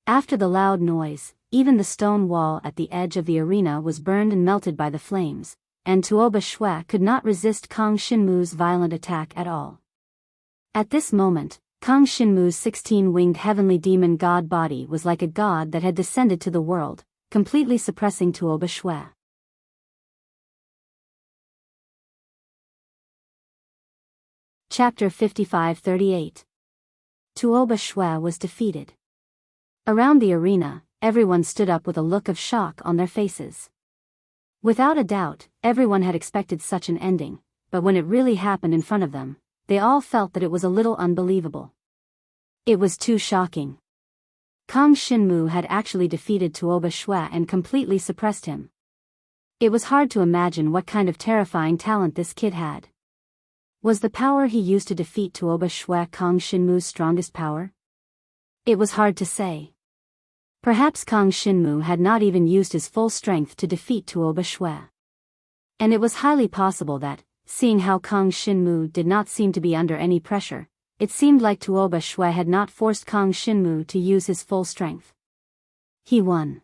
After the loud noise, even the stone wall at the edge of the arena was burned and melted by the flames, and Tuoba Shue could not resist Kang Shinmu's violent attack at all. At this moment, Kang Shinmu's 16-winged heavenly demon god body was like a god that had descended to the world, completely suppressing Tuoba Shue. Chapter 55-38. Tuoba Shue was defeated. Around the arena, everyone stood up with a look of shock on their faces. Without a doubt, everyone had expected such an ending, but when it really happened in front of them, they all felt that it was a little unbelievable. It was too shocking. Kang Shinmu had actually defeated Tuoba Shue and completely suppressed him. It was hard to imagine what kind of terrifying talent this kid had. Was the power he used to defeat Tuoba Shue Kang Shinmu's strongest power? It was hard to say. Perhaps Kang Shinmu had not even used his full strength to defeat Tuoba Shue. And it was highly possible that, seeing how Kang Shinmu did not seem to be under any pressure, it seemed like Tuoba Shue had not forced Kang Shinmu to use his full strength. He won.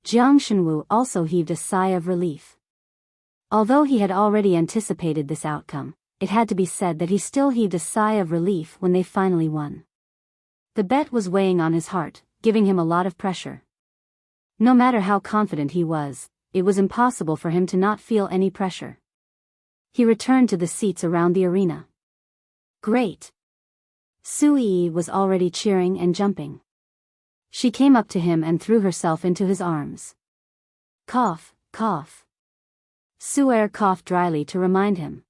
Jiang Shenwu also heaved a sigh of relief. Although he had already anticipated this outcome, it had to be said that he still heaved a sigh of relief when they finally won. The bet was weighing on his heart, giving him a lot of pressure. No matter how confident he was, it was impossible for him to not feel any pressure. He returned to the seats around the arena. Great! Su Yi was already cheering and jumping. She came up to him and threw herself into his arms. Cough, cough. Su Er coughed dryly to remind him.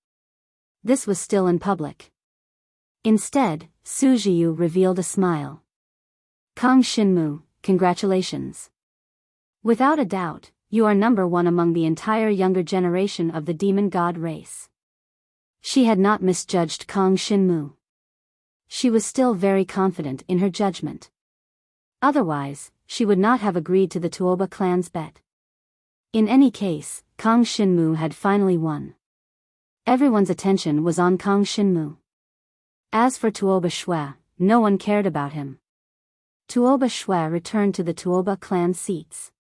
This was still in public. Instead, Su Jiu revealed a smile. Kang Shinmu, congratulations. Without a doubt, you are number one among the entire younger generation of the demon god race. She had not misjudged Kang Shinmu. She was still very confident in her judgment. Otherwise, she would not have agreed to the Tuoba clan's bet. In any case, Kang Shinmu had finally won. Everyone's attention was on Kang Shinmu. As for Tuoba Shue, no one cared about him. Tuoba Shue returned to the Tuoba clan seats.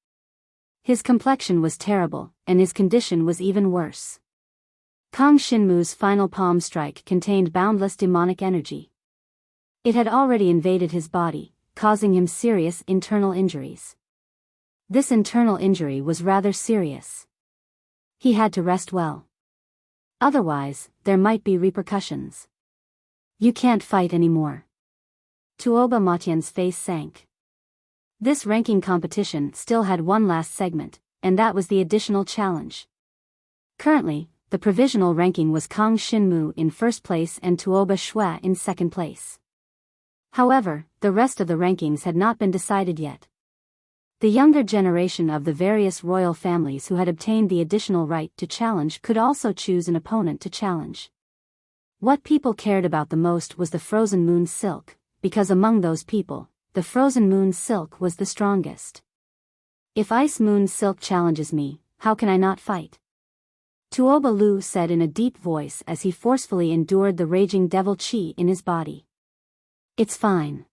His complexion was terrible, and his condition was even worse. Kang Shinmu's final palm strike contained boundless demonic energy. It had already invaded his body, causing him serious internal injuries. This internal injury was rather serious. He had to rest well. Otherwise, there might be repercussions. You can't fight anymore. Tuoba Matian's face sank. This ranking competition still had one last segment, and that was the additional challenge. Currently, the provisional ranking was Kang Shinmu in first place and Tuoba Shue in second place. However, the rest of the rankings had not been decided yet. The younger generation of the various royal families who had obtained the additional right to challenge could also choose an opponent to challenge. What people cared about the most was the Frozen Moon Silk, because among those people, the Frozen Moon Silk was the strongest. If Ice Moon Silk challenges me, how can I not fight? Tuoba Lu said in a deep voice as he forcefully endured the raging devil chi in his body. It's fine.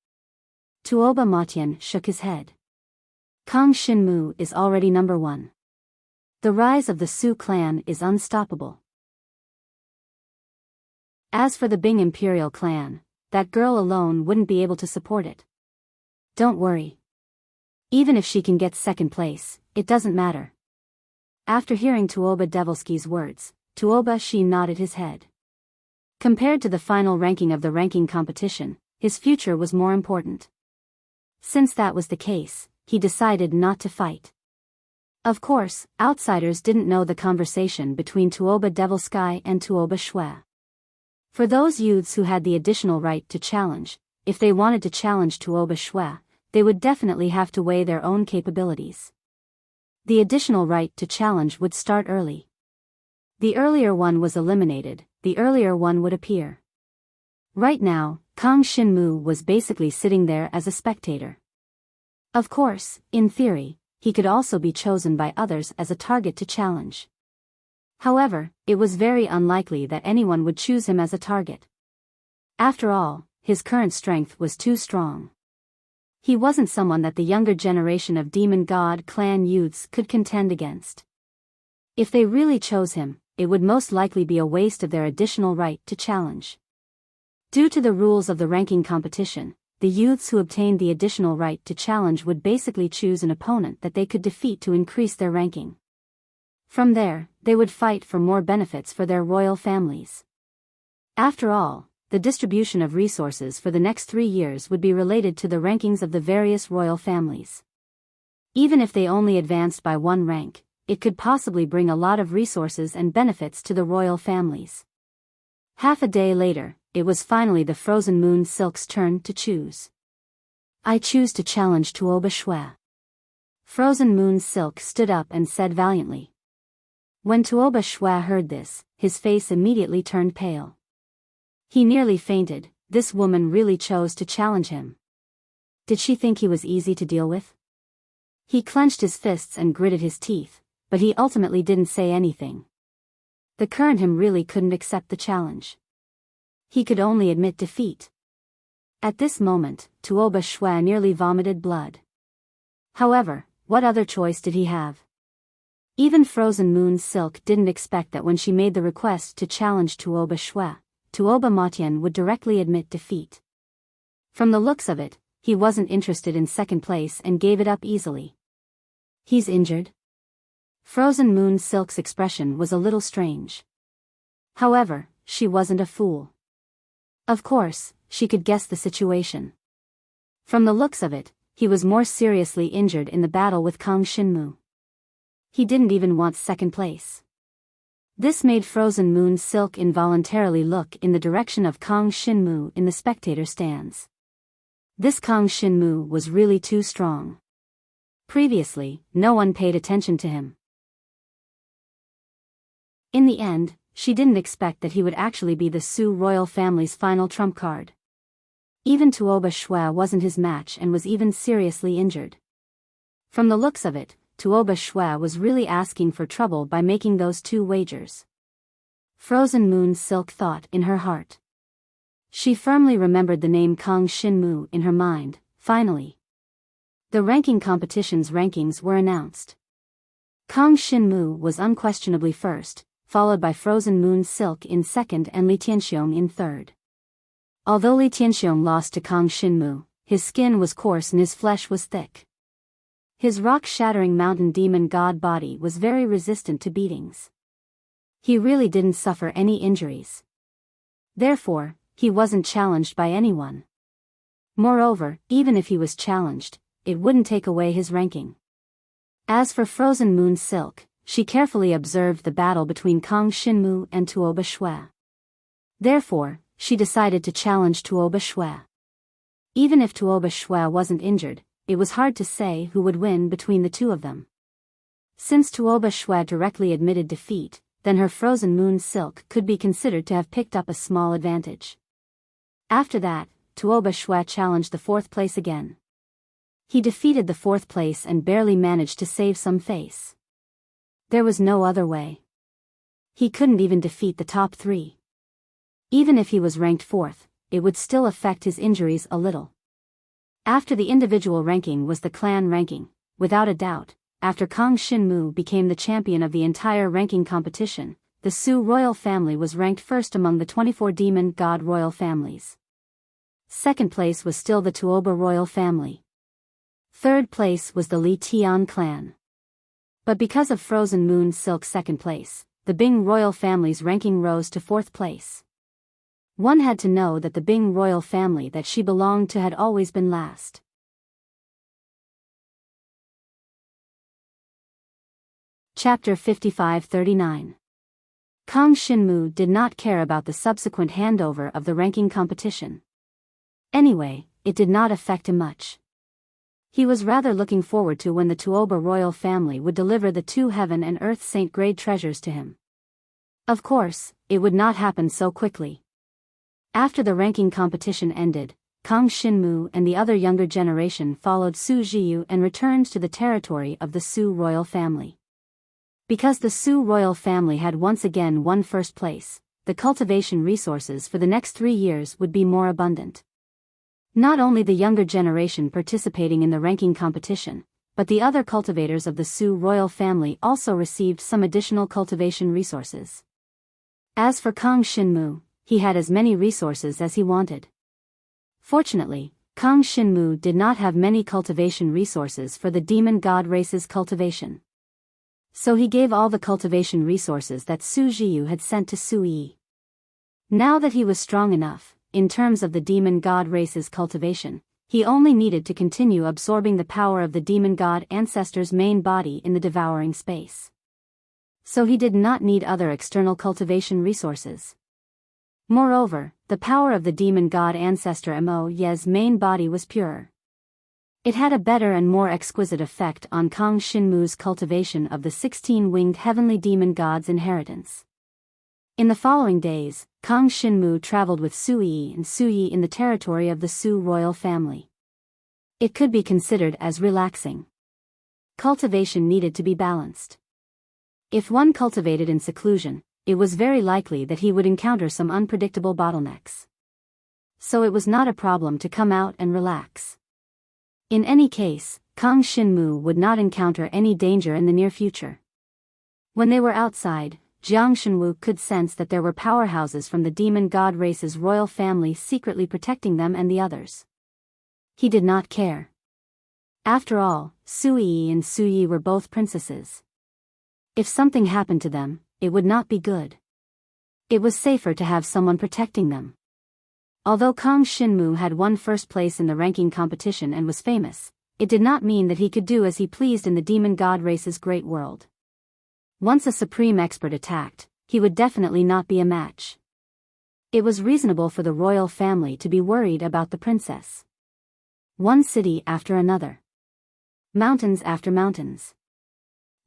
Tuoba Matian shook his head. Kang Shinmu is already number one. The rise of the Su clan is unstoppable. As for the Bing Imperial clan, that girl alone wouldn't be able to support it. Don't worry. Even if she can get second place, it doesn't matter. After hearing Tuoba Devilsky's words, Tuoba Shi nodded his head. Compared to the final ranking of the ranking competition, his future was more important. Since that was the case, he decided not to fight. Of course, outsiders didn't know the conversation between Tuoba Devilsky and Tuoba Shui. For those youths who had the additional right to challenge, if they wanted to challenge Tuoba Shui, they would definitely have to weigh their own capabilities. The additional right to challenge would start early. The earlier one was eliminated, the earlier one would appear. Right now, Kang Shinmu was basically sitting there as a spectator. Of course, in theory, he could also be chosen by others as a target to challenge. However, it was very unlikely that anyone would choose him as a target. After all, his current strength was too strong. He wasn't someone that the younger generation of Demon God clan youths could contend against. If they really chose him, it would most likely be a waste of their additional right to challenge. Due to the rules of the ranking competition, the youths who obtained the additional right to challenge would basically choose an opponent that they could defeat to increase their ranking. From there, they would fight for more benefits for their royal families. After all, the distribution of resources for the next 3 years would be related to the rankings of the various royal families. Even if they only advanced by 1 rank, it could possibly bring a lot of resources and benefits to the royal families. Half a day later, it was finally the Frozen Moon Silk's turn to choose. I choose to challenge Tuoba Shui. Frozen Moon Silk stood up and said valiantly. When Tuoba Shui heard this, his face immediately turned pale. He nearly fainted. This woman really chose to challenge him. Did she think he was easy to deal with? He clenched his fists and gritted his teeth, but he ultimately didn't say anything. The current him really couldn't accept the challenge. He could only admit defeat. At this moment, Tuoba Shui nearly vomited blood. However, what other choice did he have? Even Frozen Moon Silk didn't expect that when she made the request to challenge Tuoba Shui, Tuoba Matian would directly admit defeat. From the looks of it, he wasn't interested in second place and gave it up easily. He's injured? Frozen Moon Silk's expression was a little strange. However, she wasn't a fool. Of course, she could guess the situation. From the looks of it, he was more seriously injured in the battle with Kang Shinmu. He didn't even want second place. This made Frozen Moon Silk involuntarily look in the direction of Kang Shinmu in the spectator stands. This Kang Shinmu was really too strong. Previously, no one paid attention to him. In the end, she didn't expect that he would actually be the Su royal family's final trump card. Even Tuoba Shui wasn't his match and was even seriously injured. From the looks of it, Tuoba Shui was really asking for trouble by making those 2 wagers. Frozen Moon Silk thought in her heart. She firmly remembered the name Kang Shinmu in her mind. Finally, the ranking competition's rankings were announced. Kang Shinmu was unquestionably first, followed by Frozen Moon Silk in second and Li Tianxiong in third. Although Li Tianxiong lost to Kang Shinmu, his skin was coarse and his flesh was thick. His rock-shattering mountain demon god body was very resistant to beatings. He really didn't suffer any injuries. Therefore, he wasn't challenged by anyone. Moreover, even if he was challenged, it wouldn't take away his ranking. As for Frozen Moon Silk, she carefully observed the battle between Kang Shinmu and Tuoba Shui. Therefore, she decided to challenge Tuoba Shui. Even if Tuoba Shui wasn't injured, it was hard to say who would win between the 2 of them. Since Tuoba Shui directly admitted defeat, then her Frozen Moon Silk could be considered to have picked up a small advantage. After that, Tuoba Shui challenged the 4th place again. He defeated the 4th place and barely managed to save some face. There was no other way. He couldn't even defeat the top 3. Even if he was ranked 4th, it would still affect his injuries a little. After the individual ranking was the clan ranking, without a doubt. After Kang Shinmu became the champion of the entire ranking competition, the Su royal family was ranked first among the 24 demon god royal families. Second place was still the Tuoba royal family. Third place was the Li Tian clan. But because of Frozen Moon Silk's second place, the Bing royal family's ranking rose to 4th place. One had to know that the Bing royal family that she belonged to had always been last. Chapter 55-39. Kang Shinmu did not care about the subsequent handover of the ranking competition. Anyway, it did not affect him much. He was rather looking forward to when the Tuoba royal family would deliver the 2 heaven and earth saint-grade treasures to him. Of course, it would not happen so quickly. After the ranking competition ended, Kang Shinmu and the other younger generation followed Su Jiyu and returned to the territory of the Su royal family. Because the Su royal family had once again won first place, the cultivation resources for the next 3 years would be more abundant. Not only the younger generation participating in the ranking competition, but the other cultivators of the Su royal family also received some additional cultivation resources. As for Kang Shinmu, he had as many resources as he wanted. Fortunately, Kang Shinmu did not have many cultivation resources for the demon god race's cultivation. So he gave all the cultivation resources that Su Jiyu had sent to Su Yi. Now that he was strong enough, in terms of the demon god race's cultivation, he only needed to continue absorbing the power of the demon god ancestor's main body in the devouring space. So he did not need other external cultivation resources. Moreover, the power of the demon god ancestor Mo Ye's main body was purer. It had a better and more exquisite effect on Kang Shinmu's cultivation of the 16-winged heavenly demon god's inheritance. In the following days, Kang Shinmu traveled with Su Yi and Su Yi in the territory of the Su royal family. It could be considered as relaxing. Cultivation needed to be balanced. If one cultivated in seclusion, it was very likely that he would encounter some unpredictable bottlenecks. So it was not a problem to come out and relax. In any case, Kang Shinmu would not encounter any danger in the near future. When they were outside, Jiang Shenwu could sense that there were powerhouses from the demon god race's royal family secretly protecting them and the others. He did not care. After all, Su Yi and Su Yi were both princesses. If something happened to them, it would not be good. It was safer to have someone protecting them. Although Kang Shinmu had won first place in the ranking competition and was famous, it did not mean that he could do as he pleased in the demon god race's great world. Once a supreme expert attacked, he would definitely not be a match. It was reasonable for the royal family to be worried about the princess. One city after another. Mountains after mountains.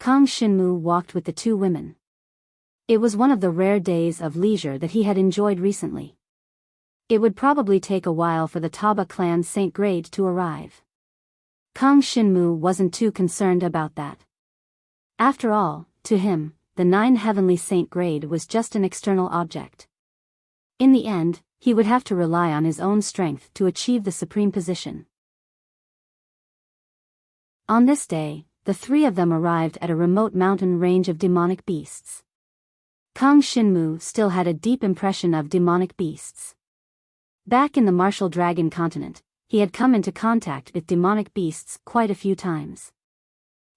Kang Shinmu walked with the 2 women. It was one of the rare days of leisure that he had enjoyed recently. It would probably take a while for the Taba clan Saint Grade to arrive. Kang Shinmu wasn't too concerned about that. After all, to him, the 9 heavenly Saint Grade was just an external object. In the end, he would have to rely on his own strength to achieve the supreme position. On this day, the 3 of them arrived at a remote mountain range of demonic beasts. Kang Shinmu still had a deep impression of demonic beasts. Back in the martial dragon continent, he had come into contact with demonic beasts quite a few times.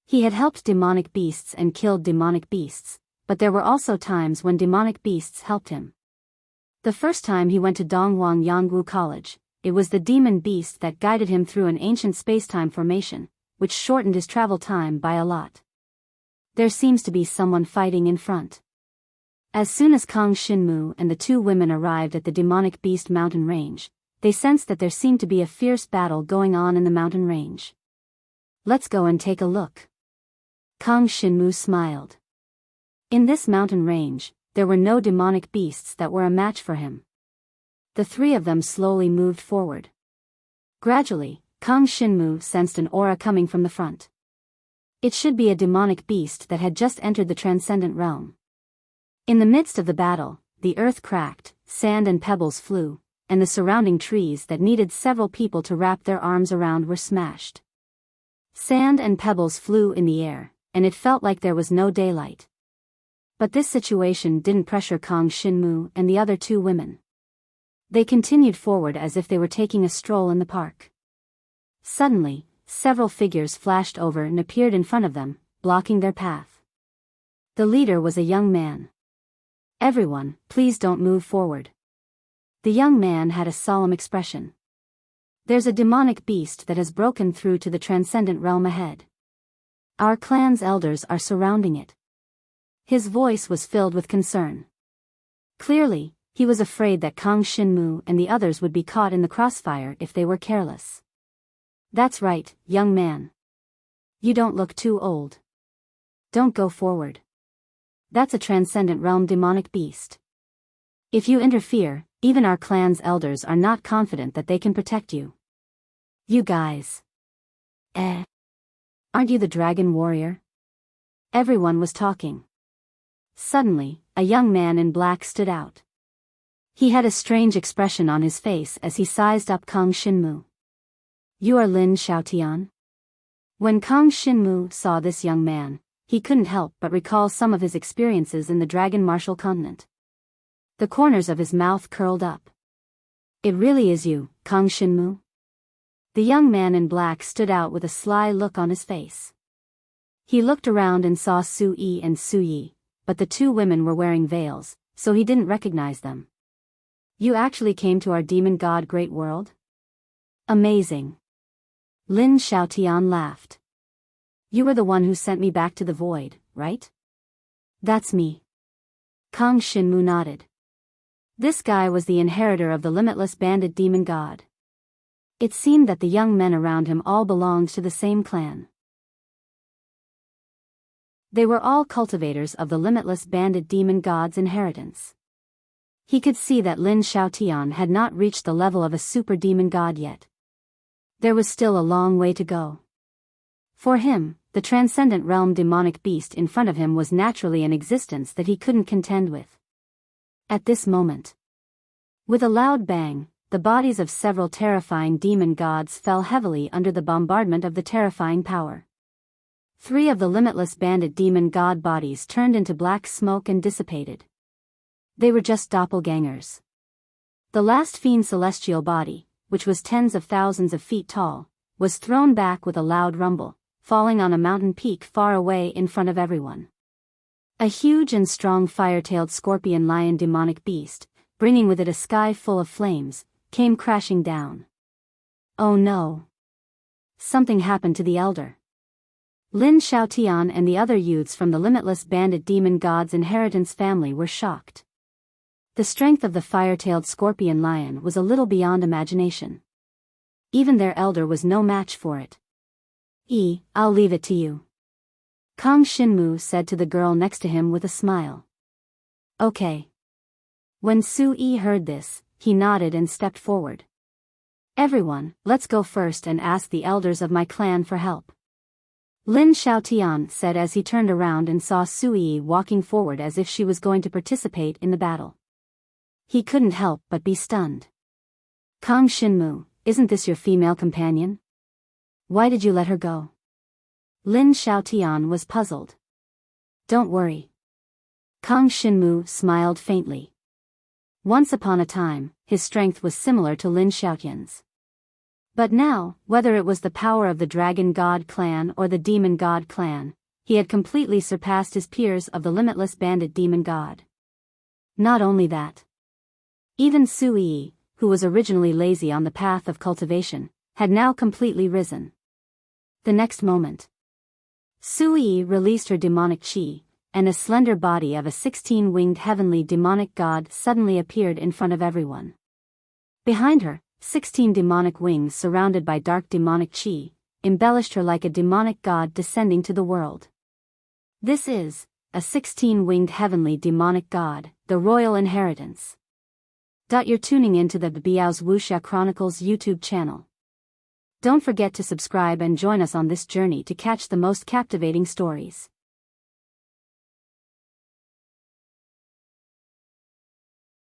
He had helped demonic beasts and killed demonic beasts, but there were also times when demonic beasts helped him. The first time he went to Dongwang Yangwu College, it was the demon beast that guided him through an ancient spacetime formation, which shortened his travel time by a lot. There seems to be someone fighting in front. As soon as Kang Shinmu and the 2 women arrived at the demonic beast mountain range, they sensed that there seemed to be a fierce battle going on in the mountain range. Let's go and take a look. Kang Shinmu smiled. In this mountain range, there were no demonic beasts that were a match for him. The 3 of them slowly moved forward. Gradually, Kang Shinmu sensed an aura coming from the front. It should be a demonic beast that had just entered the transcendent realm. In the midst of the battle, the earth cracked, sand and pebbles flew, and the surrounding trees that needed several people to wrap their arms around were smashed. Sand and pebbles flew in the air, and it felt like there was no daylight. But this situation didn't pressure Kang Shinmu and the other 2 women. They continued forward as if they were taking a stroll in the park. Suddenly, several figures flashed over and appeared in front of them, blocking their path. The leader was a young man. Everyone, please don't move forward. The young man had a solemn expression. There's a demonic beast that has broken through to the transcendent realm ahead. Our clan's elders are surrounding it. His voice was filled with concern. Clearly, he was afraid that Kang Shinmu and the others would be caught in the crossfire if they were careless. That's right, young man. You don't look too old. Don't go forward. That's a transcendent realm demonic beast. If you interfere, even our clan's elders are not confident that they can protect you. You guys. Aren't you the dragon warrior? Everyone was talking. Suddenly, a young man in black stood out. He had a strange expression on his face as he sized up Kang Shinmu. You are Lin Xiaotian? When Kang Shinmu saw this young man, he couldn't help but recall some of his experiences in the Dragon Martial Continent. The corners of his mouth curled up. It really is you, Kang Shinmu? The young man in black stood out with a sly look on his face. He looked around and saw Su Yi and Su Yi, but the two women were wearing veils, so he didn't recognize them. You actually came to our demon god great world? Amazing. Lin Xiaotian laughed. You were the one who sent me back to the void, right? That's me. Kang Shinmu nodded. This guy was the inheritor of the limitless banded demon god. It seemed that the young men around him all belonged to the same clan. They were all cultivators of the limitless banded demon god's inheritance. He could see that Lin Xiaotian had not reached the level of a super demon god yet. There was still a long way to go. For him, the transcendent realm demonic beast in front of him was naturally an existence that he couldn't contend with. At this moment, with a loud bang, the bodies of several terrifying demon gods fell heavily under the bombardment of the terrifying power. 3 of the limitless banded demon god bodies turned into black smoke and dissipated. They were just doppelgangers. The last fiend celestial body, which was tens of thousands of feet tall, was thrown back with a loud rumble, falling on a mountain peak far away in front of everyone. A huge and strong fire-tailed scorpion lion demonic beast, bringing with it a sky full of flames, came crashing down. Oh no! Something happened to the elder. Lin Xiaotian and the other youths from the limitless banded demon god's inheritance family were shocked. The strength of the fire-tailed scorpion lion was a little beyond imagination. Even their elder was no match for it. I'll leave it to you. Kang Shinmu said to the girl next to him with a smile. Okay. When Su Yi heard this, he nodded and stepped forward. Everyone, let's go first and ask the elders of my clan for help. Lin Xiaotian said as he turned around and saw Su Yi walking forward as if she was going to participate in the battle. He couldn't help but be stunned. Kang Shinmu, isn't this your female companion? Why did you let her go? Lin Xiaotian was puzzled. Don't worry. Kang Shinmu smiled faintly. Once upon a time, his strength was similar to Lin Xiaotian's. But now, whether it was the power of the Dragon God clan or the Demon God clan, he had completely surpassed his peers of the limitless banded Demon God. Not only that. Even Su Yi, who was originally lazy on the path of cultivation, had now completely risen. The next moment, Su Yi released her demonic chi, and a slender body of a 16-winged heavenly demonic god suddenly appeared in front of everyone. Behind her, 16 demonic wings surrounded by dark demonic chi, embellished her like a demonic god descending to the world. This is a 16-winged heavenly demonic god, the royal inheritance. You're tuning into the Biyao's Wuxia Chronicles YouTube channel. Don't forget to subscribe and join us on this journey to catch the most captivating stories.